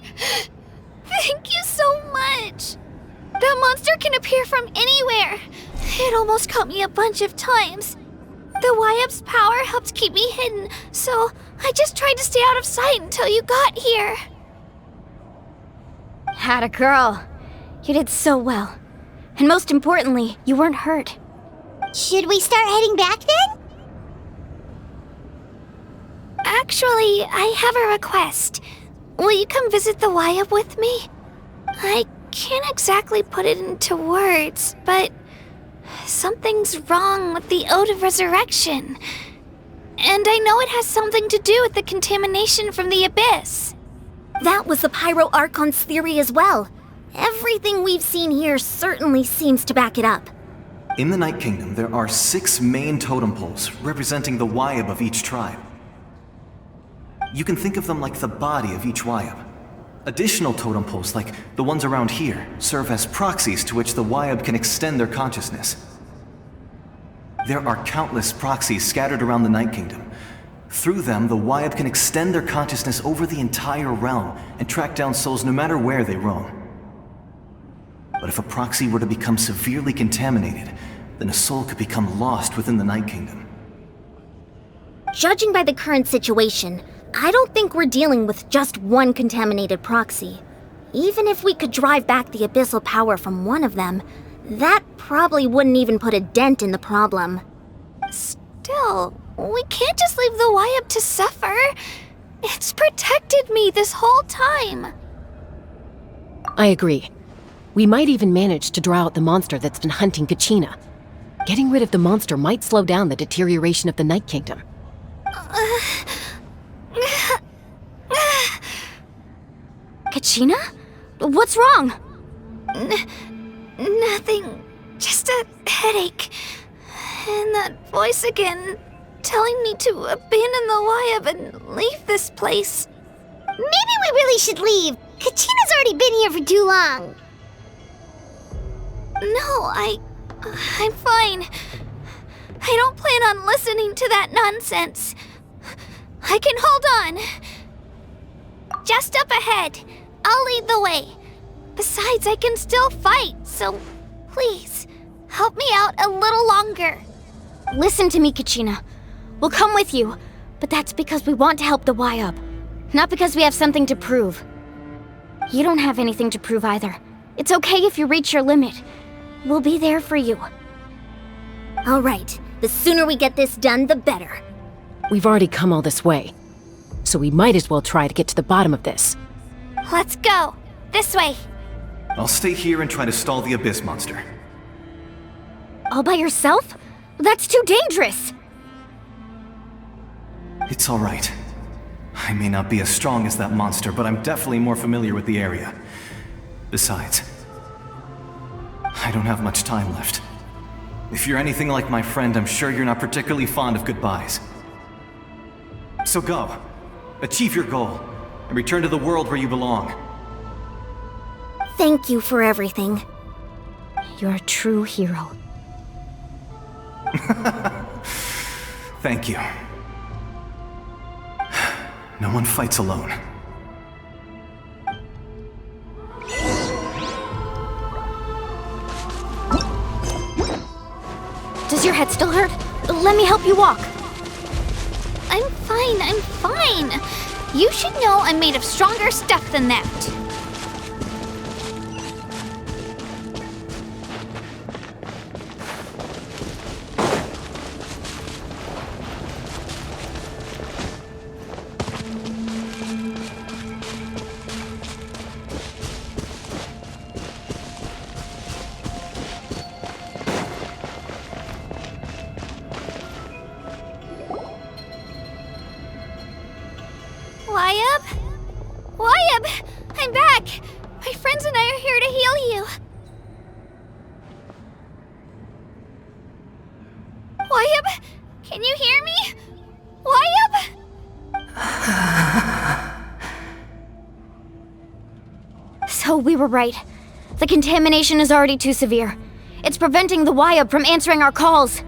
Thank you so much! That monster can appear from anywhere! It almost caught me a bunch of times. The Wyab's power helped keep me hidden, so I just tried to stay out of sight until you got here. Had a girl. You did so well. And most importantly, you weren't hurt. Should we start heading back then? Actually, I have a request. Will you come visit the Wyab with me? I can't exactly put it into words, but something's wrong with the Ode of Resurrection. And I know it has something to do with the contamination from the Abyss. That was the Pyro Archon's theory as well. Everything we've seen here certainly seems to back it up. In the Night Kingdom, there are 6 main totem poles representing the Wyab of each tribe. You can think of them like the body of each Wyab. Additional totem poles, like the ones around here, serve as proxies to which the Wyab can extend their consciousness. There are countless proxies scattered around the Night Kingdom. Through them, the Wyab can extend their consciousness over the entire realm and track down souls no matter where they roam. But if a proxy were to become severely contaminated, then a soul could become lost within the Night Kingdom. Judging by the current situation, I don't think we're dealing with just one contaminated proxy. Even if we could drive back the abyssal power from one of them, that probably wouldn't even put a dent in the problem. Still, we can't just leave the Wayab to suffer. It's protected me this whole time. I agree. We might even manage to draw out the monster that's been hunting Kachina. Getting rid of the monster might slow down the deterioration of the Night Kingdom. Kachina? What's wrong? Nothing. Just a headache. And that voice again, telling me to abandon the Wayab and leave this place. Maybe we really should leave. Kachina's already been here for too long. No, I'm fine. I don't plan on listening to that nonsense. I can hold on. Just up ahead. I'll lead the way. Besides, I can still fight, so please, help me out a little longer. Listen to me, Kachina. We'll come with you, but that's because we want to help the Wayab, not because we have something to prove. You don't have anything to prove either. It's okay if you reach your limit. We'll be there for you. All right. The sooner we get this done, the better. We've already come all this way, so we might as well try to get to the bottom of this. Let's go. This way. I'll stay here and try to stall the Abyss monster. All by yourself? That's too dangerous! It's all right. I may not be as strong as that monster, but I'm definitely more familiar with the area. Besides, I don't have much time left. If you're anything like my friend, I'm sure you're not particularly fond of goodbyes. So go. Achieve your goal, and return to the world where you belong. Thank you for everything. You're a true hero. Thank you. No one fights alone. Does your head still hurt? Let me help you walk. I'm fine. You should know I'm made of stronger stuff than that. Wayab! I'm back! My friends and I are here to heal you. Wayab, can you hear me? Wayab? So we were right. The contamination is already too severe. It's preventing the Wayab from answering our calls.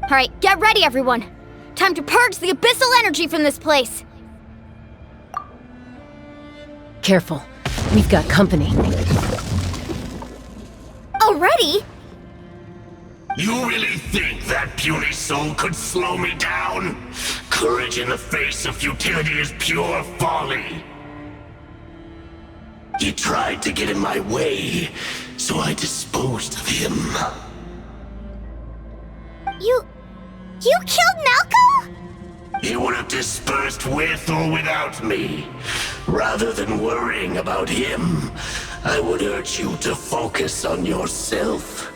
Alright, get ready everyone. Time to purge the abyssal energy from this place. Careful. We've got company. Already? You really think that puny soul could slow me down? Courage in the face of futility is pure folly. He tried to get in my way, so I disposed of him. You killed Malco? He would have dispersed with or without me. Rather than worrying about him, I would urge you to focus on yourself.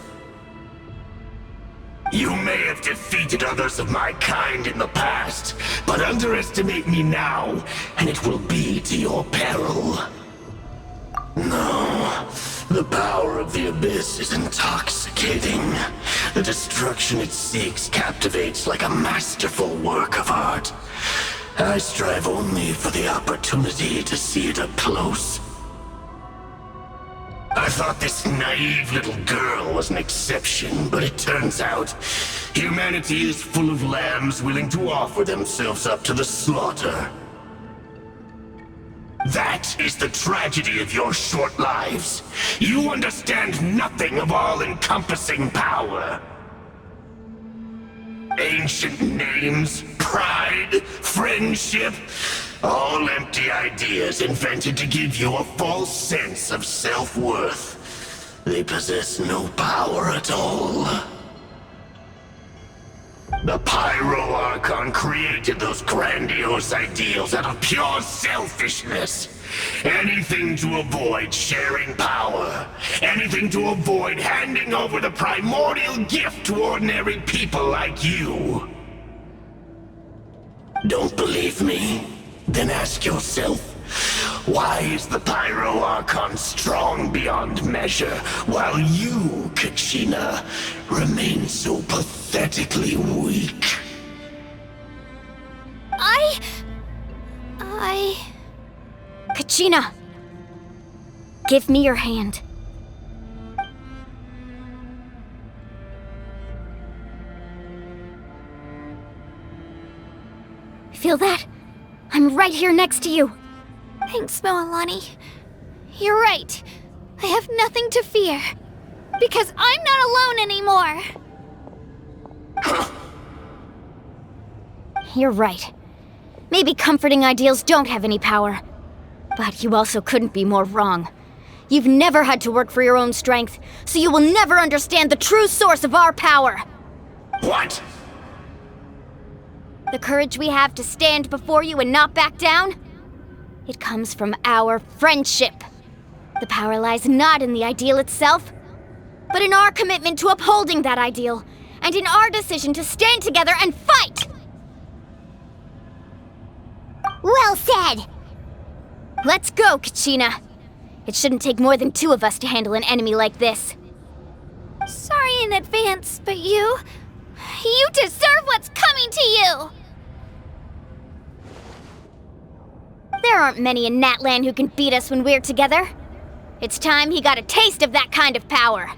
You may have defeated others of my kind in the past, but underestimate me now, and it will be to your peril. No, the power of the Abyss is intoxicating. The destruction it seeks captivates like a masterful work of art. I strive only for the opportunity to see it up close. I thought this naive little girl was an exception, but it turns out humanity is full of lambs willing to offer themselves up to the slaughter. That is the tragedy of your short lives. You understand nothing of all-encompassing power. Ancient names, pride, friendship, all empty ideas invented to give you a false sense of self-worth. They possess no power at all. The Pyro Archon created those grandiose ideals out of pure selfishness. Anything to avoid sharing power. Anything to avoid handing over the primordial gift to ordinary people like you. Don't believe me? Then ask yourself, why is the Pyro Archon strong beyond measure, while you, Kachina, remain so pathetically weak? Kachina! Give me your hand. Feel that? I'm right here next to you. Thanks, Moalani. You're right. I have nothing to fear. Because I'm not alone anymore. You're right. Maybe comforting ideals don't have any power. But you also couldn't be more wrong. You've never had to work for your own strength, so you will never understand the true source of our power. What? The courage we have to stand before you and not back down? It comes from our friendship. The power lies not in the ideal itself, but in our commitment to upholding that ideal, and in our decision to stand together and fight! Well said! Let's go, Kachina. It shouldn't take more than 2 of us to handle an enemy like this. Sorry in advance, but you deserve what's coming to you! There aren't many in Natlan who can beat us when we're together. It's time he got a taste of that kind of power.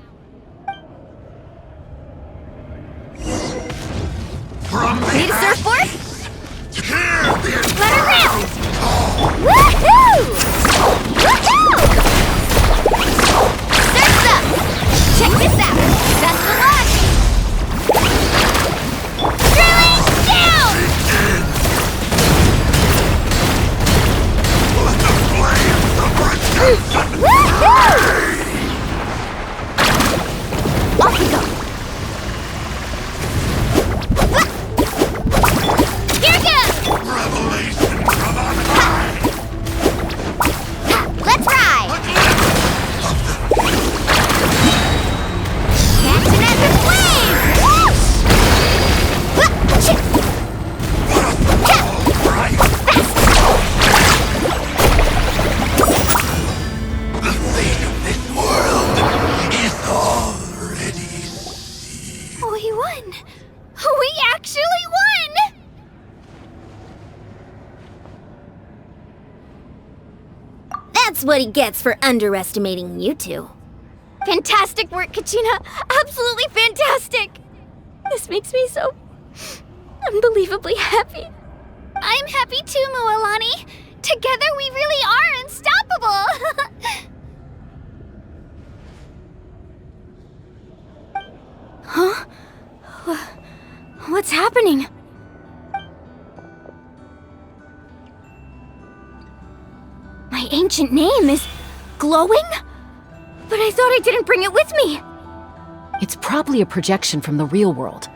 Need a surfboard? Let her rip! Woohoo! Woohoo! Surf's up! Check this out! Best of luck! Drilling down! Woohoo! Off we go! Here goes! Revelation from on high! Let's ride! Catching at the flame! The fate of this world is already sealed. We won! We actually won! That's what he gets for underestimating you two. Fantastic work, Kachina! Absolutely fantastic! This makes me so unbelievably happy. I'm happy too, Moalani. Together we really are unstoppable! Huh? What's happening? My ancient name is glowing? But I thought I didn't bring it with me. It's probably a projection from the real world,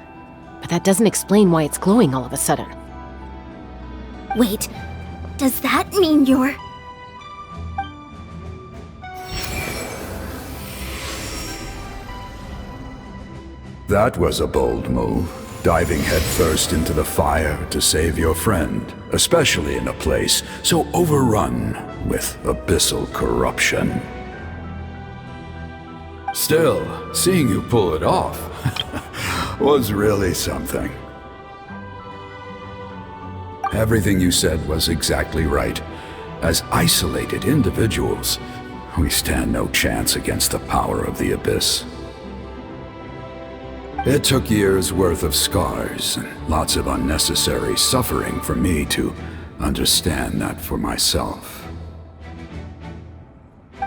but that doesn't explain why it's glowing all of a sudden. Wait, does that mean you're... That was a bold move, diving headfirst into the fire to save your friend, especially in a place so overrun with abyssal corruption. Still, seeing you pull it off was really something. Everything you said was exactly right. As isolated individuals, we stand no chance against the power of the Abyss. It took years' worth of scars and lots of unnecessary suffering for me to understand that for myself.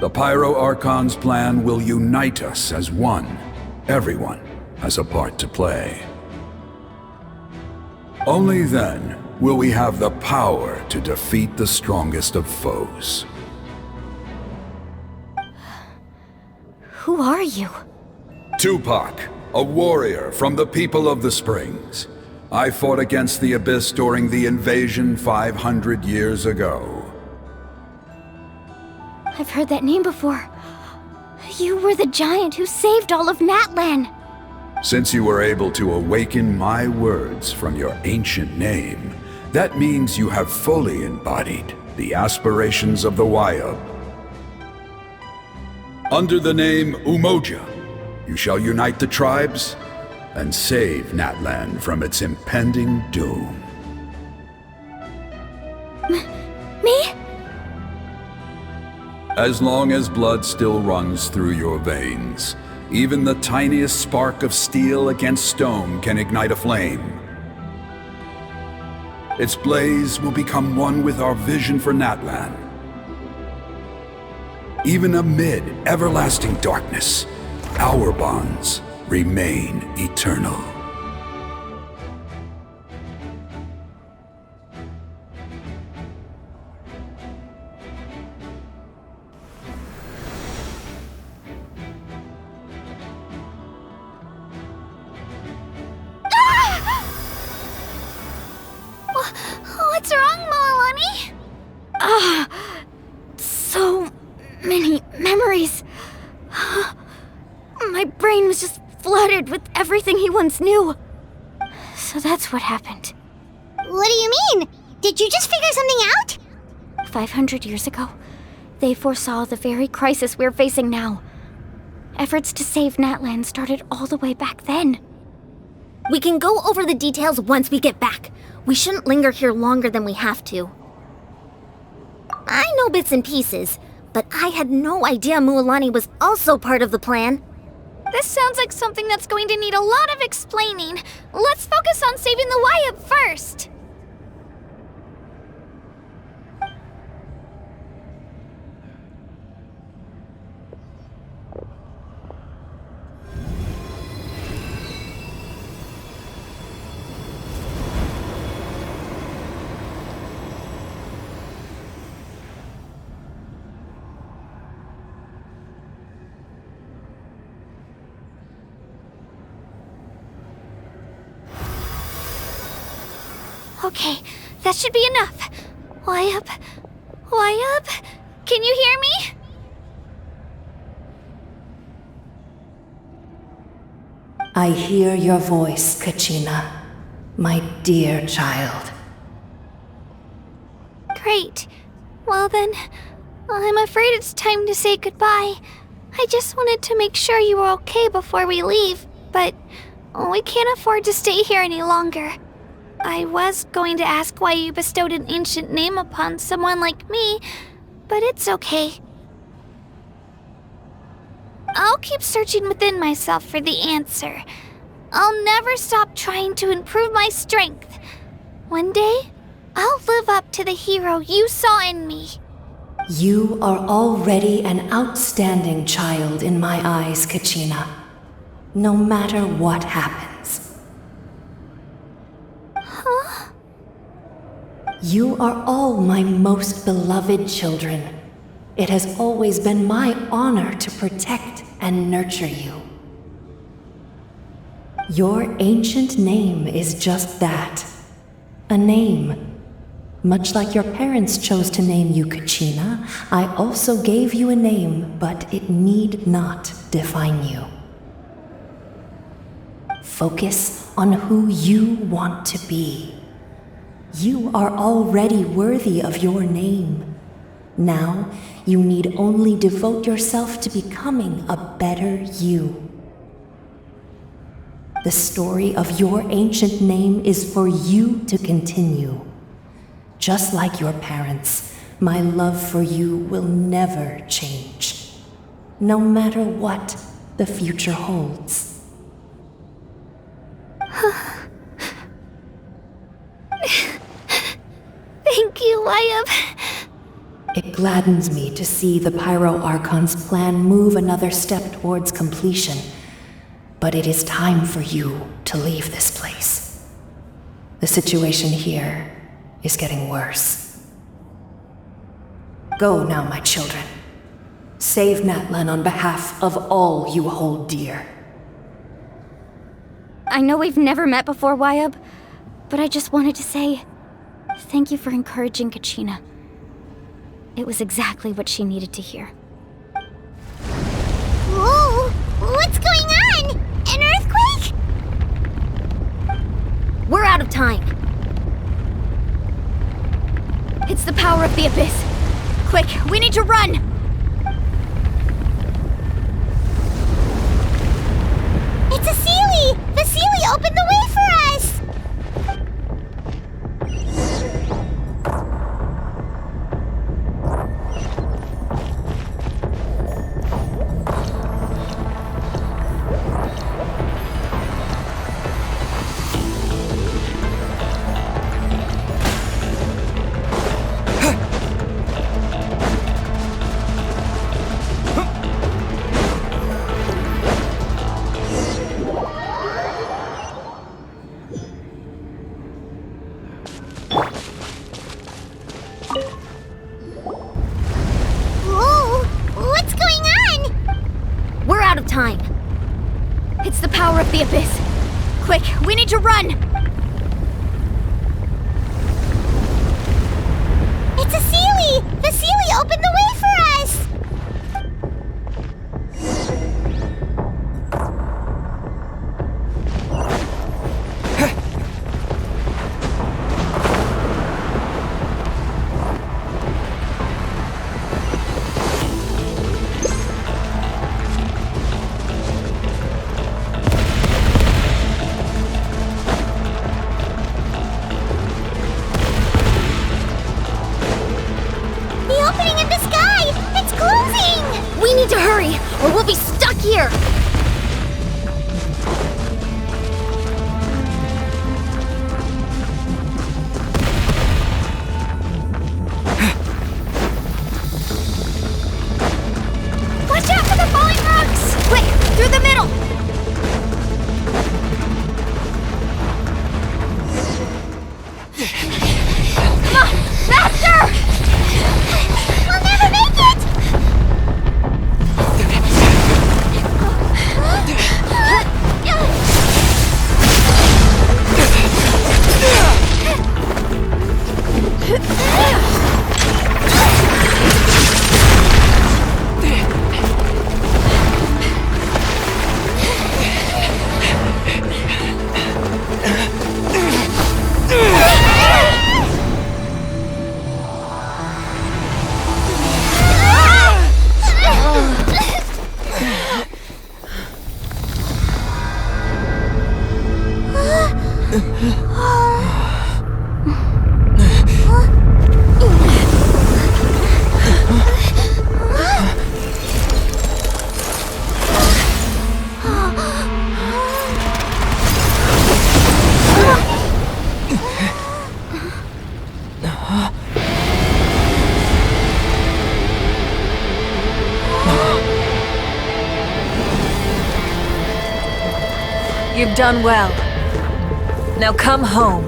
The Pyro Archon's plan will unite us as one. Everyone has a part to play. Only then will we have the power to defeat the strongest of foes. Who are you? Tupac, a warrior from the people of the Springs. I fought against the Abyss during the invasion 500 years ago. I've heard that name before. You were the giant who saved all of Natlan. Since you were able to awaken my words from your ancient name, that means you have fully embodied the aspirations of the Wayub. Under the name Umoja, you shall unite the tribes and save Natlan from its impending doom. Me? As long as blood still runs through your veins, even the tiniest spark of steel against stone can ignite a flame. Its blaze will become one with our vision for Natlan. Even amid everlasting darkness, our bonds remain eternal. What's wrong, Moalani? So many memories. My brain was just flooded with everything he once knew. So that's what happened. What do you mean? Did you just figure something out? 500 years ago, they foresaw the very crisis we're facing now. Efforts to save Natlan started all the way back then. We can go over the details once we get back. We shouldn't linger here longer than we have to. I know bits and pieces, but I had no idea Mualani was also part of the plan. This sounds like something that's going to need a lot of explaining. Let's focus on saving the Wayub first. Okay, that should be enough. Wayub? Wayub? Can you hear me? I hear your voice, Kachina, my dear child. Great. Well then, I'm afraid it's time to say goodbye. I just wanted to make sure you were okay before we leave, but we can't afford to stay here any longer. I was going to ask why you bestowed an ancient name upon someone like me, but it's okay. I'll keep searching within myself for the answer. I'll never stop trying to improve my strength. One day, I'll live up to the hero you saw in me. You are already an outstanding child in my eyes, Kachina. No matter what happens. Huh? You are all my most beloved children. It has always been my honor to protect and nurture you. Your ancient name is just that. A name. Much like your parents chose to name you Kachina, I also gave you a name, but it need not define you. Focus on who you want to be. You are already worthy of your name. Now, you need only devote yourself to becoming a better you. The story of your ancient name is for you to continue. Just like your parents, my love for you will never change, no matter what the future holds. Thank you, Wayub. It gladdens me to see the Pyro Archon's plan move another step towards completion, but it is time for you to leave this place. The situation here is getting worse. Go now, my children. Save Natlan on behalf of all you hold dear. I know we've never met before, Wayab, but I just wanted to say thank you for encouraging Kachina. It was exactly what she needed to hear. Whoa! What's going on? An earthquake? We're out of time. It's the power of the Abyss. Quick, we need to run! It's a Seelie! The Seelie opened the way for us! Time. It's the power of the Abyss. Quick, we need to run! It's a Seelie! The Seelie opened the way for us! Or we'll be stuck here! Watch out for the falling rocks! Quick, through the middle! Come on, faster! We'll never make it! You've done well. Now come home.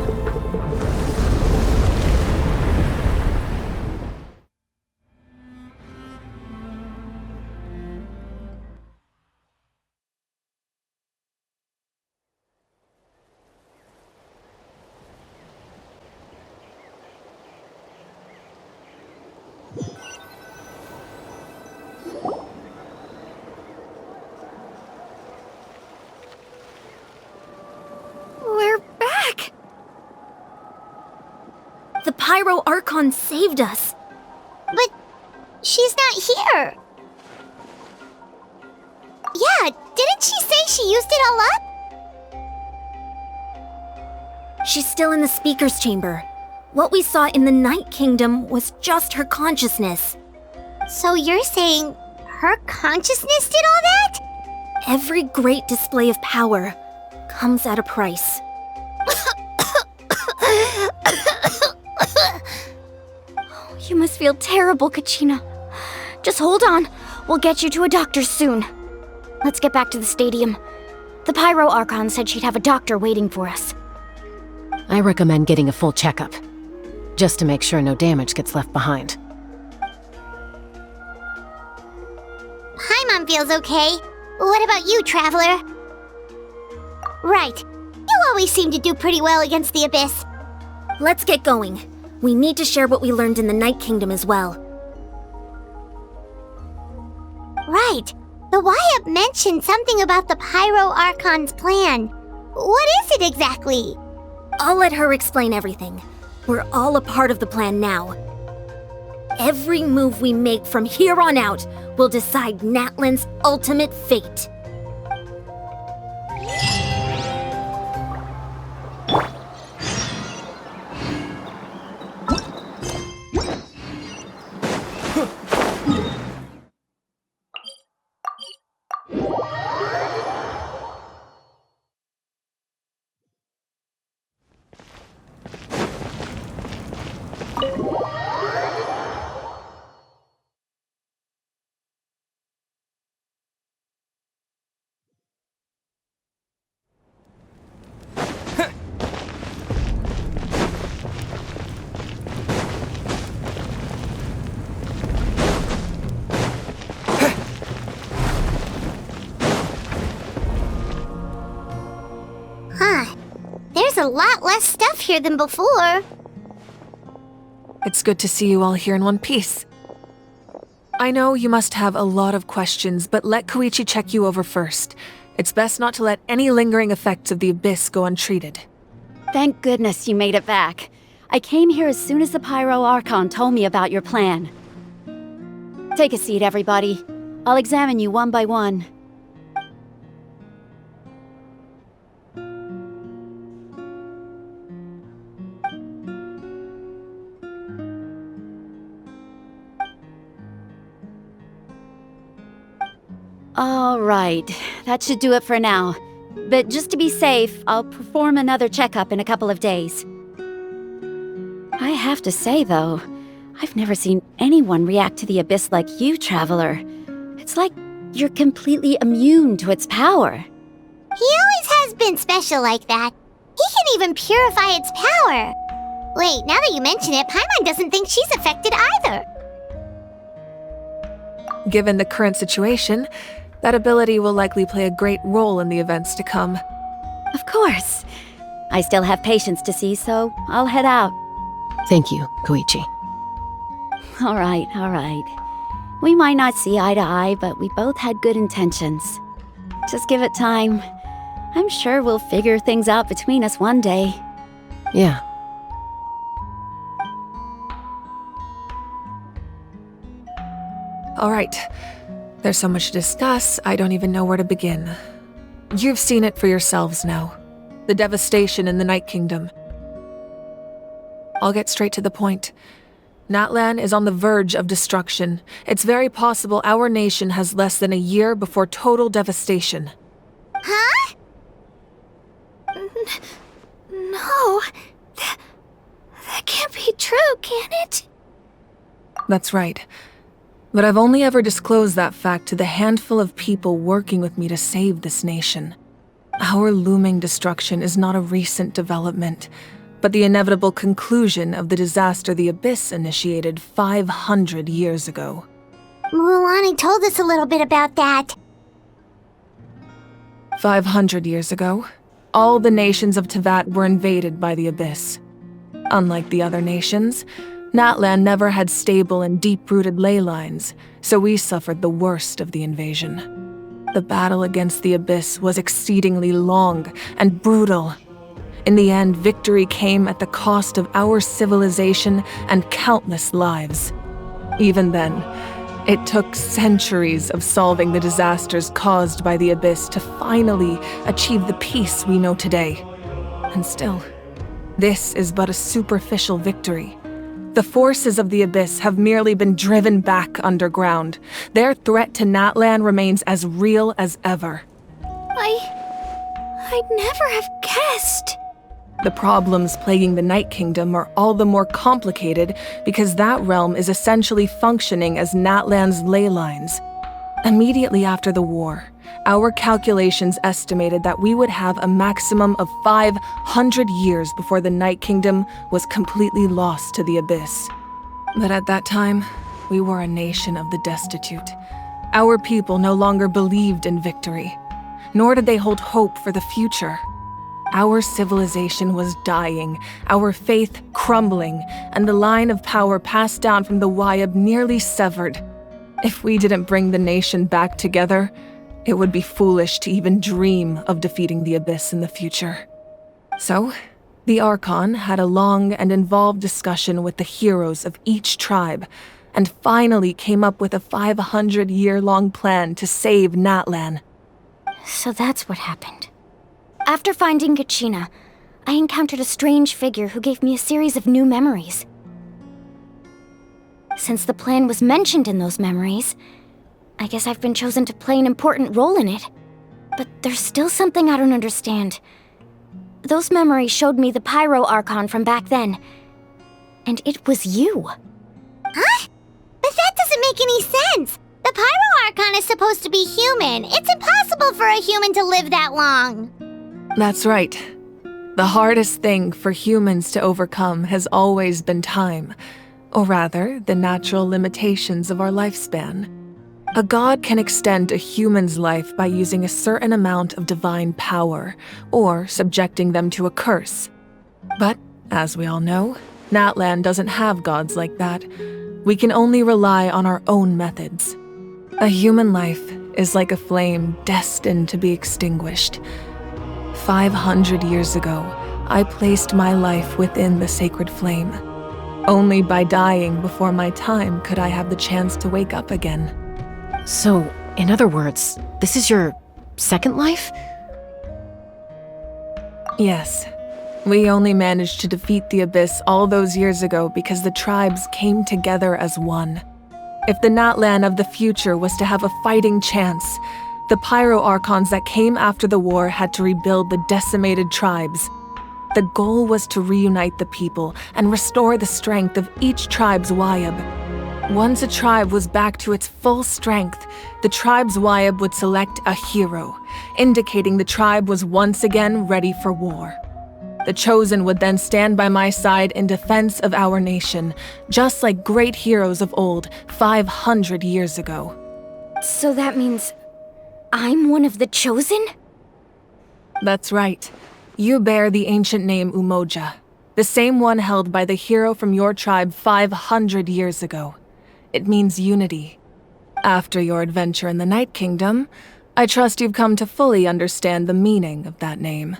The Pyro Archon saved us. But she's not here. Yeah, didn't she say she used it all up? She's still in the speaker's chamber. What we saw in the Night Kingdom was just her consciousness. So you're saying her consciousness did all that? Every great display of power comes at a price. You must feel terrible, Kachina. Just hold on. We'll get you to a doctor soon. Let's get back to the stadium. The Pyro Archon said she'd have a doctor waiting for us. I recommend getting a full checkup, just to make sure no damage gets left behind. Paimon feels okay. What about you, Traveler? Right. You always seem to do pretty well against the Abyss. Let's get going. We need to share what we learned in the Night Kingdom as well. Right. The YUP mentioned something about the Pyro Archon's plan. What is it exactly? I'll let her explain everything. We're all a part of the plan now. Every move we make from here on out will decide Natlan's ultimate fate. There's a lot less stuff here than before. It's good to see you all here in one piece. I know you must have a lot of questions, but let Koichi check you over first. It's best not to let any lingering effects of the Abyss go untreated. Thank goodness you made it back. I came here as soon as the Pyro Archon told me about your plan. Take a seat, everybody. I'll examine you one by one. All right, that should do it for now. But just to be safe, I'll perform another checkup in a couple of days. I have to say, though, I've never seen anyone react to the Abyss like you, Traveler. It's like you're completely immune to its power. He always has been special like that. He can even purify its power. Wait, now that you mention it, Paimon doesn't think she's affected either. Given the current situation, that ability will likely play a great role in the events to come. Of course. I still have patients to see, so I'll head out. Thank you, Koichi. All right. We might not see eye to eye, but we both had good intentions. Just give it time. I'm sure we'll figure things out between us one day. Yeah. All right. There's so much to discuss, I don't even know where to begin. You've seen it for yourselves now. The devastation in the Night Kingdom. I'll get straight to the point. Natlan is on the verge of destruction. It's very possible our nation has less than a year before total devastation. Huh? No. That can't be true, can it? That's right. But I've only ever disclosed that fact to the handful of people working with me to save this nation. Our looming destruction is not a recent development, but the inevitable conclusion of the disaster the Abyss initiated 500 years ago. Mualani told us a little bit about that. 500 years ago, all the nations of Teyvat were invaded by the Abyss. Unlike the other nations, Natlan never had stable and deep-rooted ley lines, so we suffered the worst of the invasion. The battle against the Abyss was exceedingly long and brutal. In the end, victory came at the cost of our civilization and countless lives. Even then, it took centuries of solving the disasters caused by the Abyss to finally achieve the peace we know today. And still, this is but a superficial victory. The forces of the Abyss have merely been driven back underground. Their threat to Natlan remains as real as ever. I'd never have guessed. The problems plaguing the Night Kingdom are all the more complicated because that realm is essentially functioning as Natlan's ley lines. Immediately after the war, our calculations estimated that we would have a maximum of 500 years before the Night Kingdom was completely lost to the abyss. But at that time, we were a nation of the destitute. Our people no longer believed in victory, nor did they hold hope for the future. Our civilization was dying, our faith crumbling, and the line of power passed down from the Wayab nearly severed. If we didn't bring the nation back together, it would be foolish to even dream of defeating the Abyss in the future. So, the Archon had a long and involved discussion with the heroes of each tribe, and finally came up with a 500-year-long plan to save Natlan. So that's what happened. After finding Kachina, I encountered a strange figure who gave me a series of new memories. Since the plan was mentioned in those memories, I guess I've been chosen to play an important role in it. But there's still something I don't understand. Those memories showed me the Pyro Archon from back then. And it was you. Huh? But that doesn't make any sense! The Pyro Archon is supposed to be human. It's impossible for a human to live that long. That's right. The hardest thing for humans to overcome has always been time. Or rather, the natural limitations of our lifespan. A god can extend a human's life by using a certain amount of divine power, or subjecting them to a curse. But, as we all know, Natlan doesn't have gods like that. We can only rely on our own methods. A human life is like a flame destined to be extinguished. 500 years ago, I placed my life within the sacred flame. Only by dying before my time could I have the chance to wake up again. So, in other words, this is your second life? Yes. We only managed to defeat the Abyss all those years ago because the tribes came together as one. If the Natlan of the future was to have a fighting chance, the Pyro Archons that came after the war had to rebuild the decimated tribes. The goal was to reunite the people and restore the strength of each tribe's Wayab. Once a tribe was back to its full strength, the tribe's Wayab would select a hero, indicating the tribe was once again ready for war. The Chosen would then stand by my side in defense of our nation, just like great heroes of old 500 years ago. So that means I'm one of the Chosen? That's right. You bear the ancient name Umoja, the same one held by the hero from your tribe 500 years ago. It means unity. After your adventure in the Night Kingdom, I trust you've come to fully understand the meaning of that name.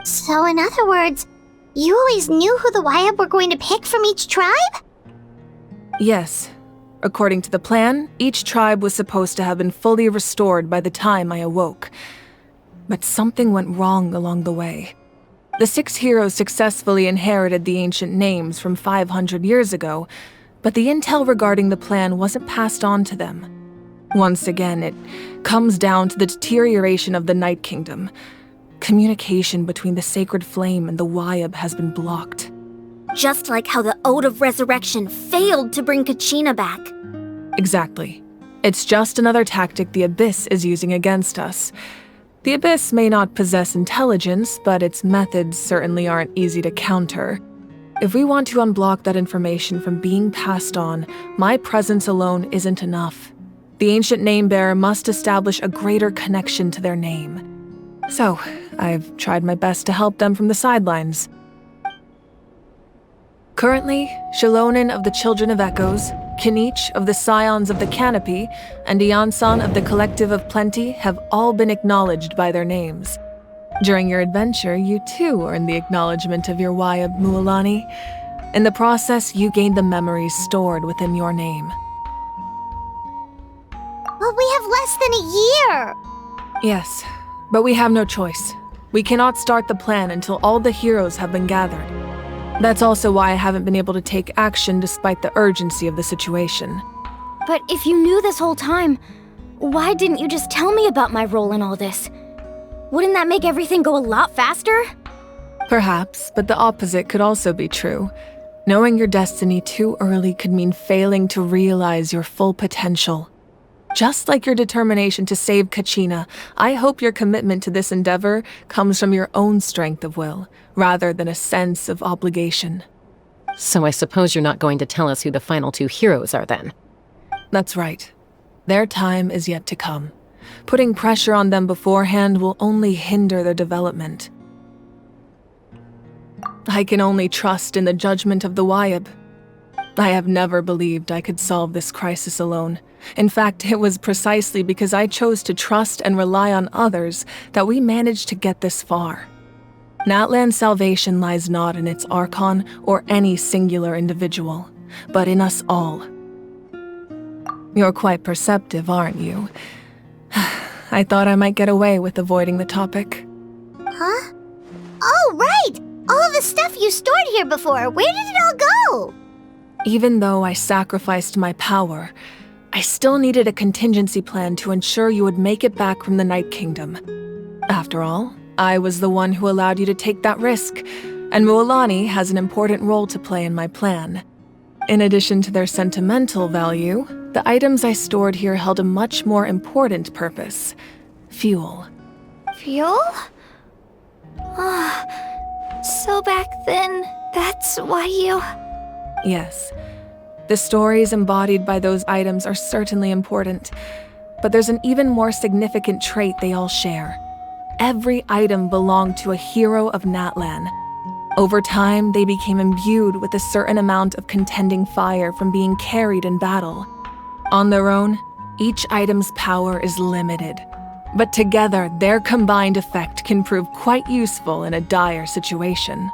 So in other words, you always knew who the Wayab were going to pick from each tribe? Yes. According to the plan, each tribe was supposed to have been fully restored by the time I awoke. But something went wrong along the way. The 6 heroes successfully inherited the ancient names from 500 years ago, but the intel regarding the plan wasn't passed on to them. Once again, it comes down to the deterioration of the Night Kingdom. Communication between the Sacred Flame and the Wayab has been blocked. Just like how the Ode of Resurrection failed to bring Kachina back. Exactly. It's just another tactic the Abyss is using against us. The Abyss may not possess intelligence, but its methods certainly aren't easy to counter. If we want to unblock that information from being passed on, my presence alone isn't enough. The ancient name-bearer must establish a greater connection to their name. So, I've tried my best to help them from the sidelines. Currently, Shalonin of the Children of Echoes, Kinich of the Scions of the Canopy, and Iansan of the Collective of Plenty have all been acknowledged by their names. During your adventure, you too earned the acknowledgement of your Wayab, Mualani. In the process, you gained the memories stored within your name. But we have less than a year! Yes, but we have no choice. We cannot start the plan until all the heroes have been gathered. That's also why I haven't been able to take action despite the urgency of the situation. But if you knew this whole time, why didn't you just tell me about my role in all this? Wouldn't that make everything go a lot faster? Perhaps, but the opposite could also be true. Knowing your destiny too early could mean failing to realize your full potential. Just like your determination to save Kachina, I hope your commitment to this endeavor comes from your own strength of will, rather than a sense of obligation. So I suppose you're not going to tell us who the final two heroes are then? That's right. Their time is yet to come. Putting pressure on them beforehand will only hinder their development. I can only trust in the judgment of the Wyab. I have never believed I could solve this crisis alone. In fact, it was precisely because I chose to trust and rely on others that we managed to get this far. Natlan's salvation lies not in its Archon or any singular individual, but in us all. You're quite perceptive, aren't you? I thought I might get away with avoiding the topic. Huh? Oh, right! All of the stuff you stored here before, where did it all go? Even though I sacrificed my power, I still needed a contingency plan to ensure you would make it back from the Night Kingdom. After all, I was the one who allowed you to take that risk, and Mualani has an important role to play in my plan. In addition to their sentimental value, the items I stored here held a much more important purpose: fuel. Fuel? So back then, that's why you... Yes. The stories embodied by those items are certainly important, but there's an even more significant trait they all share. Every item belonged to a hero of Natlan. Over time, they became imbued with a certain amount of contending fire from being carried in battle. On their own, each item's power is limited, but together, their combined effect can prove quite useful in a dire situation.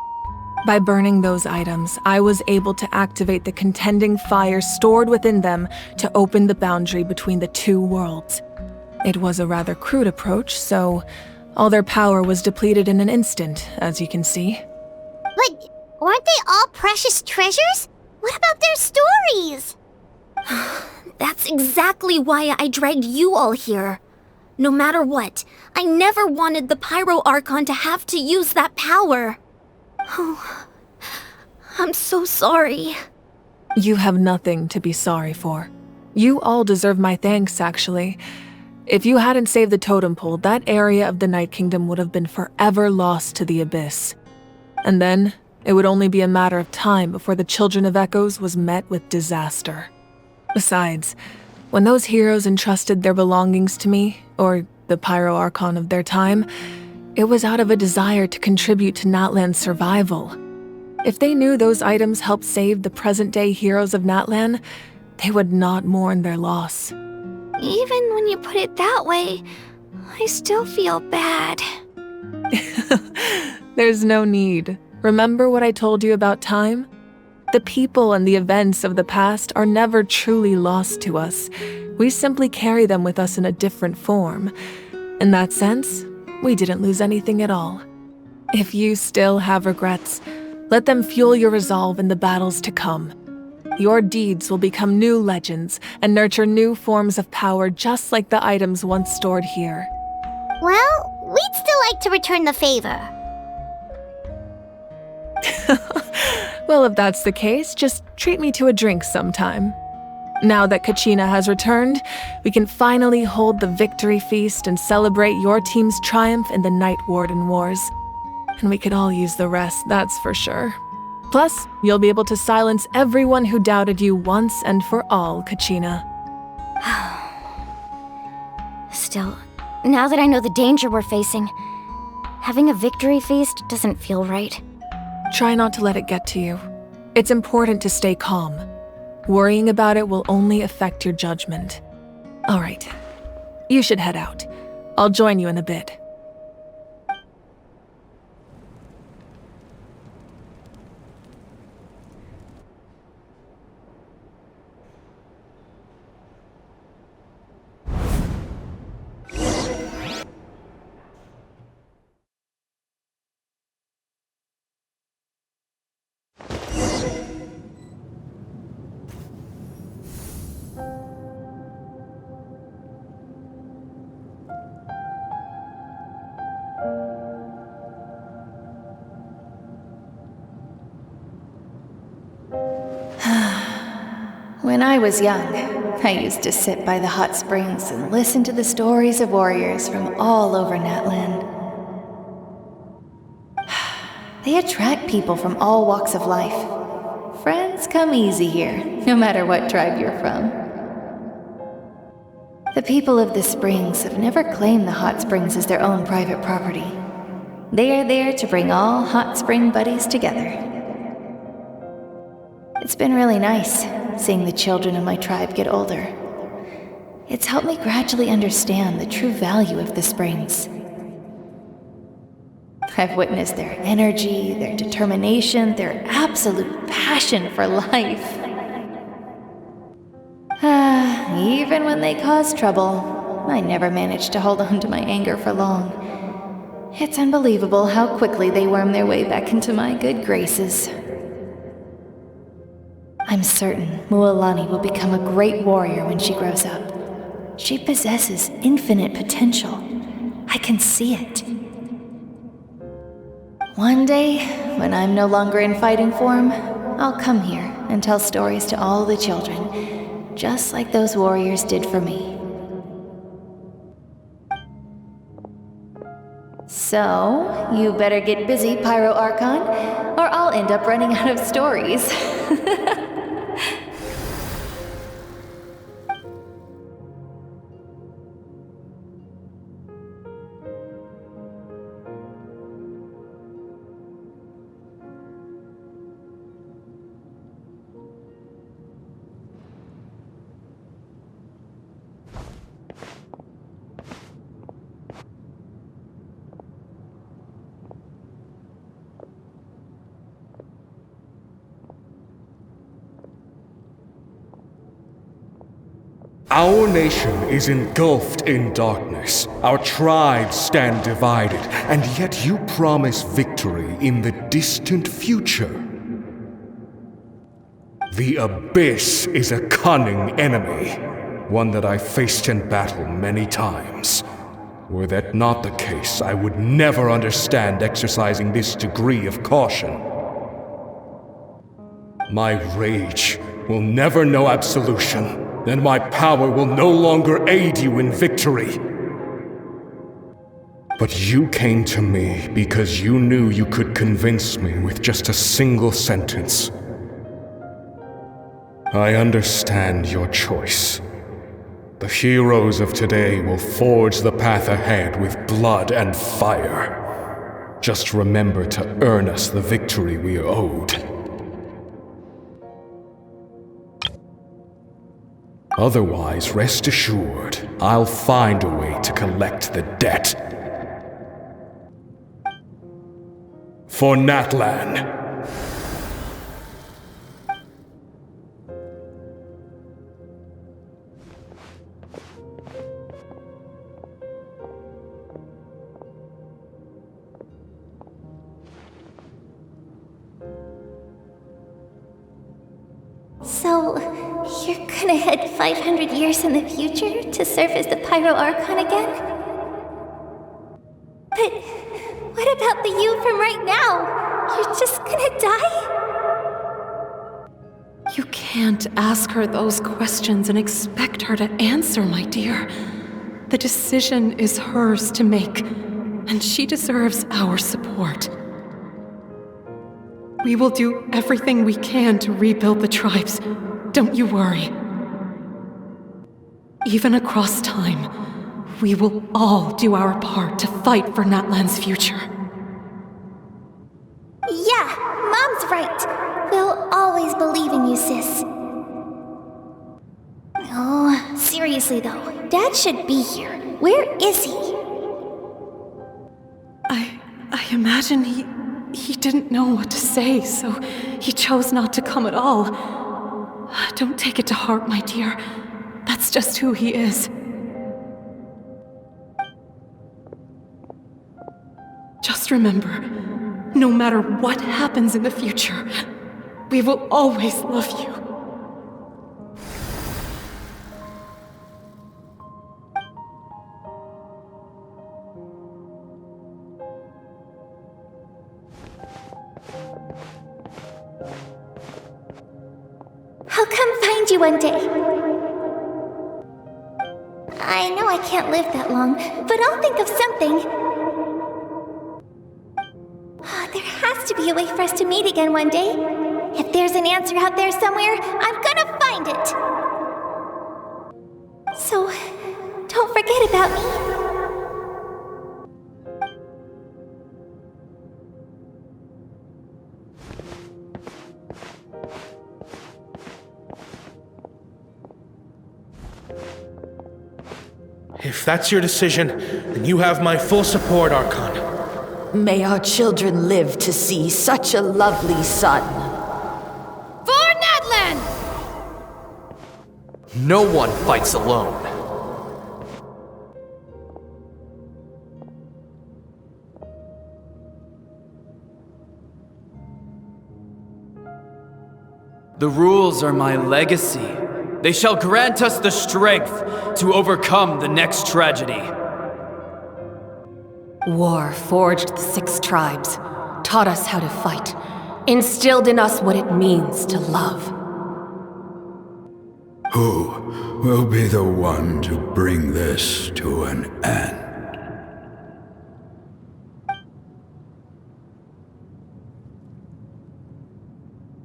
By burning those items, I was able to activate the contending fire stored within them to open the boundary between the two worlds. It was a rather crude approach, so all their power was depleted in an instant, as you can see. But weren't they all precious treasures? What about their stories? That's exactly why I dragged you all here. No matter what, I never wanted the Pyro Archon to have to use that power. Oh, I'm so sorry. You have nothing to be sorry for. You all deserve my thanks, actually. If you hadn't saved the totem pole, that area of the Night Kingdom would have been forever lost to the Abyss. And then, it would only be a matter of time before the Children of Echoes was met with disaster. Besides, when those heroes entrusted their belongings to me, or the Pyro Archon of their time, it was out of a desire to contribute to Natlan's survival. If they knew those items helped save the present-day heroes of Natlan, they would not mourn their loss. Even when you put it that way, I still feel bad. There's no need. Remember what I told you about time? The people and the events of the past are never truly lost to us. We simply carry them with us in a different form. In that sense, we didn't lose anything at all. If you still have regrets, let them fuel your resolve in the battles to come. Your deeds will become new legends and nurture new forms of power just like the items once stored here. Well, we'd still like to return the favor. Well, if that's the case, just treat me to a drink sometime. Now that Kachina has returned, we can finally hold the victory feast and celebrate your team's triumph in the Night Warden Wars. And we could all use the rest, that's for sure. Plus, you'll be able to silence everyone who doubted you once and for all, Kachina. Still, now that I know the danger we're facing, having a victory feast doesn't feel right. Try not to let it get to you. It's important to stay calm. Worrying about it will only affect your judgment. All right, you should head out. I'll join you in a bit. When I was young, I used to sit by the hot springs and listen to the stories of warriors from all over Natlan. They attract people from all walks of life. Friends come easy here, no matter what tribe you're from. The people of the springs have never claimed the hot springs as their own private property. They are there to bring all hot spring buddies together. It's been really nice seeing the children of my tribe get older. It's helped me gradually understand the true value of the springs. I've witnessed their energy, their determination, their absolute passion for life. Even when they cause trouble, I never managed to hold on to my anger for long. It's unbelievable how quickly they worm their way back into my good graces. I'm certain Mualani will become a great warrior when she grows up. She possesses infinite potential. I can see it. One day, when I'm no longer in fighting form, I'll come here and tell stories to all the children, just like those warriors did for me. So, you better get busy, Pyro Archon, or I'll end up running out of stories. Our nation is engulfed in darkness. Our tribes stand divided, and yet you promise victory in the distant future. The Abyss is a cunning enemy, one that I faced in battle many times. Were that not the case, I would never understand exercising this degree of caution. My rage will never know absolution. Then my power will no longer aid you in victory. But you came to me because you knew you could convince me with just a single sentence. I understand your choice. The heroes of today will forge the path ahead with blood and fire. Just remember to earn us the victory we are owed. Otherwise, rest assured, I'll find a way to collect the debt. For Natlan. So, you're gonna head 500 years in the future to serve as the Pyro Archon again? But what about the you from right now? You're just gonna die? You can't ask her those questions and expect her to answer, my dear. The decision is hers to make, and she deserves our support. We will do everything we can to rebuild the tribes. Don't you worry. Even across time, we will all do our part to fight for Natlan's future. Yeah, Mom's right. We'll always believe in you, sis. Oh, seriously though, Dad should be here. Where is he? I imagine he didn't know what to say, so he chose not to come at all. Don't take it to heart, my dear. That's just who he is. Just remember, no matter what happens in the future, we will always love you. I'll come find you one day. I know I can't live that long, but I'll think of something. There has to be a way for us to meet again one day. If there's an answer out there somewhere, I'm gonna find it. So, don't forget about me. If that's your decision, then you have my full support, Archon. May our children live to see such a lovely son. For Natlan! No one fights alone. The rules are my legacy. They shall grant us the strength to overcome the next tragedy. War forged the 6 tribes, taught us how to fight, instilled in us what it means to love. Who will be the one to bring this to an end?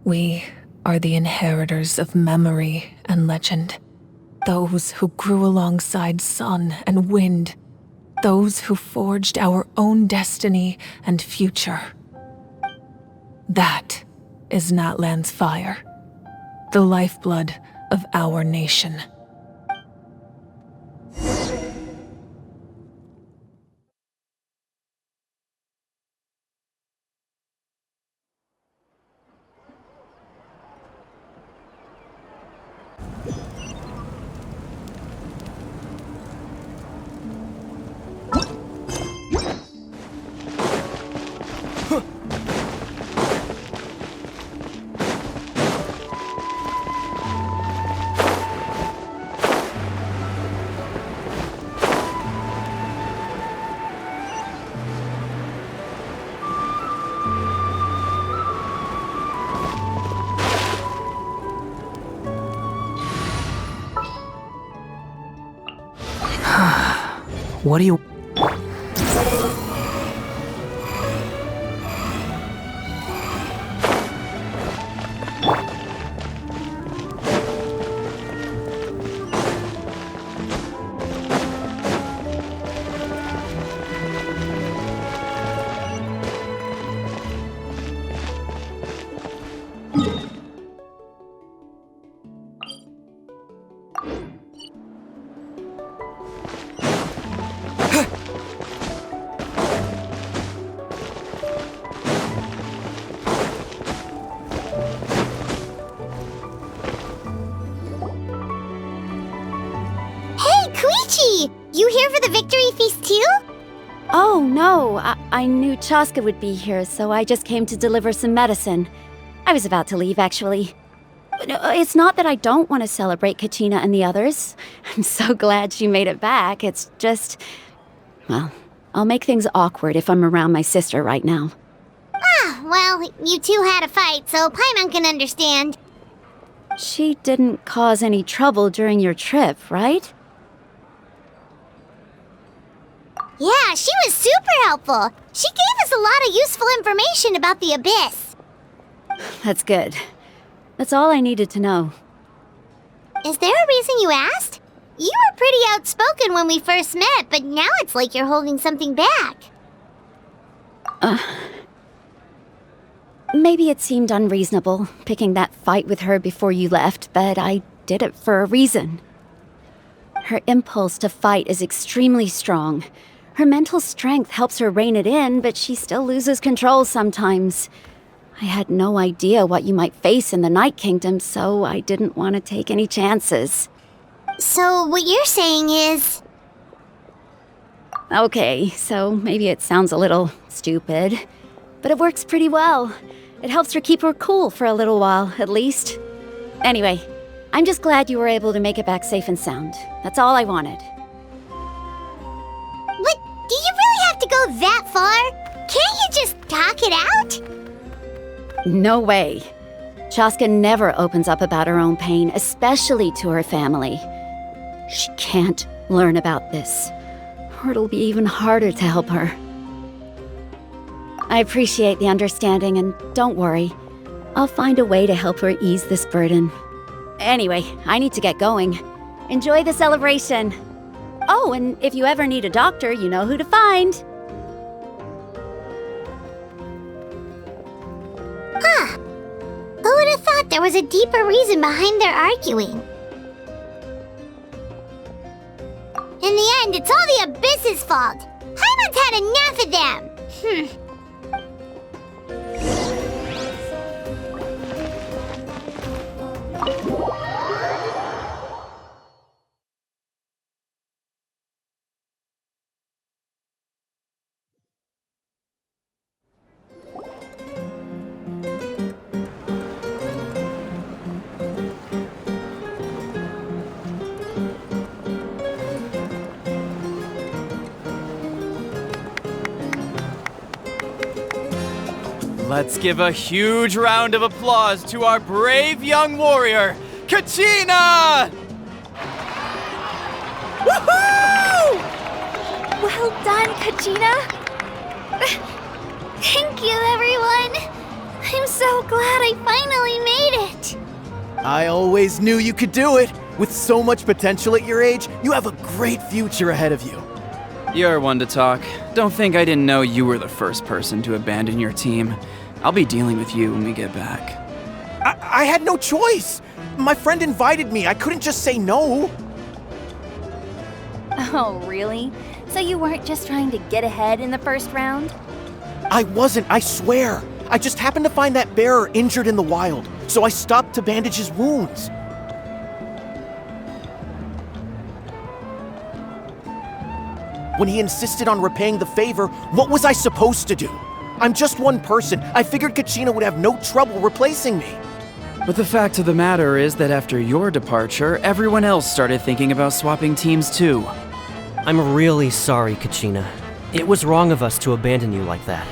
We are the inheritors of memory and legend. Those who grew alongside sun and wind. Those who forged our own destiny and future. That is Natlan's fire, the lifeblood of our nation. What do you... You here for the victory feast too? Oh, no. I knew Chaska would be here, so I just came to deliver some medicine. I was about to leave, actually. No, it's not that I don't want to celebrate Kachina and the others. I'm so glad she made it back. It's just... well, I'll make things awkward if I'm around my sister right now. Ah, well, you two had a fight, so Paimon can understand. She didn't cause any trouble during your trip, right? Yeah, she was super helpful. She gave us a lot of useful information about the Abyss. That's good. That's all I needed to know. Is there a reason you asked? You were pretty outspoken when we first met, but now it's like you're holding something back. Maybe it seemed unreasonable, picking that fight with her before you left, but I did it for a reason. Her impulse to fight is extremely strong. Her mental strength helps her rein it in, but she still loses control sometimes. I had no idea what you might face in the Night Kingdom, so I didn't want to take any chances. So what you're saying is... Okay, so maybe it sounds a little stupid, but it works pretty well. It helps her keep her cool for a little while, at least. Anyway, I'm just glad you were able to make it back safe and sound. That's all I wanted. What? Do you really have to go that far? Can't you just talk it out? No way. Chaska never opens up about her own pain, especially to her family. She can't learn about this, or it'll be even harder to help her. I appreciate the understanding, and don't worry. I'll find a way to help her ease this burden. Anyway, I need to get going. Enjoy the celebration. Oh, and if you ever need a doctor, you know who to find. Huh. Who would have thought there was a deeper reason behind their arguing? In the end, it's all the Abyss's fault. Paimon's had enough of them. Let's give a huge round of applause to our brave young warrior, Kachina! Woohoo! Well done, Kachina. Thank you, everyone. I'm so glad I finally made it. I always knew you could do it. With so much potential at your age, you have a great future ahead of you. You're one to talk. Don't think I didn't know you were the first person to abandon your team. I'll be dealing with you when we get back. I had no choice. My friend invited me. I couldn't just say no. Oh, really? So you weren't just trying to get ahead in the first round? I wasn't, I swear. I just happened to find that bearer injured in the wild, so I stopped to bandage his wounds. When he insisted on repaying the favor, what was I supposed to do? I'm just one person. I figured Kachina would have no trouble replacing me. But the fact of the matter is that after your departure, everyone else started thinking about swapping teams too. I'm really sorry, Kachina. It was wrong of us to abandon you like that.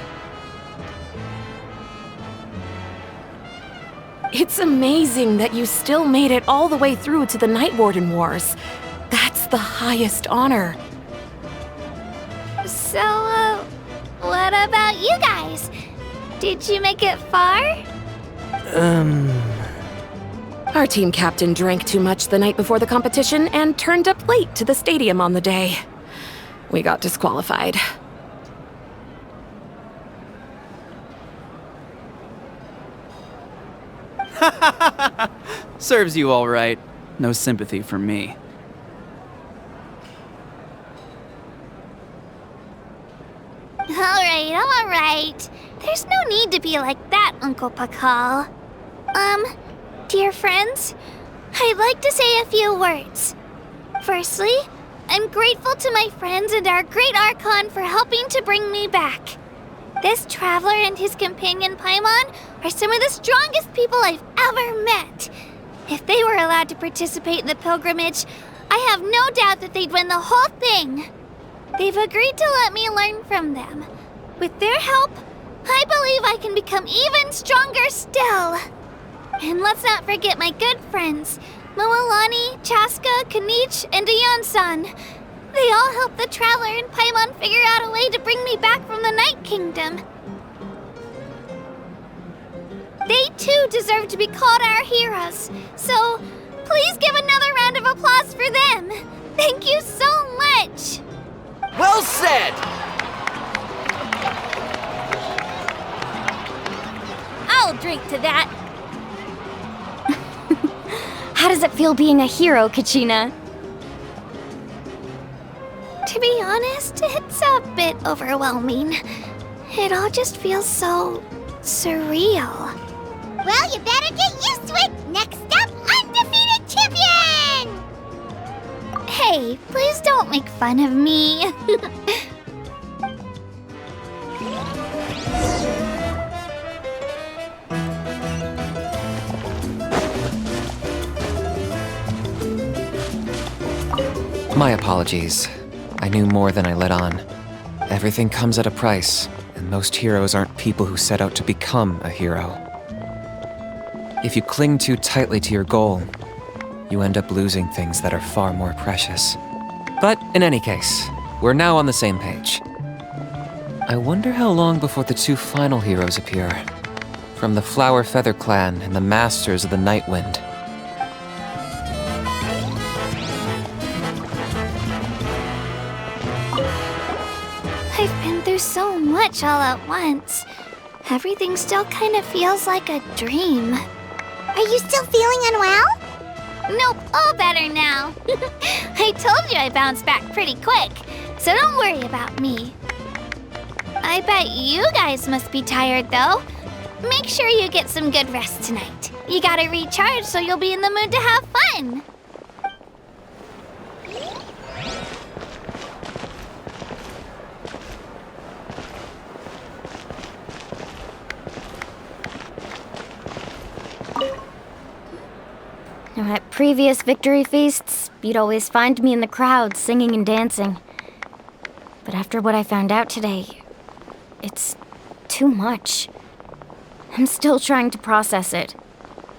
It's amazing that you still made it all the way through to the Night Warden Wars. That's the highest honor. So, what about you guys? Did you make it far? Our team captain drank too much the night before the competition and turned up late to the stadium on the day. We got disqualified. Serves you all right. No sympathy from me. All right. There's no need to be like that, Uncle Pakal. Dear friends, I'd like to say a few words. Firstly, I'm grateful to my friends and our great Archon for helping to bring me back. This traveler and his companion Paimon are some of the strongest people I've ever met. If they were allowed to participate in the pilgrimage, I have no doubt that they'd win the whole thing. They've agreed to let me learn from them. With their help, I believe I can become even stronger still. And let's not forget my good friends, Moalani, Chaska, Kanich, and Ayan-san. They all helped the Traveler and Paimon figure out a way to bring me back from the Night Kingdom. They too deserve to be called our heroes, so please give another round of applause for them. Thank you so much! Well said! I'll drink to that. How does it feel being a hero, Kachina? To be honest, it's a bit overwhelming. It all just feels so surreal. Well, you better get used to it! Next up, undefeated champion! Hey, please don't make fun of me. My apologies. I knew more than I let on. Everything comes at a price, and most heroes aren't people who set out to become a hero. If you cling too tightly to your goal, you end up losing things that are far more precious. But in any case, we're now on the same page. I wonder how long before the two final heroes appear. From the Flower Feather Clan and the Masters of the Night Wind. I've been through so much all at once. Everything still kind of feels like a dream. Are you still feeling unwell? Nope, all better now. I told you I bounced back pretty quick, so don't worry about me. I bet you guys must be tired though. Make sure you get some good rest tonight. You gotta recharge so you'll be in the mood to have fun. At previous victory feasts, you'd always find me in the crowd singing and dancing. But after what I found out today, it's too much. I'm still trying to process it.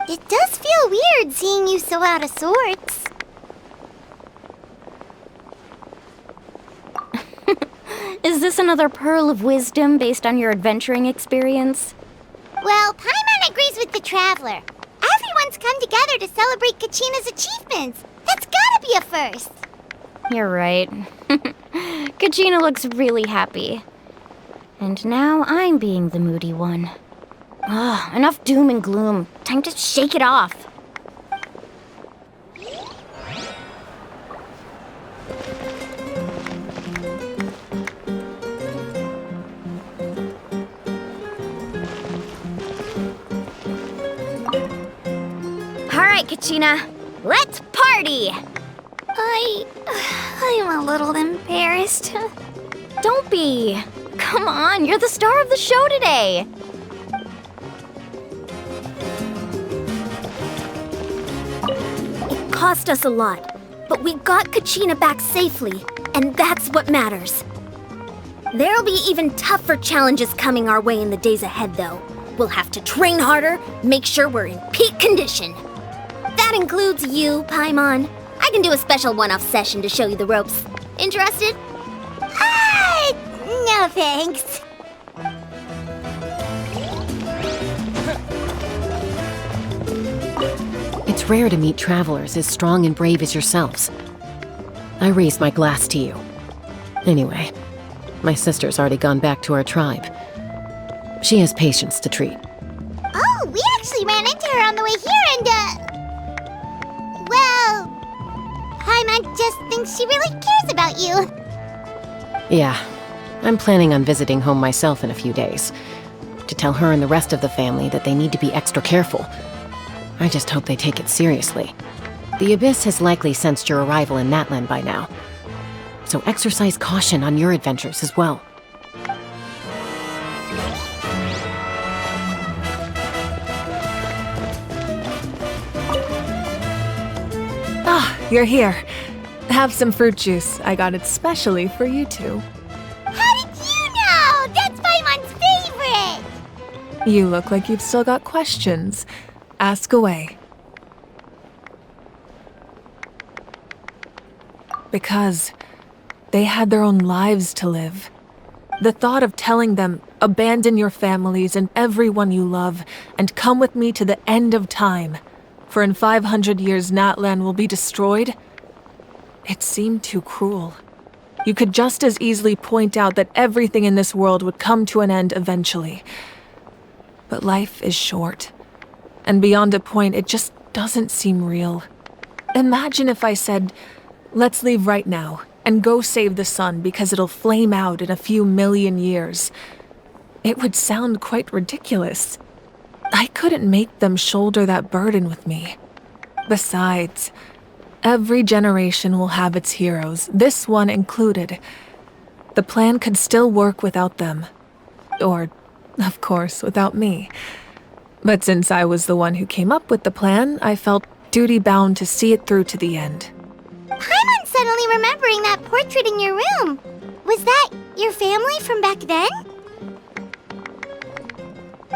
It does feel weird seeing you so out of sorts. Is this another pearl of wisdom based on your adventuring experience? Well, Paimon agrees with the Traveler. Everyone's come together to celebrate Kachina's achievements. That's gotta be a first. You're right. Kachina looks really happy. And now I'm being the moody one. Enough doom and gloom. Time to shake it off. Alright, Kachina. Let's party! I'm a little embarrassed. Don't be. Come on, you're the star of the show today. It cost us a lot, but we got Kachina back safely, and that's what matters. There'll be even tougher challenges coming our way in the days ahead, though. We'll have to train harder, make sure we're in peak condition. That includes you, Paimon. I can do a special one-off session to show you the ropes. Interested? No thanks. It's rare to meet travelers as strong and brave as yourselves. I raise my glass to you. Anyway, my sister's already gone back to our tribe. She has patients to treat. Oh, we actually ran into her on the way here and, well, Paimon just thinks she really cares about you. Yeah, I'm planning on visiting home myself in a few days. To tell her and the rest of the family that they need to be extra careful. I just hope they take it seriously. The Abyss has likely sensed your arrival in Natlan by now. So exercise caution on your adventures as well. You're here. Have some fruit juice. I got it specially for you two. How did you know? That's Paimon's favorite! You look like you've still got questions. Ask away. Because they had their own lives to live. The thought of telling them, abandon your families and everyone you love, and come with me to the end of time, for in 500 years Natlan will be destroyed, it seemed too cruel. You could just as easily point out that everything in this world would come to an end eventually. But life is short. And beyond a point, it just doesn't seem real. Imagine if I said, let's leave right now, and go save the sun because it'll flame out in a few million years. It would sound quite ridiculous. I couldn't make them shoulder that burden with me. Besides, every generation will have its heroes, this one included. The plan could still work without them. Or, of course, without me. But since I was the one who came up with the plan, I felt duty-bound to see it through to the end. Paimon's suddenly remembering that portrait in your room. Was that your family from back then?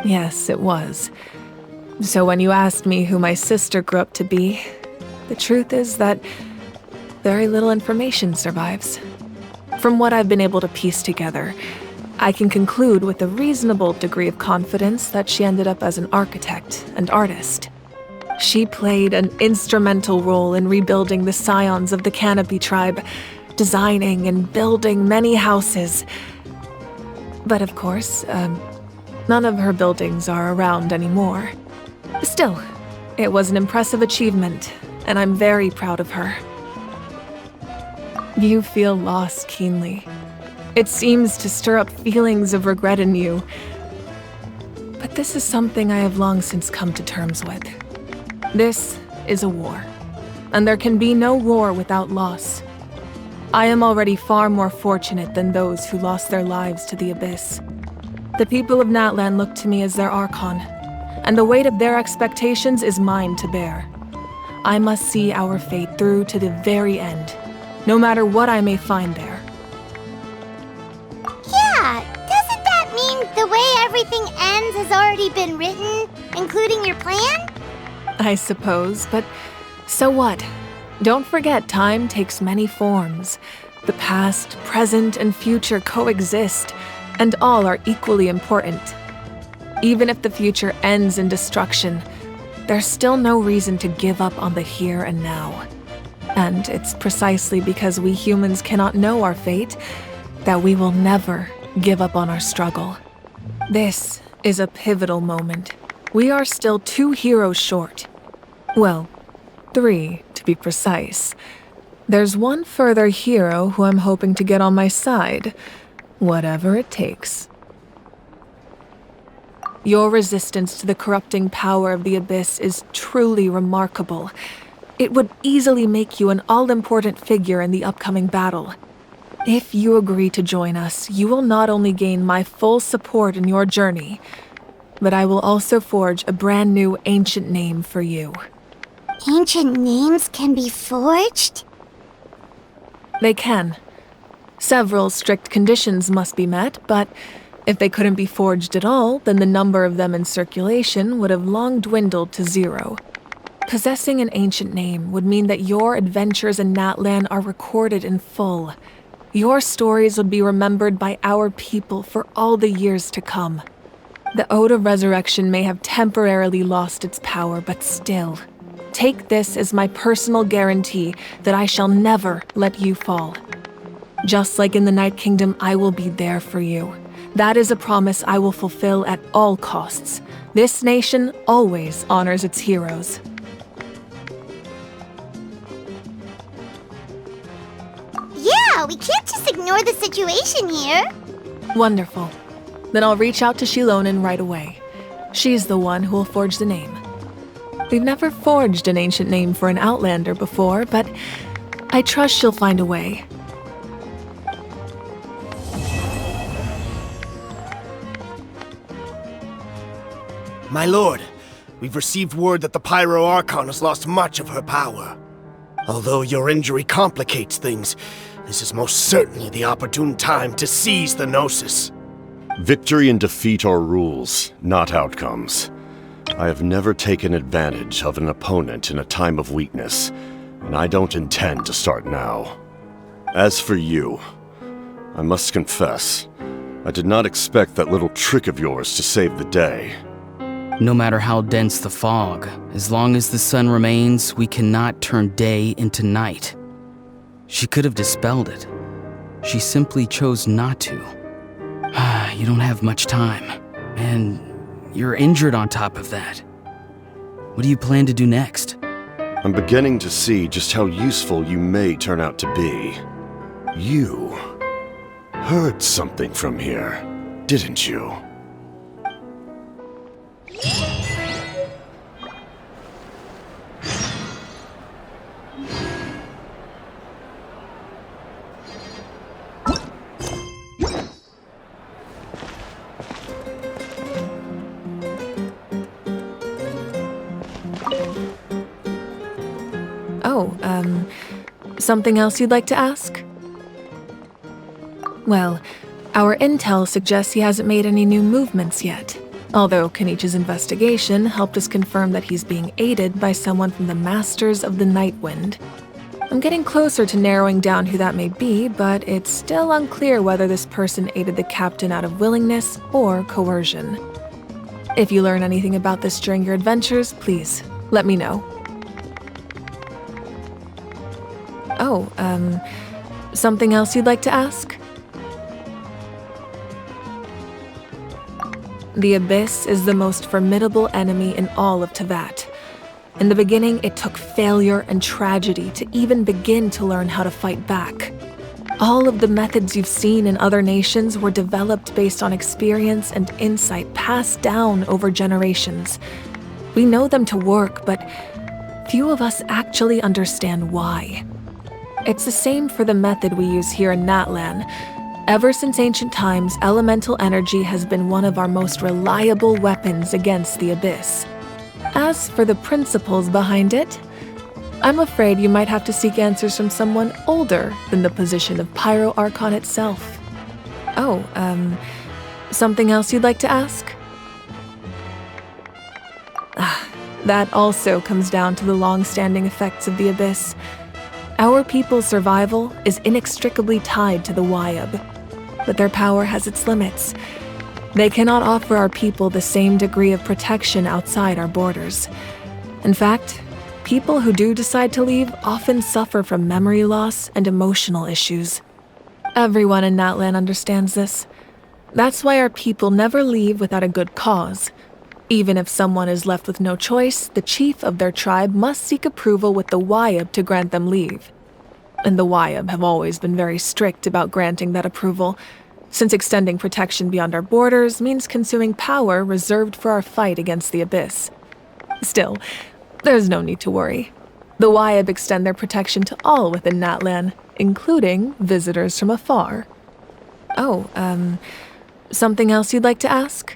Yes, it was. So when you asked me who my sister grew up to be, the truth is that very little information survives. From what I've been able to piece together, I can conclude with a reasonable degree of confidence that she ended up as an architect and artist. She played an instrumental role in rebuilding the scions of the Canopy tribe, designing and building many houses. But of course, none of her buildings are around anymore. Still, it was an impressive achievement, and I'm very proud of her. You feel loss keenly. It seems to stir up feelings of regret in you. But this is something I have long since come to terms with. This is a war, and there can be no war without loss. I am already far more fortunate than those who lost their lives to the Abyss. The people of Natlan look to me as their Archon, and the weight of their expectations is mine to bear. I must see our fate through to the very end, no matter what I may find there. Yeah, doesn't that mean the way everything ends has already been written, including your plan? I suppose, but so what? Don't forget, time takes many forms. The past, present, and future coexist, and all are equally important. Even if the future ends in destruction, there's still no reason to give up on the here and now. And it's precisely because we humans cannot know our fate that we will never give up on our struggle. This is a pivotal moment. We are still 2 heroes short. Well, 3 to be precise. There's one further hero who I'm hoping to get on my side, whatever it takes. Your resistance to the corrupting power of the Abyss is truly remarkable. It would easily make you an all-important figure in the upcoming battle. If you agree to join us, you will not only gain my full support in your journey, but I will also forge a brand new ancient name for you. Ancient names can be forged? They can. Several strict conditions must be met, but if they couldn't be forged at all, then the number of them in circulation would have long dwindled to 0. Possessing an ancient name would mean that your adventures in Natlan are recorded in full. Your stories would be remembered by our people for all the years to come. The Ode of Resurrection may have temporarily lost its power, but still, take this as my personal guarantee that I shall never let you fall. Just like in the Night Kingdom, I will be there for you. That is a promise I will fulfill at all costs. This nation always honors its heroes. Yeah, we can't just ignore the situation here. Wonderful. Then I'll reach out to Shilonen right away. She's the one who will forge the name. We've never forged an ancient name for an Outlander before, but I trust she'll find a way. My lord, we've received word that the Pyro Archon has lost much of her power. Although your injury complicates things, this is most certainly the opportune time to seize the Gnosis. Victory and defeat are rules, not outcomes. I have never taken advantage of an opponent in a time of weakness, and I don't intend to start now. As for you, I must confess, I did not expect that little trick of yours to save the day. No matter how dense the fog, as long as the sun remains, we cannot turn day into night. She could have dispelled it. She simply chose not to. You don't have much time, and you're injured on top of that. What do you plan to do next? I'm beginning to see just how useful you may turn out to be. You heard something from here, didn't you? Something else you'd like to ask? Well, our intel suggests he hasn't made any new movements yet, although Kenichi's investigation helped us confirm that he's being aided by someone from the Masters of the Nightwind. I'm getting closer to narrowing down who that may be, but it's still unclear whether this person aided the captain out of willingness or coercion. If you learn anything about this during your adventures, please let me know. Oh, something else you'd like to ask? The Abyss is the most formidable enemy in all of Teyvat. In the beginning, it took failure and tragedy to even begin to learn how to fight back. All of the methods you've seen in other nations were developed based on experience and insight passed down over generations. We know them to work, but few of us actually understand why. It's the same for the method we use here in Natlan. Ever since ancient times, elemental energy has been one of our most reliable weapons against the Abyss. As for the principles behind it, I'm afraid you might have to seek answers from someone older than the position of Pyro Archon itself. Oh, something else you'd like to ask? That also comes down to the long-standing effects of the Abyss. Our people's survival is inextricably tied to the Wyab, but their power has its limits. They cannot offer our people the same degree of protection outside our borders. In fact, people who do decide to leave often suffer from memory loss and emotional issues. Everyone in Natlan understands this. That's why our people never leave without a good cause. Even if someone is left with no choice, the chief of their tribe must seek approval with the Wyab to grant them leave. And the Wyab have always been very strict about granting that approval, since extending protection beyond our borders means consuming power reserved for our fight against the Abyss. Still, there's no need to worry. The Wyab extend their protection to all within Natlan, including visitors from afar. Oh, something else you'd like to ask?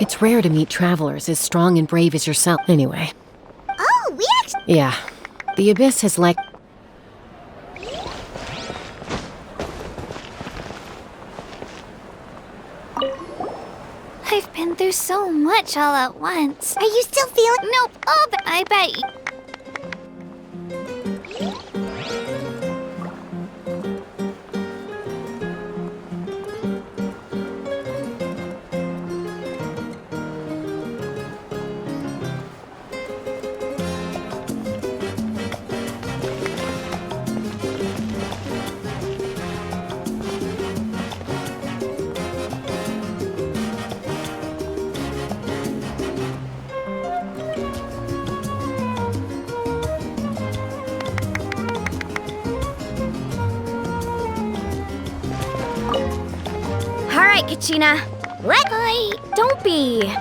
It's rare to meet travelers as strong and brave as yourself. Anyway. Oh, we actually... Yeah. The Abyss has I've been through so much all at once. Are you still feeling... Nope. Oh, but I bet you... All right, Kachina. Don't be.